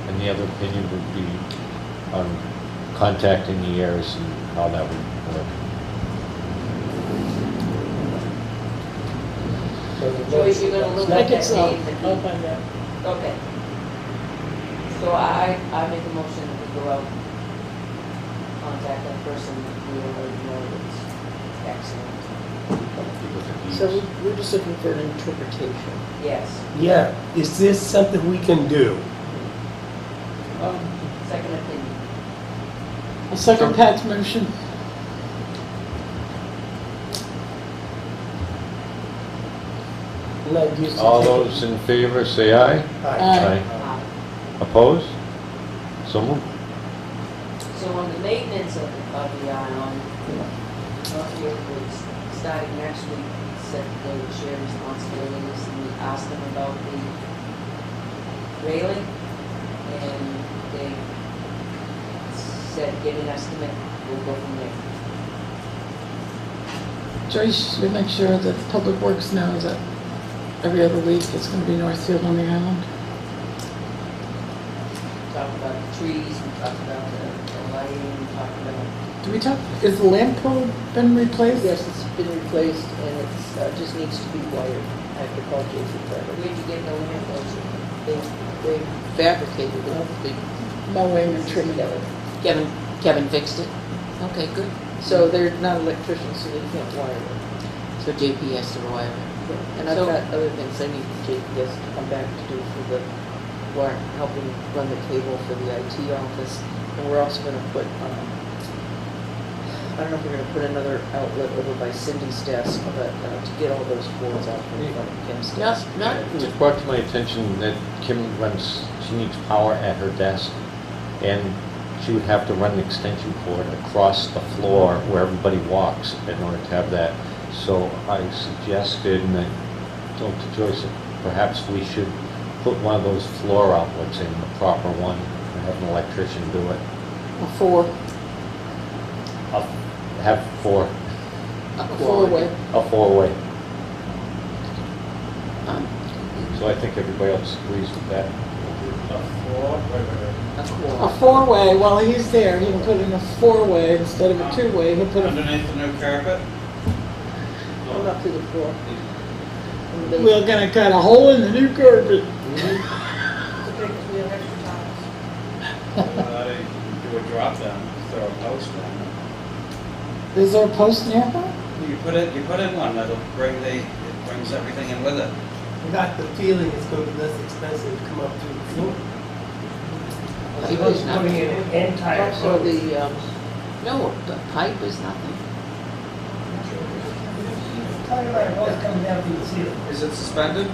And the other opinion would be on contacting the heirs and how that would work. Joyce, you're gonna look I at think that so. name. I'll find out. Okay. So I make a motion that we go out, contact that person, we already know it's excellent. So we're just looking for an interpretation. Yes. Yeah. Is this something we can do? Second opinion. A second Pat's motion. Not used to All taking- those in favor say aye. Aye. Opposed? So moved. So on the maintenance of the island, starting next week, said they would share responsibilities, and we asked them about the railing, and they said, get an estimate, we'll go from there. Joyce, should make sure that Public Works knows that every other week it's going to be Northfield on the island. Talked about the trees, we talked about the lighting, we talked about. Do we talk, is the lamp pole been replaced? Yes, it's been replaced, and it's, just needs to be wired. I have to call Jason Forever. Where'd you get the lamp post? They fabricated it. Mowing and trimming. Kevin fixed it. Okay, good. So they're not electricians, so they can't wire it. So JP has to wire it. And I've So- got other things I need JPS to come back to do for the, helping run the cable for the IT office. And we're also gonna put, I don't know if we're gonna put another outlet over by Cindy's desk, but to get all those cords out from front of Kim's desk. Not, It brought to my attention that Kim she needs power at her desk, and she would have to run an extension cord across the floor where everybody walks in order to have that. So I suggested, and I told to Joyce, that perhaps we should put one of those floor outlets in, the proper one, and have an electrician do it. A four. Have four, A four-way. a four-way. So I think everybody else agrees with that. A four-way, while he's there, he can put in a four-way instead of a two-way, he'll put a, Underneath the new carpet? I'm up to the floor. We're gonna cut a hole in the new carpet. It's okay, 'cause we have extra times. Do a drop down, throw a post down. Is there a post nearby? You put in one, it brings everything in with it. I got the feeling it's going to be less expensive to come up through the floor. As Pipe opposed is to nothing. putting it in entire. So the, no, the pipe is nothing. Talking about it always coming down through the ceiling. Is it suspended?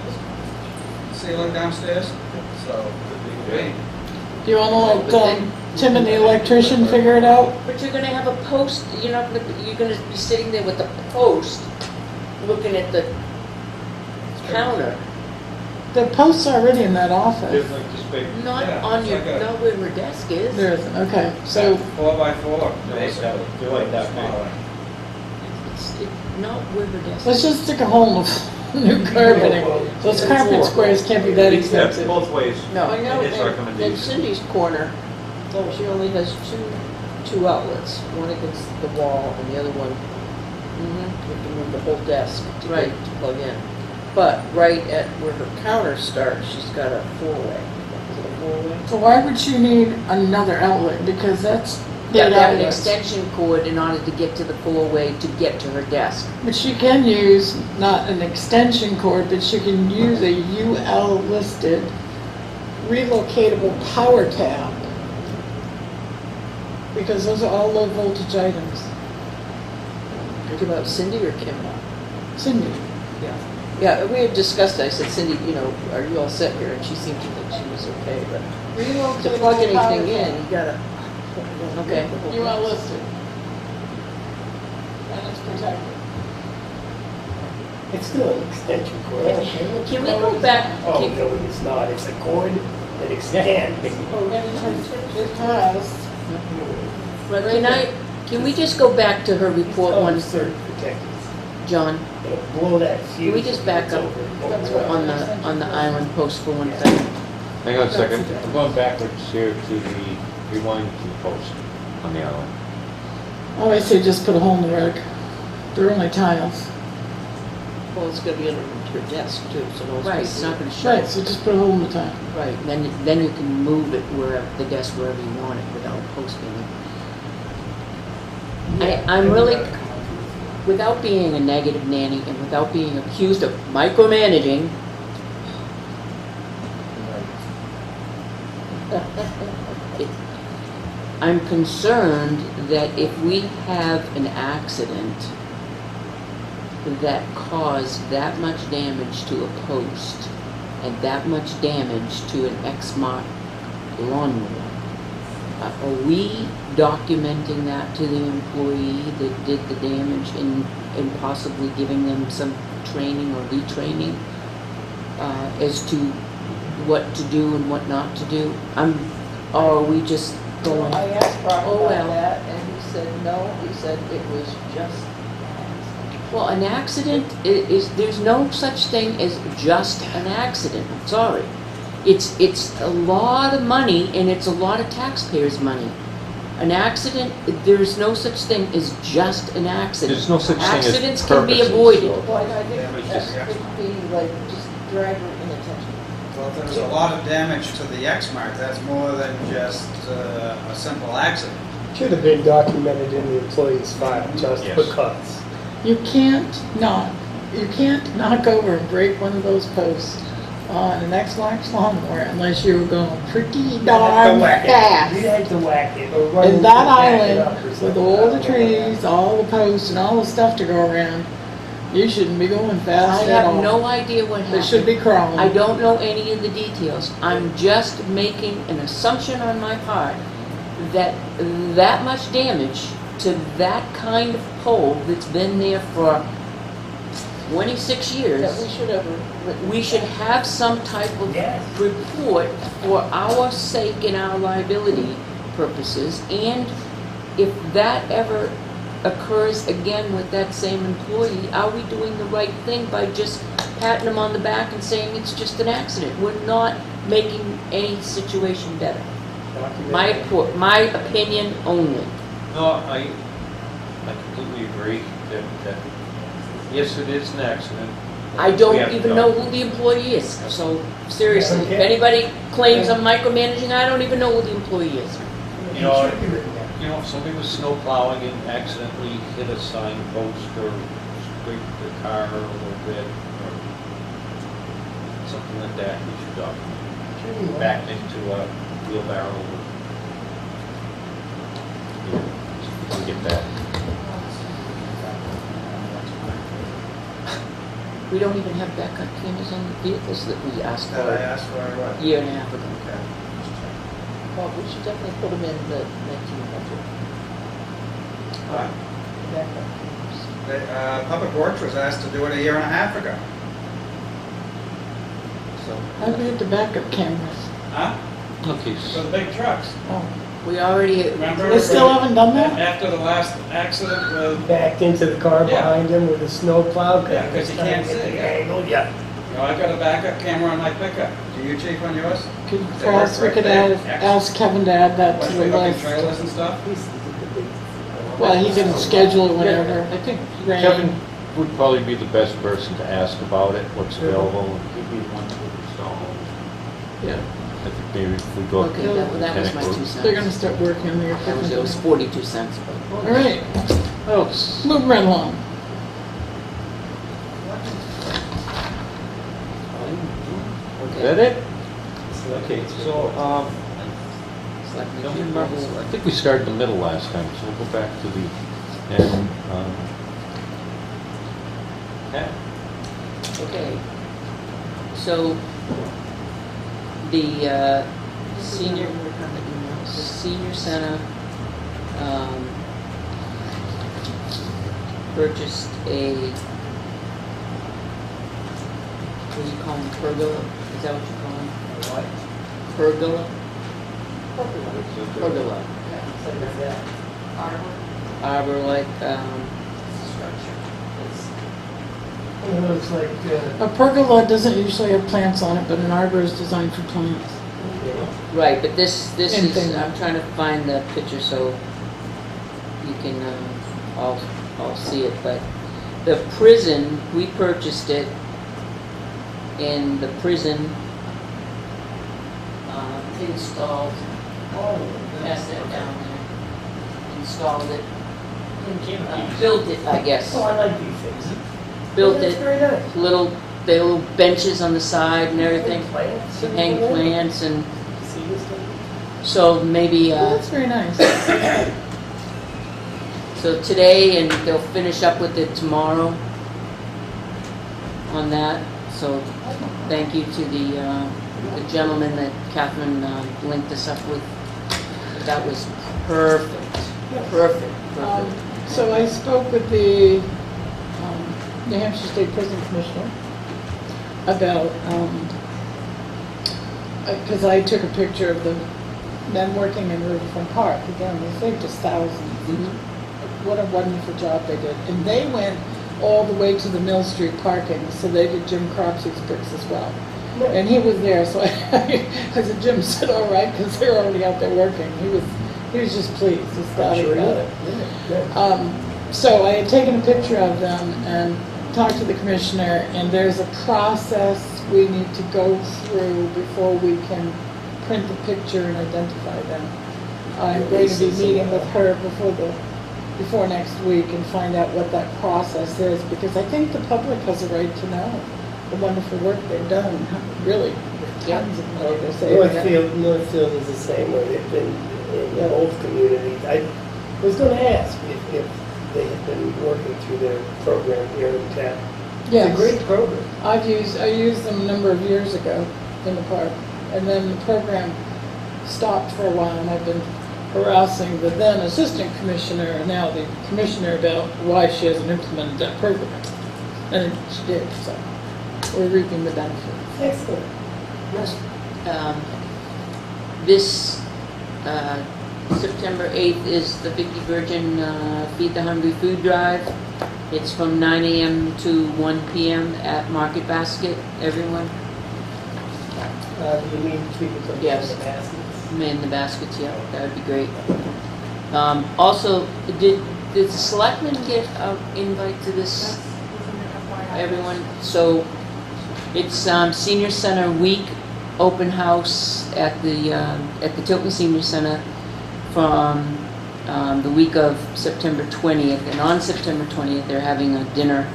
Ceiling downstairs? So, could be great. Do you wanna let, Tim and the electrician figure it out? But you're gonna have a post, you're gonna be sitting there with the post, looking at the counter, The post's already in that office. There's like this big, not Yeah, on it's your, like a- not where her desk is. There isn't, okay, so, 4x4, they're basically. like that big. It's not where her desk let's is. just stick a hole in the new carpeting. Those carpet squares can't be that expensive. Both ways. No, I know, It is and- recommendation. in Cindy's corner, so she only has two outlets, one against the wall and the other one, you can move the whole desk to get, to plug in. But right at where her counter starts, she's got a four-way. Is it a four-way? So why would she need another outlet? Because that's Yeah, eight they have an outlets. extension cord in order to get to the four-way to get to her desk. But she can use, not an extension cord, but she can use a UL listed relocatable power tab. Because those are all low voltage items. Talking about Cindy or Kim? Cindy, Yeah, we had discussed it. I said, Cindy, are you all set here? And she seemed to think she was okay, but to plug anything in, you gotta, okay. UL listed. And it's protected. It's still an extension cord. Can we go back? Oh, can- no, it's not. It's a cord that extends. Oh, it has. Well, can we just go back to her report It's one, called circuit protectors. John, It'll blow that fuse. Can we just back It's up over. on the island post for one second? Hang on a second, I'm going backwards here to the rewind to the post on the island. Oh, I say just put a hole in the rug. They're only tiles. Well, it's gonna be under her desk too, so no Right, it's not gonna show. Right, so just put a hole in the tile. Right, then you can move it wherever, the desk wherever you want it without posting it. I'm really, without being a negative nanny and without being accused of micromanaging, I'm concerned that if we have an accident that caused that much damage to a post and that much damage to an Exmark lawnmower, Are we documenting that to the employee that did the damage and possibly giving them some training or retraining as to what to do and what not to do? Or are we just going, I asked Brock oh, about well. that, and he said, no, he said it was just Well, an accident is, there's no such thing as just an accident, I'm sorry. It's a lot of money and it's a lot of taxpayers' money. An accident, there's no such thing as just an accident. There's no such thing as Accidents can be purposes, avoided. so- Well, I think It's that just- could be like just driver inattention. Well, if there was a lot of damage to the X mark, that's more than just a simple accident. Should have been documented in the employee's file, just Yes. because. You can't knock over and break one of those posts on an X-Lax lawnmower unless you're going pretty darn fast. You had to whack it or run. And that back it up or island, with something. all the trees, all the posts, and all the stuff to go around, you shouldn't be going I fast at all. have no idea what They happened. should be crawling. I don't know any of the details. I'm just making an assumption on my part that that much damage to that kind of pole that's been there for 26 years, That we should have written. we should have some type of Yes. report for our sake and our liability purposes. And if that ever occurs again with that same employee, are we doing the right thing by just patting them on the back and saying it's just an accident? We're not making any situation better. Document. My opinion only. No, I completely agree that, yes, it is an accident. I We don't have to even know who the employee is, so seriously, if Okay. anybody claims I'm micromanaging, I don't even know who the employee is. You know, It should be written down. You know, if somebody was snow plowing and accidentally hit a signpost or scraped their car a little bit or something like that, you should document. Backed into a wheelbarrow or, you know, so you can get that. We don't even have backup cameras on the vehicles that we asked That for I a asked for, what? year and a half ago. Okay. Well, we should definitely put them in the 19 budget. Public Works was asked to do it a year and a half ago. So, How about the backup cameras? huh? Okay, For the big trucks. Oh, We already, Remember? they still haven't done that? After the last accident with, Backed into the car Yeah. behind him with a snow plow. Yeah, 'cause you can't see, the yeah. angle, yeah. you know, I got a backup camera on my pickup. Do you, chief, on yours? Could, They work perhaps we right could there. ask Kevin to add that to When the we look at list. trailers and stuff? Well, he can schedule it whenever. I think Rain. Kevin would probably be the best person to ask about it, what's available, and give me one to install. Yeah, I think maybe if we go. okay, that was my 2 cents. they're gonna start working on their It was equipment. 42 cents, but. All right, What else? move right along. Is that it? Okay, so, Selectman no, Jim Marbles. I think we started the middle last time, so we'll go back to the end. Pat? Okay. So, the senior center, purchased a, what do you call them, pergola? Is that what you call them? What? Pergola? Pergola. Arbor like, It looks like, A pergola doesn't usually have plants on it, but an arbor is designed for plants. right, but this Same is, thing. I'm trying to find the picture so you can, all see it, but the prison, we purchased it, and the prison, installed, passed that down there, installed it, built it, I guess, oh, I like these things. built That's it, very nice. they little benches on the side and everything, Plants. to hang plants, and See this thing? so maybe, Oh, that's very nice. so today, and they'll finish up with it tomorrow on that. So thank you to the gentleman that Catherine linked us up with. that was perfect, perfect, perfect. So I spoke with the New Hampshire State Prison Commissioner about, because I took a picture of the men working in Riverfront Park. Again, they saved us thousands. What a wonderful job they did. And they went all the way to the Mill Street parking, so they did Jim Cropsey's bricks as well. And he was there, so I said, Jim said, all right, because they're already out there working. He was just pleased, ecstatic about it. So I had taken a picture of them and talked to the commissioner, and there's a process we need to go through before we can print the picture and identify them. I'm going to be meeting with her before next week and find out what that process is, because I think the public has a right to know the wonderful work they've done, really, tons of money they're saving. Northfield is the same way. They've been in both communities. I was going to ask if they had been working through their program here in town. Yes. It's a great program. I used them a number of years ago in the park, and then the program stopped for a while, and I've been harassing the then assistant commissioner and now the commissioner about why she hasn't implemented that program. And she did, so we're reaping the benefits. Excellent. Yes. This September 8th is the Vicky Virgin Feed the Hungry Food Drive. It's from 9 a.m. to 1 p.m. at Market Basket, everyone. You mean people to Yes. the baskets? Man the baskets, yeah, that would be great. Also, did the selectmen get an invite to this? Everyone, so it's Senior Center Week open house at the Tilton Senior Center from the week of September 20th, and on September 20th they're having a dinner.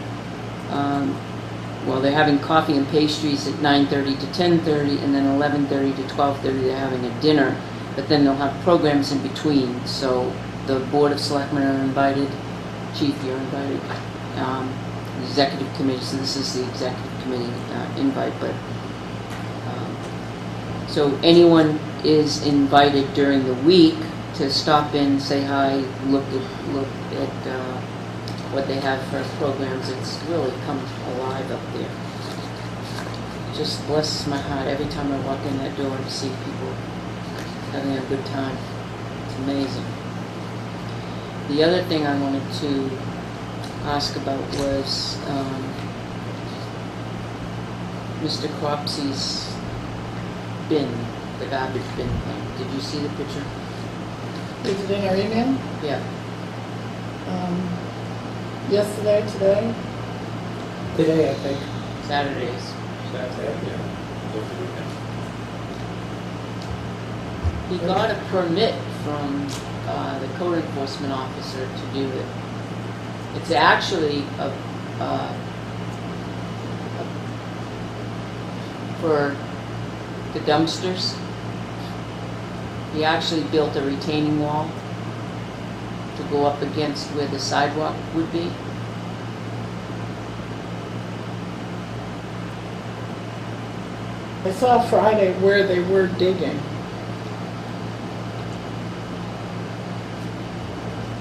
Well, they're having coffee and pastries at 9:30 to 10:30, and then 11:30 to 12:30 they're having a dinner, but then they'll have programs in between. So the Board of Selectmen are invited, Chief, you're invited, the Executive Committee, so this is the Executive Committee invite, but so anyone is invited during the week to stop in, say hi, look at what they have for programs. It's really come alive up there. Just blesses my heart every time I walk in that door to see people having a good time. It's amazing. The other thing I wanted to ask about was Mr. Cropsey's bin, the garbage bin thing. Did you see the picture? Is it in our email? Yeah. Yesterday, today? Today, I think. Saturdays. He got a permit from the code enforcement officer to do it. It's actually for the dumpsters. He actually built a retaining wall to go up against where the sidewalk would be. I saw Friday where they were digging.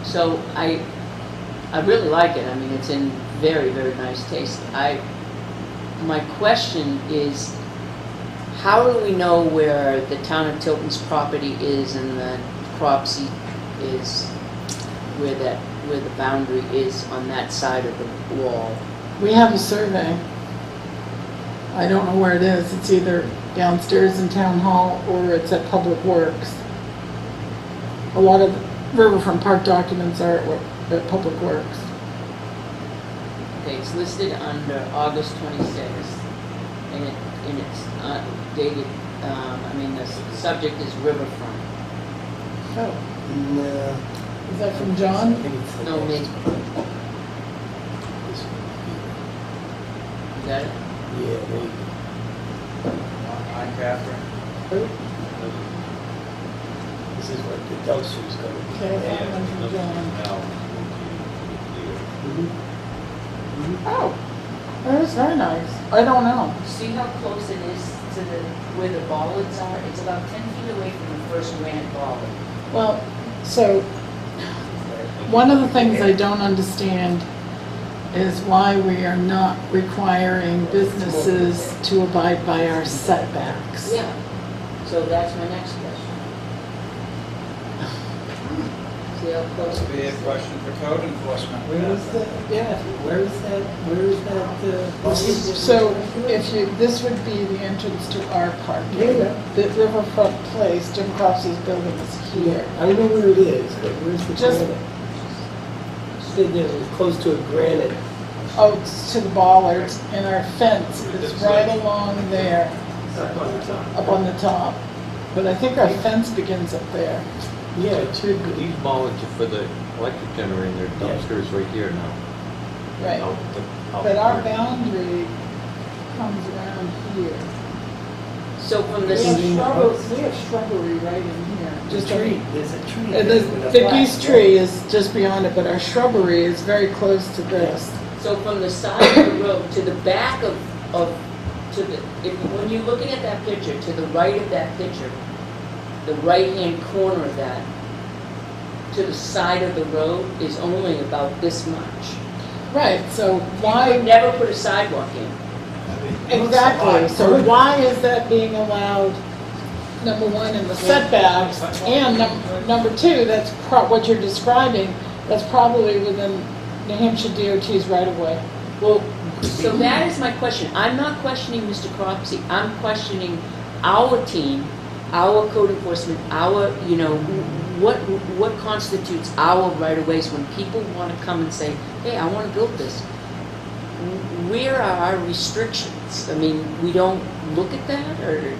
So I really like it. I mean, it's in very, very nice taste. My question is, how do we know where the town of Tilton's property is and the Cropsey is, where the boundary is on that side of the wall? We have a survey. I don't know where it is. It's either downstairs in Town Hall or it's at Public Works. A lot of Riverfront Park documents are at Public Works. Okay, it's listed under August 26th, and it's dated, the subject is Riverfront. Oh, No. is that from John? I think it's No, me. You got it? Yeah, there you go. Hi, Catherine. This is what the dumpster's going to be. Okay, that one from John. Mhm. Oh, that is very nice. I don't know. See how close it is to where the bollards are? It's about 10 feet away from the first granite bollard. Well, so, one of the things I don't understand is why we are not requiring businesses to abide by our setbacks. Yeah, so that's my next question. See how close This would it be a is? question for code enforcement. Where is that? Yeah. Where is that? So if you, this would be the entrance to our parking. Yeah. The Riverfront Place, Jim Cross's building is here. I know where it is, but where's the Just- granite? Said that it was close to a granite. Oh, it's to the bollards, and our fence is right along there, Up on the top. up on the top. But I think our fence begins up there. Yeah, it should be. These bollards are for the electric generator, their dumpsters right here now. Right. Out But our here. boundary comes around here. So from We the, have shrubbery right in here. Just a tree, there's a tree. And there the with a the flag. geese tree is just beyond it, but our shrubbery is very close to this. so from the side of the road to the back of, to the, when you're looking at that picture, to the right of that picture, the right-hand corner of that, to the side of the road is only about this much. Right, so You why, could never put a sidewalk in. exactly, so why is that being allowed, number one, in the setbacks? And number two, that's what you're describing, that's probably within New Hampshire DOT's right of way. Well, so that is my question. I'm not questioning Mr. Cropsey. I'm questioning our team, our code enforcement, our, you know, what constitutes our right-of-ways when people want to come and say, hey, I want to build this. Where are our restrictions? I mean, we don't look at that, or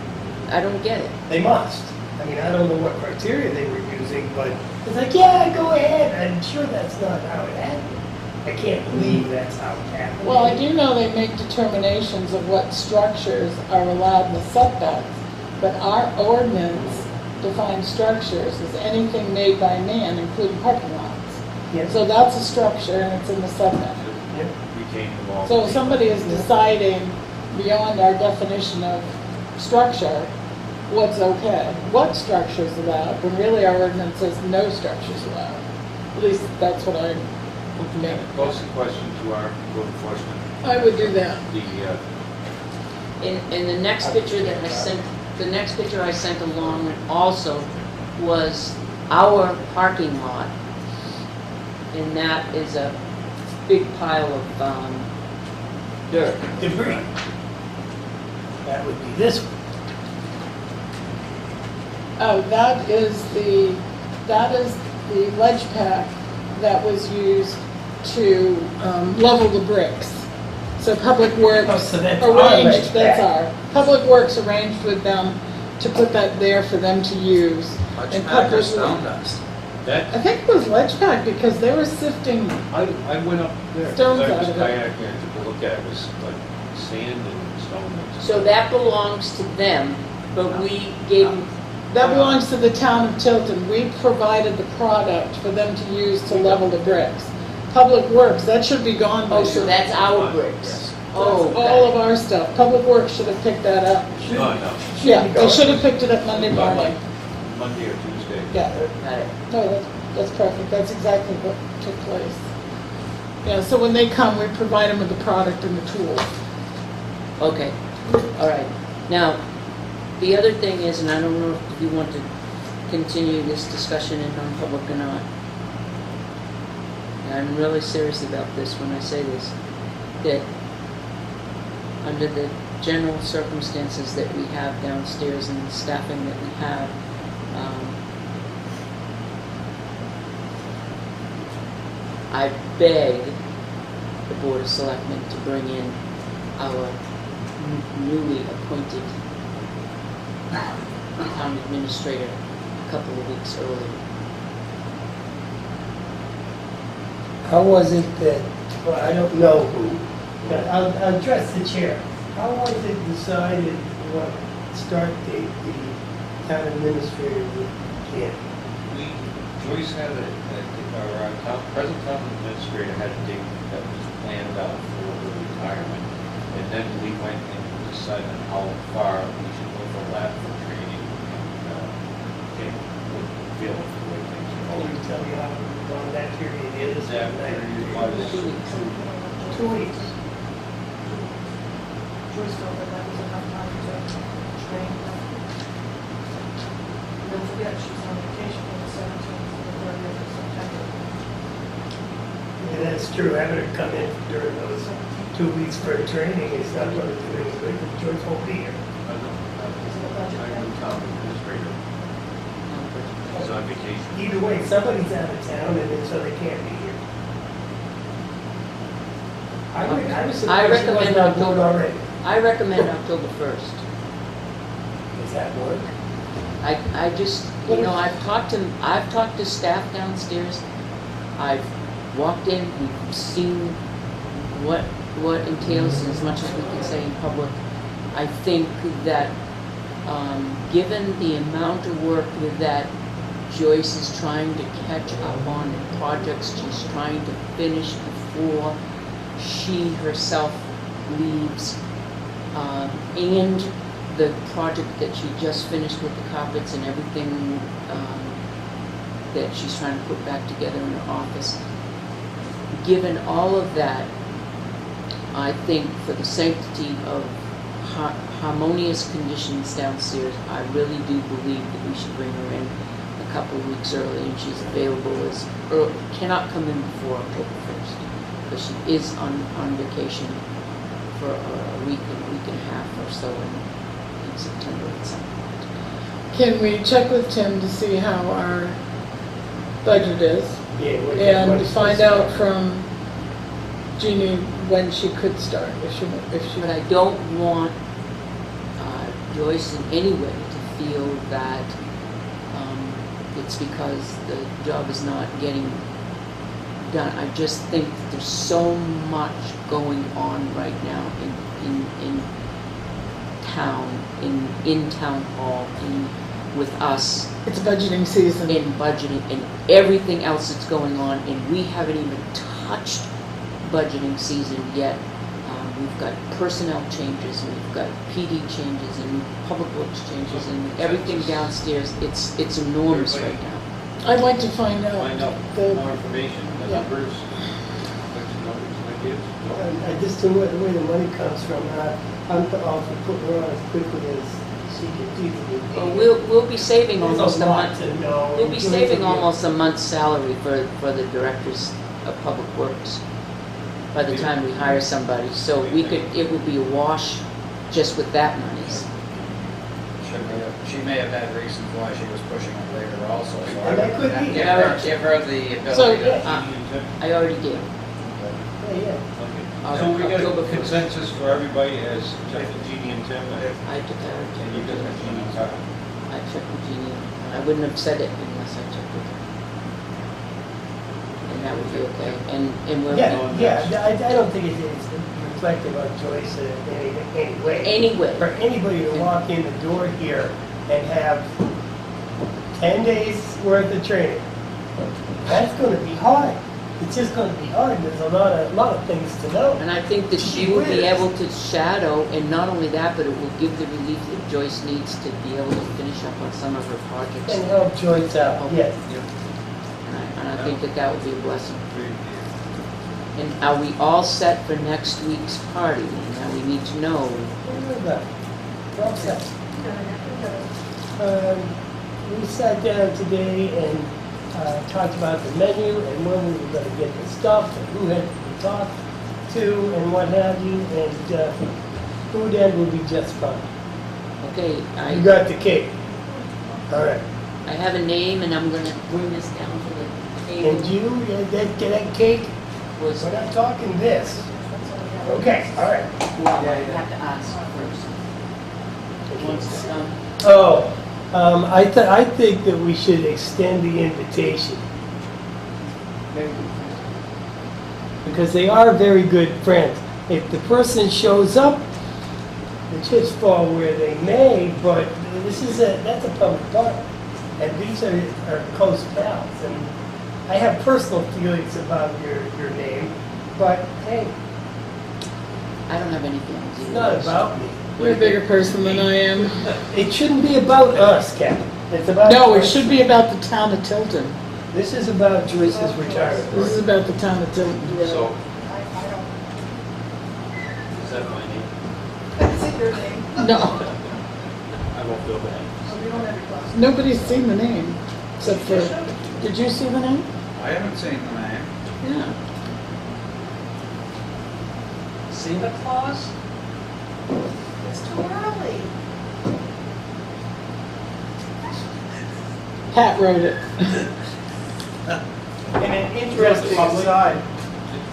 I don't get it. They must. I mean, I don't know what criteria they were using, but it's like, yeah, go ahead. I'm sure that's not how it happened. I can't believe that's how it happened. Well, I do know they make determinations of what structures are allowed in the setbacks, but our ordinance defines structures as anything made by man, including parking lots. Yes. So that's a structure and it's in the setback. Retain the wall. So if somebody is deciding beyond our definition of structure, what's okay, what structure is allowed, when really our ordinance says no structures allowed. At least that's what I'm looking at. Pose the question to our code enforcement. I would do that. In the next picture that I sent, the next picture I sent along also was our parking lot. And that is a big pile of, Dirt, debris. That would be this one. Oh, that is the ledge pack that was used to level the bricks. So Public Works Oh, so that's our ledge arranged, that's pack. our, Public Works arranged with them to put that there for them to use. Much And pack or Public- stone dust. That, I think it was ledge pack because they were sifting, I went up there. Stones I out was of it. kayaking and took a look at it, it was like sand and stone. so that belongs to them, but we gave them, that belongs to the town of Tilton. We provided the product for them to use to level the bricks. Public Works, that should be gone by oh, so now. that's our bricks. Yes. Oh, All of our stuff. Public Works should have picked that up. No, no, Yeah, they should have picked it up Monday morning. Monday or Tuesday. Yeah, got it. no, that's perfect. That's exactly what took place. Yeah, so when they come, we provide them with the product and the tools. Okay, all right. Now, the other thing is, and I don't know if you want to continue this discussion in non-public or not. And I'm really serious about this when I say this, that under the general circumstances that we have downstairs and the staffing that we have, I beg the Board of Selectmen to bring in our newly appointed town administrator a couple of weeks early. How was it that, well, I don't know who, but I'll address the chair. How was it decided what start date the town administrator would begin? Joyce had our present town administrator had a date that was planned out for the retirement. And then we went and decided how far we should overlap for training and feeling for the way things are Can going. you tell me how long that period is? That period was 2 weeks. 2 weeks. Joyce felt that that was enough time to train them. Don't forget, she's on vacation from the 17th to the 30th of September. And that's true, having her come in during those 2 weeks for training is not going to do any good, because Joyce won't be here. Is it a budget I'm thing? the town administrator. He's on vacation. Either way, somebody's out of town, and then so they can't be here. I was I surprised she recommend wasn't on board October. already. I recommend October 1st. Does that work? I just, you know, I've talked to staff downstairs. I've walked in, we've seen what entails, as much as we can say in public. I think that, given the amount of work that Joyce is trying to catch up on, projects she's trying to finish before she herself leaves, and the project that she just finished with the carpets and everything that she's trying to put back together in her office. Given all of that, I think for the sanctity of harmonious conditions downstairs, I really do believe that we should bring her in a couple of weeks early, and she's available as early, cannot come in before October 1st, because she is on vacation for a week and a half or so in September at some point. Can we check with Tim to see how our budget is? Yeah. what And is find this? out from Jeannie when she could start, if she. But I don't want Joyce in any way to feel that it's because the job is not getting done. I just think that there's so much going on right now in town, in town hall, with us, It's budgeting season. in budgeting, and everything else that's going on, and we haven't even touched budgeting season yet. We've got personnel changes, and we've got PD changes, and public works changes, and everything downstairs. It's enormous right now. I'd like to find out. Find out the- more information, the Yeah. numbers, ideas. I just don't know where the money comes from, and I'm all for putting her on as quickly as she can feasibly be. Well, we'll be saving There's almost a lot month. to know. We'll be and Joyce saving will be- almost a month's salary for the directors of public works by the time we hire somebody. So it would be a wash just with that money. She may have had reasons why she was pushing it later also, so I And that would could be. give her the So, ability to. I already did. Yeah. So we got October a 1st. consensus for everybody as except for Jeannie and Tim, I took care of and you got Jeannie covered. I checked with Jeannie. I wouldn't have said it unless I checked with her. And that would be okay. And we're. I don't think it's reflective of Joyce in any way. Anyway. For anybody to walk in the door here and have 10 days worth of training, that's gonna be hard. It's just gonna be hard, there's a lot of things to know. And I think that she will be able to shadow, and not only that, but it will give the relief that Joyce needs to be able to finish up on some of her projects. And help Joyce out, yes. And I think that would be a blessing. And are we all set for next week's party? Now we need to know. Well said. We sat down today and talked about the menu and when we were going to get the stuff and who had to be talked to and what have you, and food end will be just fine. Okay, You got the cake. All right. I have a name, and I'm gonna bring this down to the table. And you, that cake, Was, we're not talking this. Okay, all right. well, I have to ask first. Once, I think that we should extend the invitation. Because they are very good friends. If the person shows up, the chips fall where they may, but that's a public park. And these are close pals. And I have personal feelings about your name, but hey, I don't have anything to do. it's not about me. You're a bigger person than I am. It shouldn't be about us, Captain. It's about. No, it should be about the town of Tilton. This is about Joyce's retirement. This is about the town of Tilton. So, I don't, is that my name? is it your name? No, I won't feel bad. Oh, we don't have your glasses. nobody's seen the name, except for, did you see the name? I haven't seen the name. Yeah. Santa Claus? It's too early. Pat wrote it. And an interesting aside,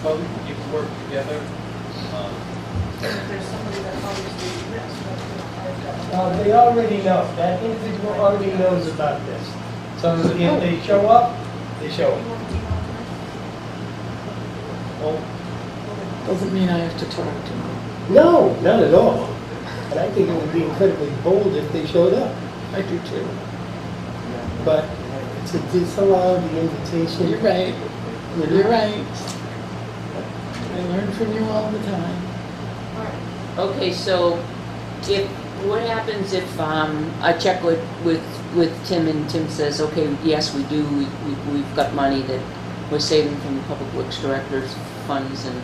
Public, you can work together. If there's somebody that obviously missed, but, I've got. they already know, that individual already knows about this. So if they show up, they show You up. want to email them? Doesn't mean I have to talk to him. No, not at all. And I think it would be incredibly bold if they showed up. I do too. But to disallow the invitation. You're right. You're right. I learn from you all the time. All right. Okay, so what happens if, I check with Tim and Tim says, okay, yes, we do, we've got money that we're saving from the Public Works Director's funds and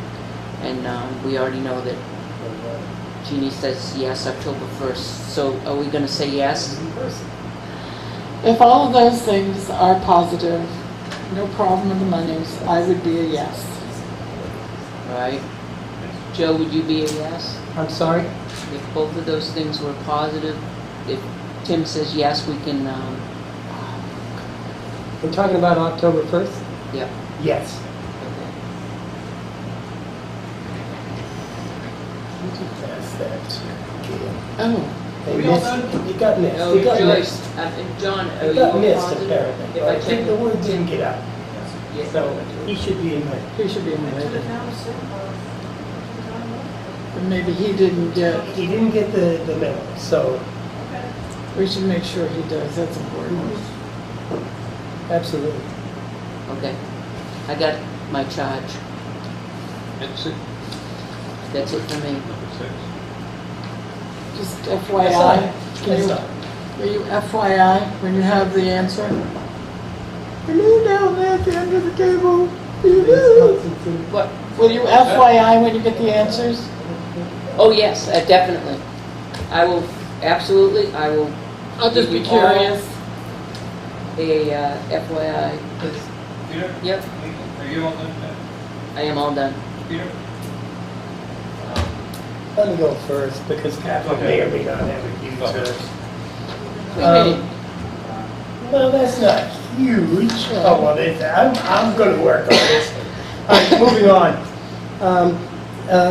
we already know that Jeannie says yes, October 1st. So are we gonna say yes? If all of those things are positive, no problem with the monies, I would be a yes. Right? Joe, would you be a yes? I'm sorry? If both of those things were positive, if Tim says yes, we can, We're talking about October 1st? yeah. Yes. Okay. Would you pass that to Gail? Oh, Hey, We all miss, done? you got missed. Oh, You got Joyce, missed. and John, are You you got missed positive? apparently. If I I think check the with word Tim? didn't get out. Yeah. So he should be invited. he should be To the invited. town of Sid, But maybe he didn't get, He didn't get the memo, so okay. we should make sure he does, that's important. absolutely. Okay. I got my charge. That's it, That's it for me. number 6. Just That's FYI, all. can That's you, all. will you FYI when you have the answer? I knew down there at the end of the table. What? Will you FYI when you get the answers? Oh, yes, definitely. I will, absolutely, I will. I'll just be give you all curious. A FYI. Peter? Yep, Are you all done? I am all done. Peter? Let me go first because Catherine may or may not have a huge Okay. Well, that's not huge. Oh, well, I'm going to work on this. All right, moving on.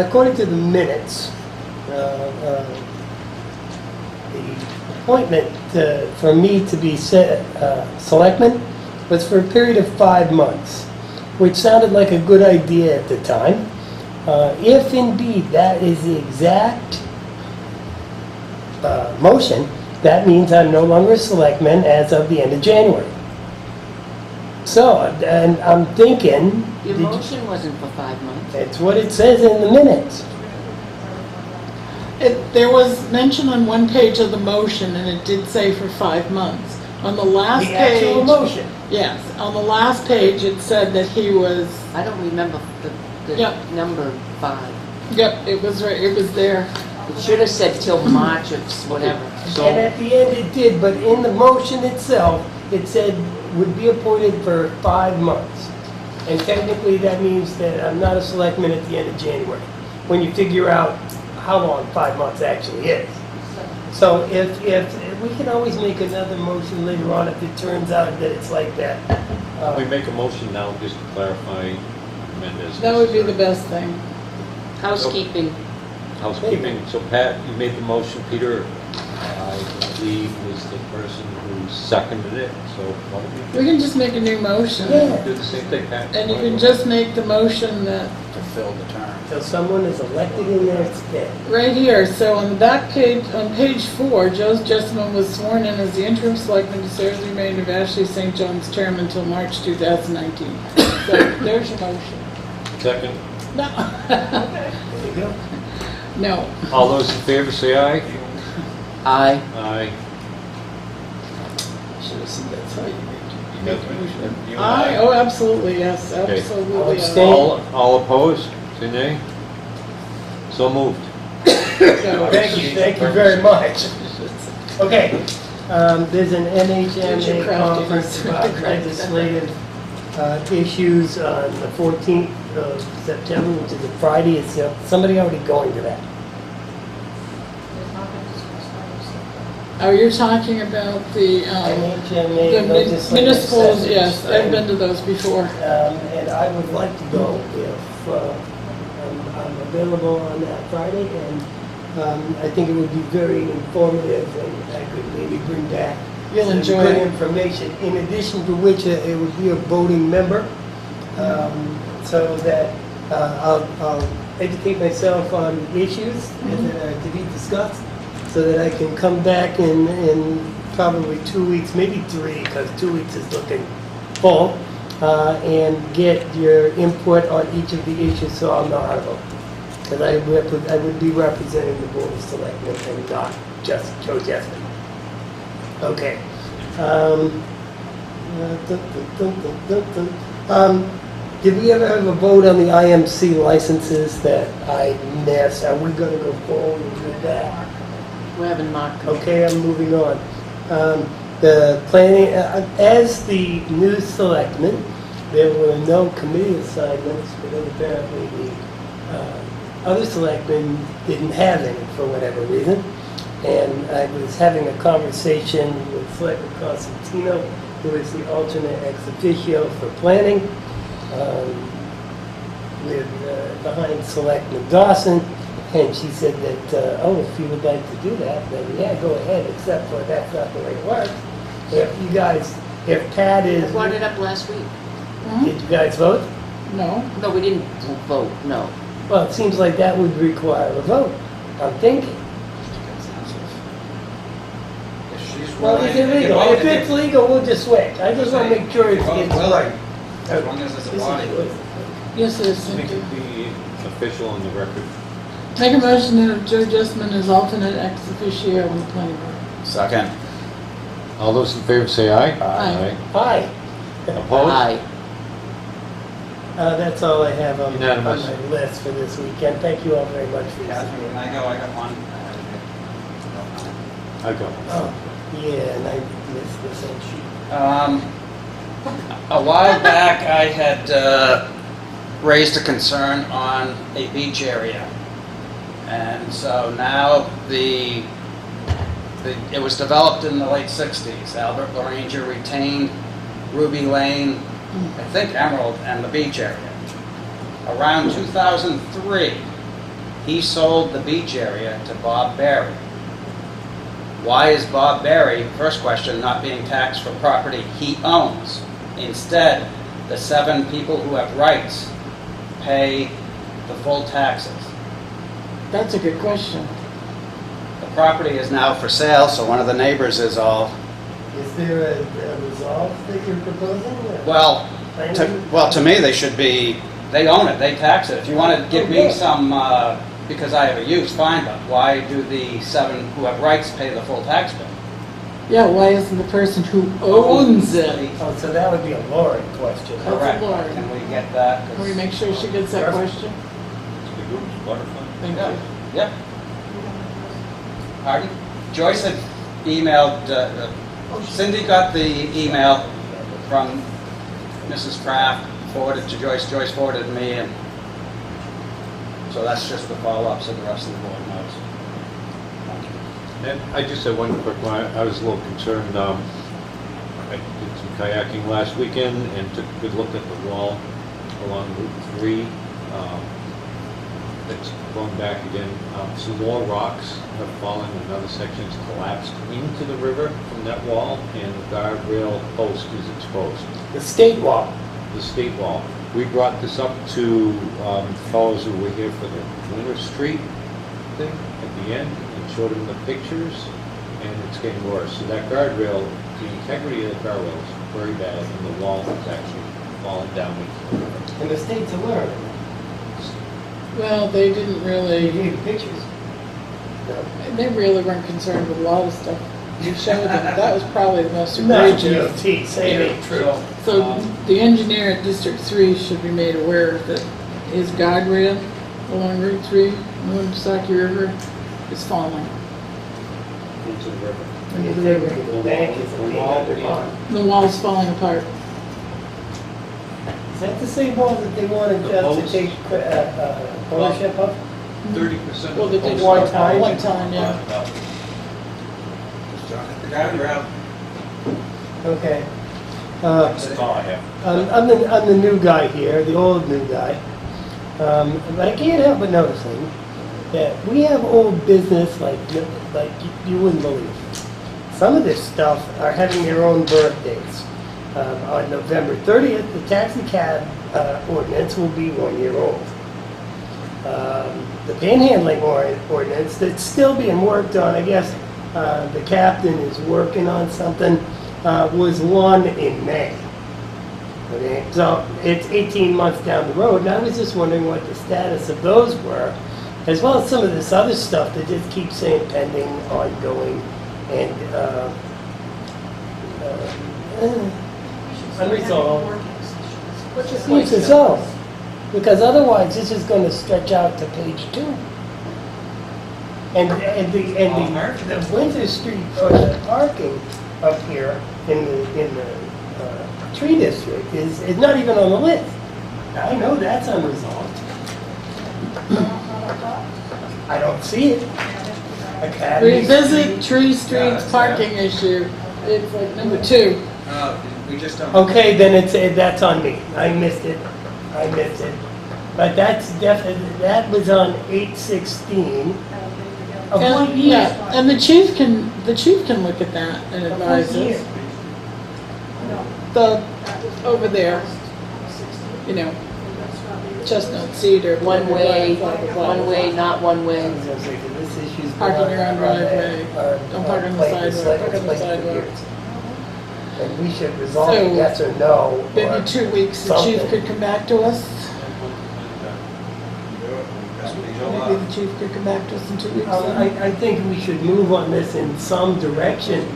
According to the minutes, the appointment for me to be selectman was for a period of 5 months, which sounded like a good idea at the time. If indeed that is the exact motion, that means I'm no longer a selectman as of the end of January. So, and I'm thinking, Your motion wasn't for 5 months. it's what it says in the minutes. There was mention on one page of the motion, and it did say for 5 months. On the last The actual page, motion. yes, on the last page, it said that he was, I don't remember the Yep. number 5. yep, it was right, it was there. It should have said till March of whatever. So, And at the end it did, but in the motion itself, it said would be appointed for 5 months. And technically that means that I'm not a selectman at the end of January, when you figure out how long 5 months actually is. So if we can always make another motion later on if it turns out that it's like that. we make a motion now just to clarify, amend as That would be the necessary. best thing. Housekeeping. Housekeeping, so Pat, you made the motion, Peter, I believe was the person who seconded it, so why don't We can just make a new motion. Yeah. do the same thing, Pat? And you can just make the motion that, To fill the term. Until someone is elected in their stead. right here, so on the back page, on page 4, Joe Jessamine was sworn in as the interim selectman to serve the remainder of Ashley St. John's term until March 2019. So there's your motion. Second, No. There you go. No. all those in favor say aye. Aye. Aye. see, that's how you You make got a it? motion. You and Aye, I? oh, absolutely, yes, Okay. absolutely. Abstain. All opposed? Say nay? So moved. Thank you very much. Okay, there's an Did you NHMA craft conference it? about legislative issues on the 14th of September, which is a Friday. Is somebody already going to that? Oh, you're talking about the NHMA the legislative municipals, sessions. yes, I've been to those before. And I would like to go if I'm available on that Friday, and I think it would be very informative, and I could maybe bring back You'll some enjoy good it. information, in addition to which it would be a voting member, so that I'll educate myself on issues that are to be discussed, so that I can come back in probably 2 weeks, maybe 3, because 2 weeks is looking full, and get your input on each of the issues, so I'll know how to vote. Because I would be representing the Board of Selectmen and not just Joe Jessamine. Okay. Did we ever have a vote on the IMC licenses that I missed? Are we going to go forward with that? We haven't marked. Okay, I'm moving on. The planning, as the new selectman, there were no committee assignments, because apparently the other selectmen didn't have any for whatever reason. And I was having a conversation with Selectman Constantino, who is the alternate ex officio for planning, behind Selectman Dawson. And she said that, if you would like to do that, then yeah, go ahead, except for that's not the way it works. If Pat I is, brought it up last week. did you guys vote? No, No, we didn't vote, no. Well, it seems like that would require a vote, I'm thinking. If she's Well, willing, is they it can legal? vote. If it's legal, we'll just switch. I just want to make sure it's Vote right. willing, as long as it's a This is body. good. yes, it is. Make Thank you. it be official on the record. Make a motion that Joe Jessamine is alternate ex officio on the planning board. Second. All those in favor say aye. Aye. Hi. Opposed? Aye. That's all I have on Unanimous. my list for this weekend. Thank you all very much for your Catherine, support. when I go, I got one. I go. Oh, yeah, and I missed this sheet. A while back, I had raised a concern on a beach area. And so now it was developed in the late 60s. Albert Loranger retained Ruby Lane, I think Emerald, and the beach area. Around 2003, he sold the beach area to Bob Berry. Why is Bob Berry, first question, not being taxed for property he owns? Instead, the 7 people who have rights pay the full taxes. That's a good question. The property is now for sale, so one of the neighbors is all, Is there a resolve that you're proposing? well, to me, they should be, they own it, they tax it. If you want to give me some, because I have a use, fine, but why do the 7 who have rights pay the full tax bill? Yeah, why isn't the person who owns it? Oh, so that would be a Lauren question. That's a Correct. Lauren. Can we get that? Can we make sure she gets that question? The group's waterfront. Thank Yeah, you. yeah. Pardon? Joyce had emailed, Cindy got the email from Mrs. Kraft, forwarded to Joyce, Joyce forwarded to me, and so that's just the follow-up so the rest of the board knows. And I just had one quick one. I was a little concerned. I did some kayaking last weekend and took a good look at the wall along Route 3. It's going back again. Some more rocks have fallen. Another section's collapsed into the river from that wall, and the guardrail post is exposed. The state wall. The state wall. We brought this up to fellows who were here for the Winter Street thing at the end and showed them the pictures, and it's getting worse. So that guardrail, the integrity of the guardrail is very bad, and the wall is actually falling down into the river. And the state's aware of it. Well, they didn't They really, gave pictures. No. they really weren't concerned with a lot of stuff. You showed them, that was probably the most Not egregious. DOT, say it ain't true. So the engineer at District 3 should be made aware that his guardrail along Route 3, Woonsocket River, is falling. Into the river. You think the bank is being undermined. The wall's falling apart. Is that the same wall that they wanted The us to post? take ownership of? 30% Well, they did One time? One time, yeah. The guardrail. Okay. That's all I have. I'm the new guy here, the old new guy. But I can't help but noticing that we have old business like you wouldn't believe. Some of this stuff are having their own birthdays. On November 30th, the taxi cab ordinance will be 1 year old. The panhandling ordinance that's still being worked on, I guess the captain is working on something, was one in May. Okay, so it's 18 months down the road, and I was just wondering what the status of those were, as well as some of this other stuff that just keeps saying pending, ongoing, and unresolved. Which is so, because otherwise this is going to stretch out to page 2. And the Windsor Street or the parking up here in the tree district is not even on the list. I know that's unresolved. I don't see it. Academy Revisit Street. Tree Street's parking issue. It's like number 2. We just don't. Okay, then that's on me. I missed it. But that's definitely, that was on 8/16. And, yeah, and the chief can look at that and advise us. The, over there, you know, Chestnut Cedar. One way, blah, blah, blah, one way, not one way. I was gonna say, 'cause this issue's been Parking your own driveway. Don't park on the plate sidewalk, for park on the sidewalk. years. And we should resolve So, it yes or no. or Maybe 2 weeks, the chief something. could come back to us. Maybe the chief could come back to us in 2 weeks. I think we should move on this in some direction.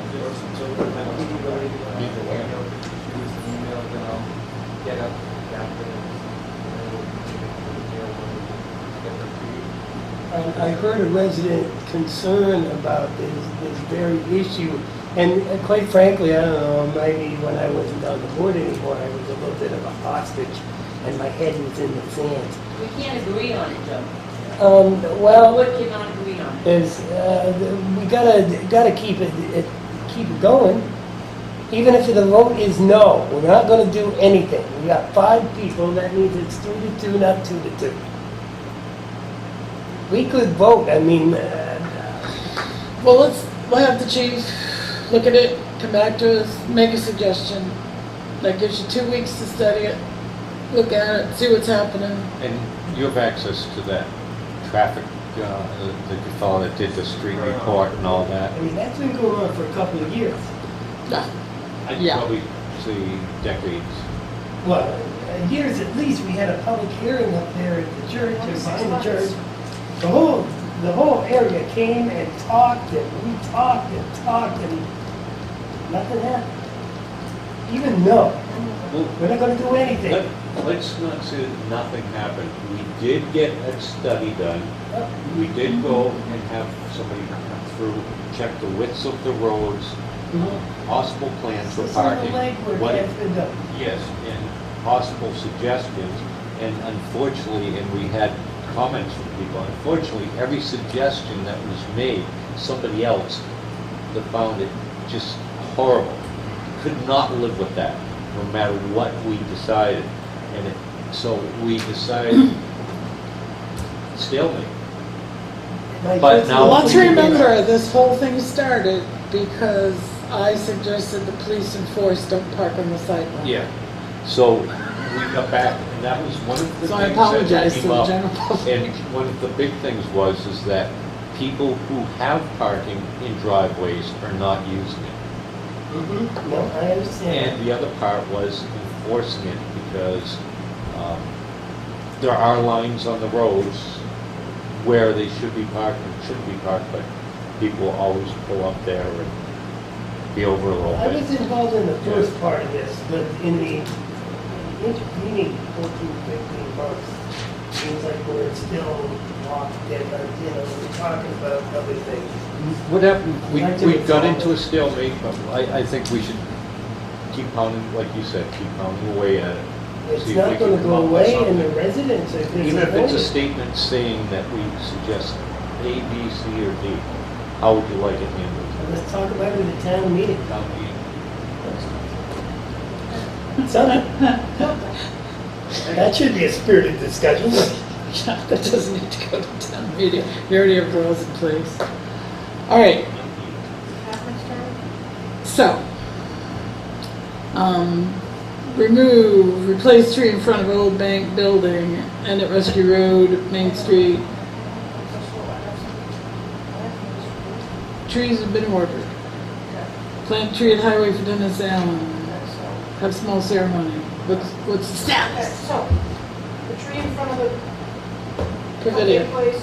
I heard a resident concern about this very issue, and quite frankly, I don't know, maybe when I wasn't on the board anymore, I was a little bit of a hostage, and my head was in the sand. We can't agree on it, Joe. Well, What cannot agree on it? is we gotta keep it going. Even if the vote is no, we're not gonna do anything. We got 5 people, that means it's 3-2, not 2-2. We could vote, I mean, Well, we'll have the chief look at it, come back to us, make a suggestion. That gives you 2 weeks to study it, look at it, see what's happening. And you have access to that traffic, the fellow that did the street report and all that. I mean, that's been going on for a couple of years. I'd Yeah. probably say decades. Well, years at least. We had a public hearing up there at the church, or behind the church. The whole area came and talked, and we talked and nothing happened. Even no, Well, we're not gonna do anything. let's not say that nothing happened. We did get a study done. We did go and have somebody come through, check the widths of the roads, possible plans for Some of the parking. legwork what- has been done. Yes, and possible suggestions, and unfortunately, and we had comments from people, unfortunately, every suggestion that was made, somebody else that found it just horrible, could not live with that, no matter what we decided. And so we decided stalemate. My But personal now- Let's opinion- remember, this whole thing started because I suggested the police enforce don't park on the sidewalk. Yeah, so we got back, and that was one of the So I things that apologize to came the up. general public. And one of the big things was, is that people who have parking in driveways are not using it. No, I understand. And the other part was enforcing it, because there are lines on the roads where they should be parked and shouldn't be parked, but people always pull up there, and be over a little I bit. was involved in the first part of this, but in the intervening 14, 15 months, seems like we're still locked in, we're talking about other things. What happened, we I'd like to got resolve into a it. stalemate, but I think we should keep pounding, like you said, keep pounding away at it. It's See if we not can gonna come go up with away and the something. residents are disappointed. Even if it's a statement saying that we suggest A, B, C, or D, how would you like it handled? Let's talk about it at town meeting. Town meeting. Something. That should be a spirited discussion. Yeah, that doesn't need to go to town meeting. We already have rules in place. All right, Catherine's turn? so, remove, replace tree in front of Old Bank Building, end at Rescue Road, Main Street. Trees have been ordered. Plant tree at Highway for Dennis Allen. Have small ceremony. What's the Okay, status? so, the tree in front of the Pavilion. place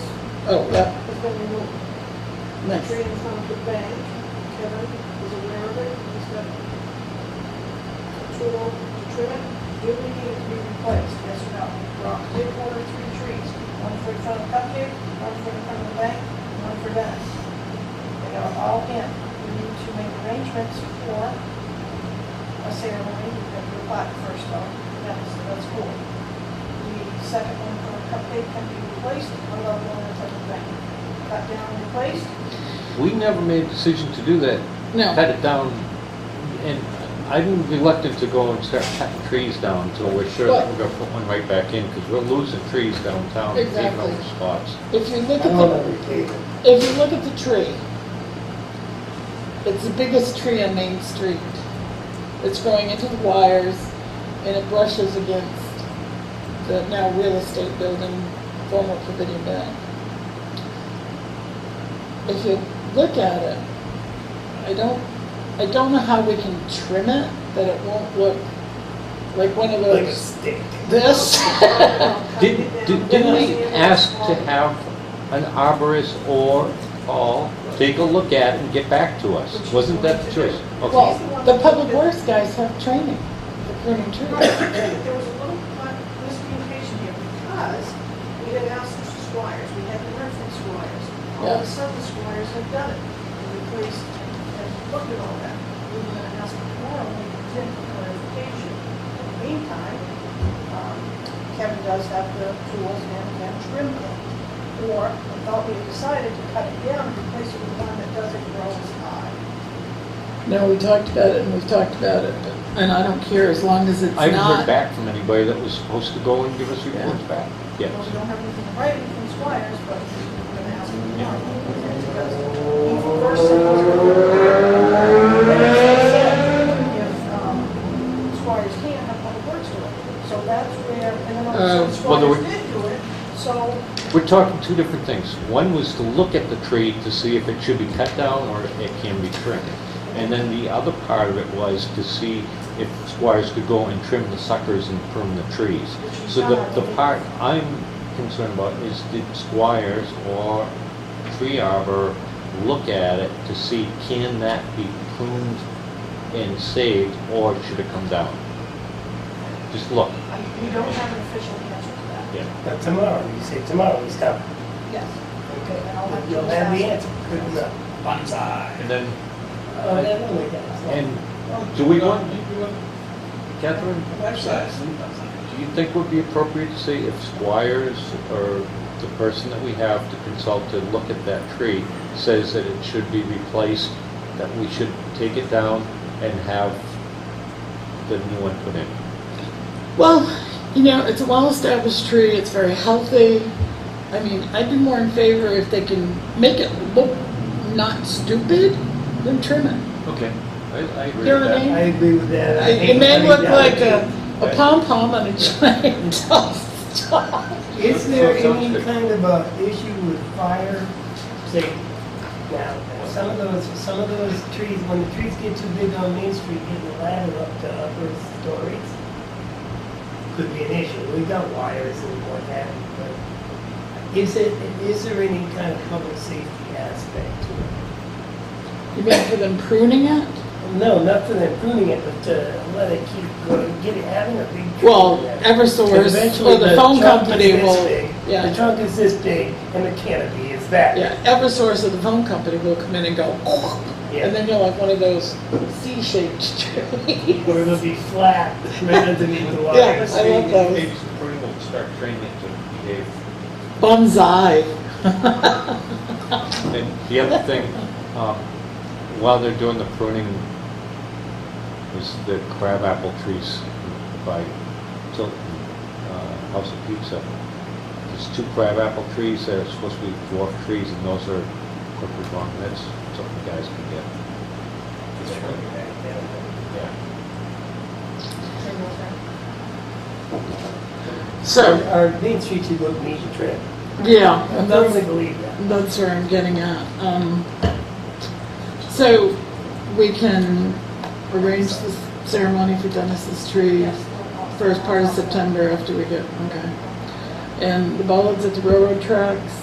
Oh, yeah, has been removed. The nice. tree in front of the bank, Kevin is aware of it, he's got a tool to trim it, do we need it to be replaced, yes or no? Rock did order 3 trees, one for in front of Cupcake, one for in front of the bank, and one for Dennis. They are all in, we need to make arrangements for a ceremony, we've got your plaque first off, Dennis, so that's cool. The second one for Cupcake can be replaced, what about the one that's at the bank? Cut down and replaced? We never made a decision to do that. No. Cut it down, and I'm reluctant to go and start cutting trees down until we're sure that we're gonna put one right back in, because we're losing trees downtown, in Exactly. those spots. If you look I at don't the, understand. if you look at the tree, it's the biggest tree on Main Street. It's going into the wires, and it brushes against the now real estate building, former Pavilion Bank. If you look at it, I don't know how we can trim it, that it won't look like one of Like a those, stick. this. Didn't we ask to have an arborist or Paul take a look at it and get back to us? Wasn't that the choice? Okay. Well, the public works guys have training for pruning trees. There was a little miscommunication here because we had asked Mr. Squires, we had the reference Squires. All of a sudden, the Squires had done it, and replaced, and looked at all that. We were gonna ask for more, and we continued for clarification. In the meantime, Kevin does have the tools and can trim them. Or, I thought we had decided to cut it down and replace it with one that doesn't grow as high. No, we talked about it and we've talked about it, and I don't care as long as it's I haven't heard not. back from anybody that was supposed to go and give us reports back. Yes. Well, we don't have anything in writing from Squires, but we're gonna ask them tomorrow. Because he first said, if Squires can't, have public works do it. So that's where, and then all of a well, there sudden Squires did do it, so, We're talking two different things. One was to look at the tree to see if it should be cut down or it can be trimmed. And then the other part of it was to see if Squires could go and trim the suckers and prune the trees. So the part I'm concerned about is did Squires or Tree Arbor look at it to see can that be pruned and saved or should it come down? Just look. we don't have an official answer to that. Yeah. But tomorrow, you say tomorrow he's coming. Yes. Okay. And I'll have You'll to have the ask. answer. Good enough. Bonsai. And then, Oh, that only does. and do we want, Catherine? Do you think would be appropriate to say if Squires or the person that we have to consult to look at that tree says that it should be replaced, that we should take it down and have the new one put in? Well, it's a well-established tree, it's very healthy. I mean, I'd be more in favor if they can make it look not stupid, then trim it. Okay, I agree You know with what I that. mean? I agree with that. I It hate may cutting look down like trees. a pom-pom on a giant stalk. Is there Sounds any good. kind of a issue with fire safety? Now, some of those trees, when the trees get too big on Main Street, getting the ladder up to upper stories could be an issue. We've got wires and what have you, but is there any kind of public safety aspect to it? You mean for them pruning it? No, not for them pruning it, but to let it keep going, having a big tree. Well, in there. Eversource, 'Cause eventually or the phone trunk is company this will, big, The yeah, trunk is this big, and the canopy is that. yeah, Eversource or the phone company will come in and go, Yeah. and then you're like one of those C-shaped trees. Or it'll be flat, right underneath the water. Yeah, I love those. Maybe some pruning will start training it to behave. Bonsai. And the other thing, while they're doing the pruning, is the crabapple trees by Tilton House of Pizza. There's 2 crabapple trees that are supposed to be dwarf trees, and those are quickly gone. That's something you guys can get. Yeah. So, Our Main Street should look neat and trim. yeah, I and firmly that's, believe that. that's where I'm getting at. So, we can arrange the ceremony for Dennis's tree first part of September after we get, okay. And the bollards at the railroad tracks,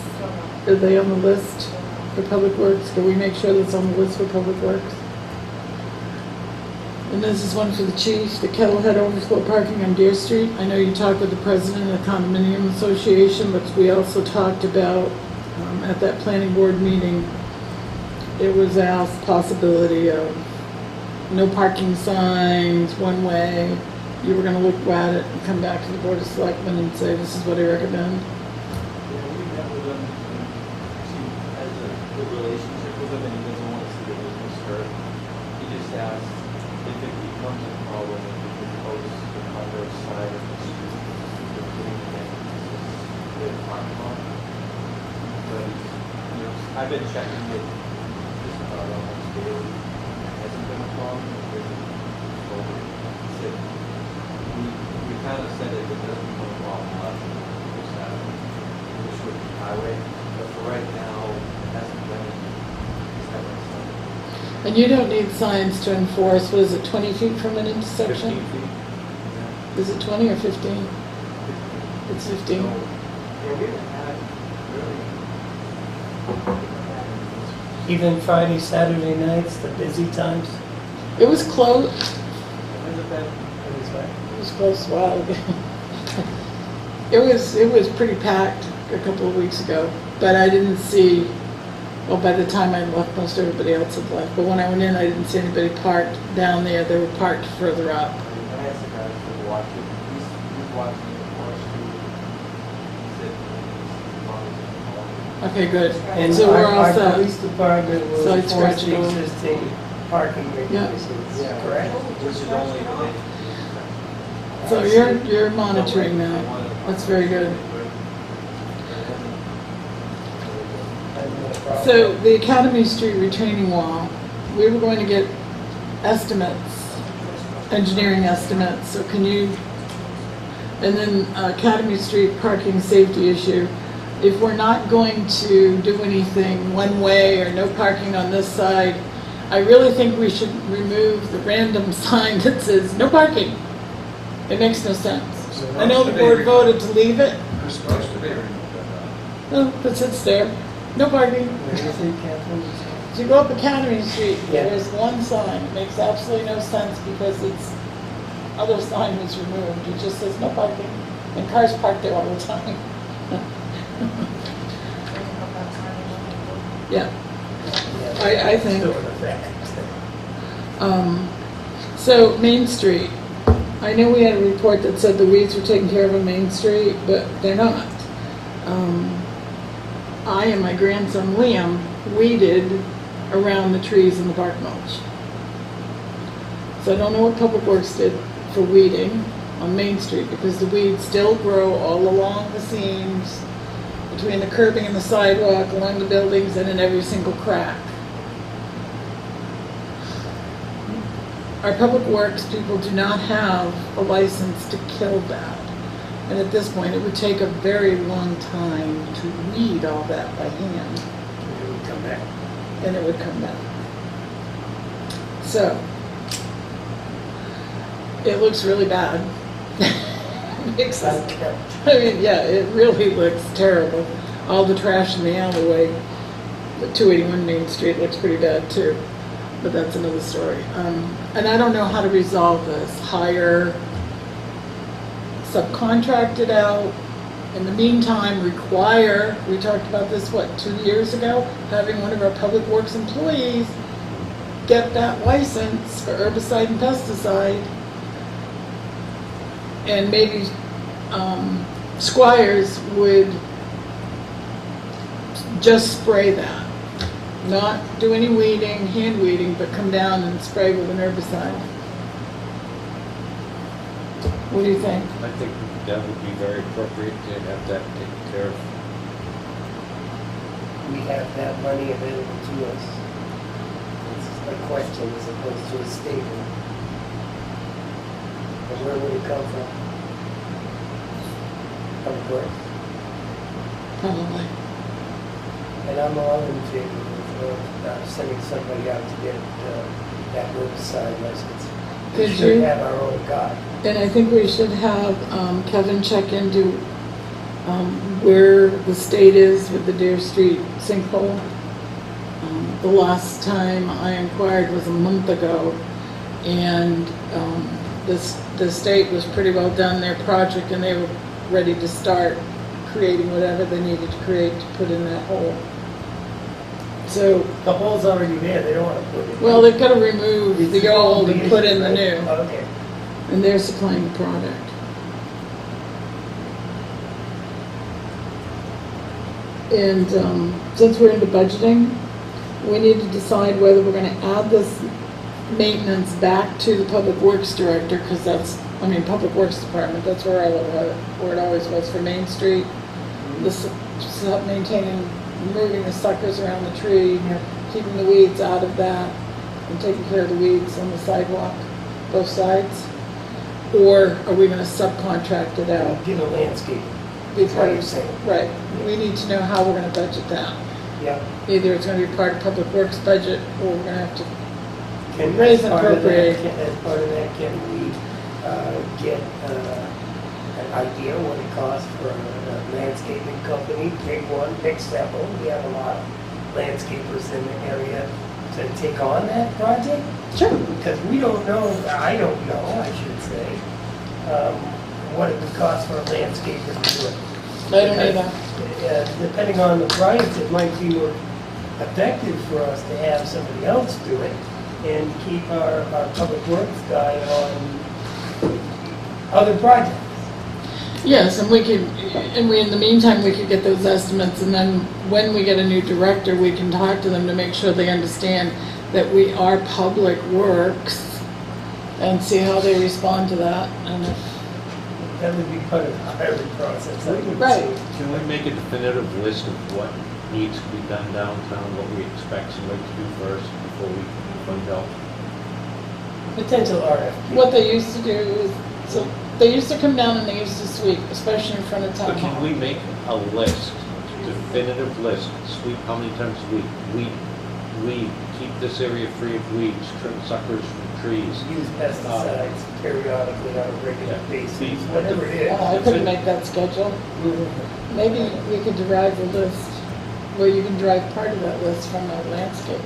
are they on the list for Public Works? Can we make sure that's on the list for Public Works? And this is one for the chief, the Kettlehead overflow parking on Deer Street. I know you talked with the president of the condominium association, but we also talked about, at that planning board meeting, it was asked possibility of no parking signs, one way. You were gonna look at it and come back to the board of selectmen and say, this is what I recommend. Yeah, we met with him, and he has a good relationship with him, and he doesn't want to see the business hurt. He just asked if it becomes a problem, if we could post the cover side of the street, the green thing, the parking lot. But, you know, I've been checking it just about almost daily. It hasn't been a problem. It's been over. He said, we kind of said if it doesn't become a problem, left, push that, which would be highway, but for right now, it hasn't been, it's never started. And you don't need signs to enforce, what is it, 20 feet from an intersection? 15 feet. Is it 20 or 15? It's 15. So, yeah, we haven't had really. Even Friday, Saturday nights, the busy times. It was close, When's it been? It was like, it was close a while ago. It was pretty packed a couple of weeks ago, but I didn't see, well, by the time I left, most everybody else had left. But when I went in, I didn't see anybody parked down there. They were parked further up. I asked the guy to watch it, he's watching it, watched it, he said, Okay, good. and So we're all our set. police department will So I enforce scratched the it off. existing parking regulations, Yeah. correct? which is only related to So you're monitoring that. That's very good. I have no problem. So the Academy Street retaining wall, we were going to get estimates, engineering estimates, so can you, and then Academy Street parking safety issue, if we're not going to do anything one way or no parking on this side, I really think we should remove the random sign that says no parking. It makes no sense. I know the board voted to leave it. It's supposed to be. No, it sits there, no parking. Where is it, Catherine? As you go up Academy Street, Yeah. there's one sign. It makes absolutely no sense because its other sign was removed. It just says no parking. And cars park there all the time. Yeah, Yeah. I think. Still in effect. So Main Street, I know we had a report that said the weeds were taken care of on Main Street, but they're not. I and my grandson Liam weeded around the trees in the bark mulch. So I don't know what Public Works did for weeding on Main Street because the weeds still grow all along the seams, between the curbing and the sidewalk, along the buildings, and in every single crack. Our Public Works people do not have a license to kill that. And at this point, it would take a very long time to weed all that by hand, It would come back. and it would come back. So, it looks really bad. Makes us, I mean, yeah, it really looks terrible. All the trash in the alleyway, the 281 Main Street looks pretty bad too. but that's another story. And I don't know how to resolve this. Hire, subcontract it out. In the meantime, require, we talked about this, 2 years ago, having one of our public works employees get that license for herbicide and pesticide. And maybe Squires would just spray that. Not do any weeding, hand weeding, but come down and spray with an herbicide. What do you think? I think that would be very appropriate to have that taken care of. We have that money available to us. It's a question as opposed to a statement. And where would it come from? Of course. Probably. And I'm all in favor of sending somebody out to get that herbicide license. We Could should you? have our own guy. And I think we should have Kevin check into where the state is with the Deer Street sinkhole. The last time I inquired was a month ago, and the state was pretty well done their project, and they were ready to start creating whatever they needed to create to put in that hole. So, The hole's already there, they don't want to put it. well, they've got to remove It's the old and put in the right? new, Okay. and they're supplying the product. And since we're into budgeting, we need to decide whether we're going to add this maintenance back to the Public Works Director, because that's, Public Works Department, that's where it always was for Main Street. Maintaining, removing the suckers around the tree, keeping the weeds out of that, and taking care of the weeds on the sidewalk, both sides. Or are we going to subcontract it out? Get a landscape. That's what you're saying. Right, we need to know how we're going to budget that. Yeah. Either it's going to be part of Public Works budget, or we're going to have to Can, raise as and part of that, appropriate. As part of that, can we get an idea what it costs for a landscaping company? Pick one, pick several. We have a lot of landscapers in the area to take on that project. Sure. Because we don't know, I don't know, I should say, what it would cost for a landscaper to do it. I don't either. Depending on the price, it might be more effective for us to have somebody else do it and keep our public works guy on other projects. Yes, and in the meantime, we could get those estimates, and then when we get a new director, we can talk to them to make sure they understand that we are Public Works, and see how they respond to that. And That would be part of the hiring process, I would Right. say. Can we make a definitive list of what needs to be done downtown, what we expect somebody to do first before we find out? Potential RFP. what they used to do is, so they used to come down and they used to sweep, especially in front of town But can hall. we make a list, definitive list, sweep how many times a week, weed, keep this area free of weeds, trim suckers from trees? Use pesticides periodically on a regular basis, whatever it is. I couldn't make that schedule. Maybe we could derive a list, where you can derive part of that list from a landscaper,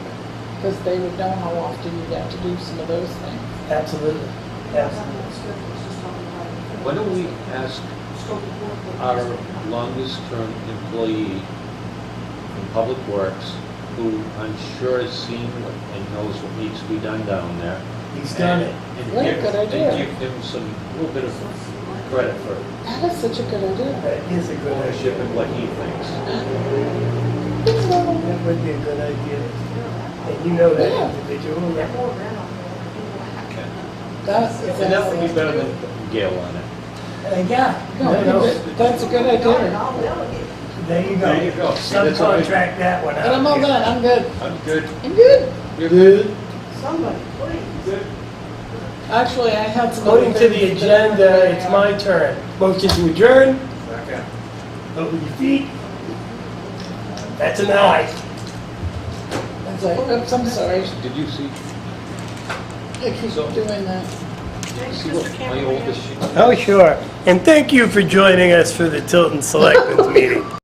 because they would know how often you'd have to do some of those things. Absolutely, absolutely. Why don't we ask our longest-term employee in Public Works, who I'm sure has seen and knows what needs to be done down there. He's done it. And What a give- good idea. And give him some, little bit of credit for That is such a good idea. That is a good ownership idea. and what he thinks. That would be a good idea. And you know that Yeah. individual. That is And that would be better than Gail on it. Yeah. No, that's a good idea. There you go. There you go. Subcontract that one out. And I'm all done, I'm good. I'm good. I'm good. You're good. Somebody, please. Good. Actually, I had some. According other to the things that- agenda, it's my turn. Motion to adjourn. Vote with your feet. That's an aye. It's like, oops, I'm sorry. Did you see, I keep So- doing that. see what my oldest? Oh, sure. And thank you for joining us for the Tilton Selectmen's meeting.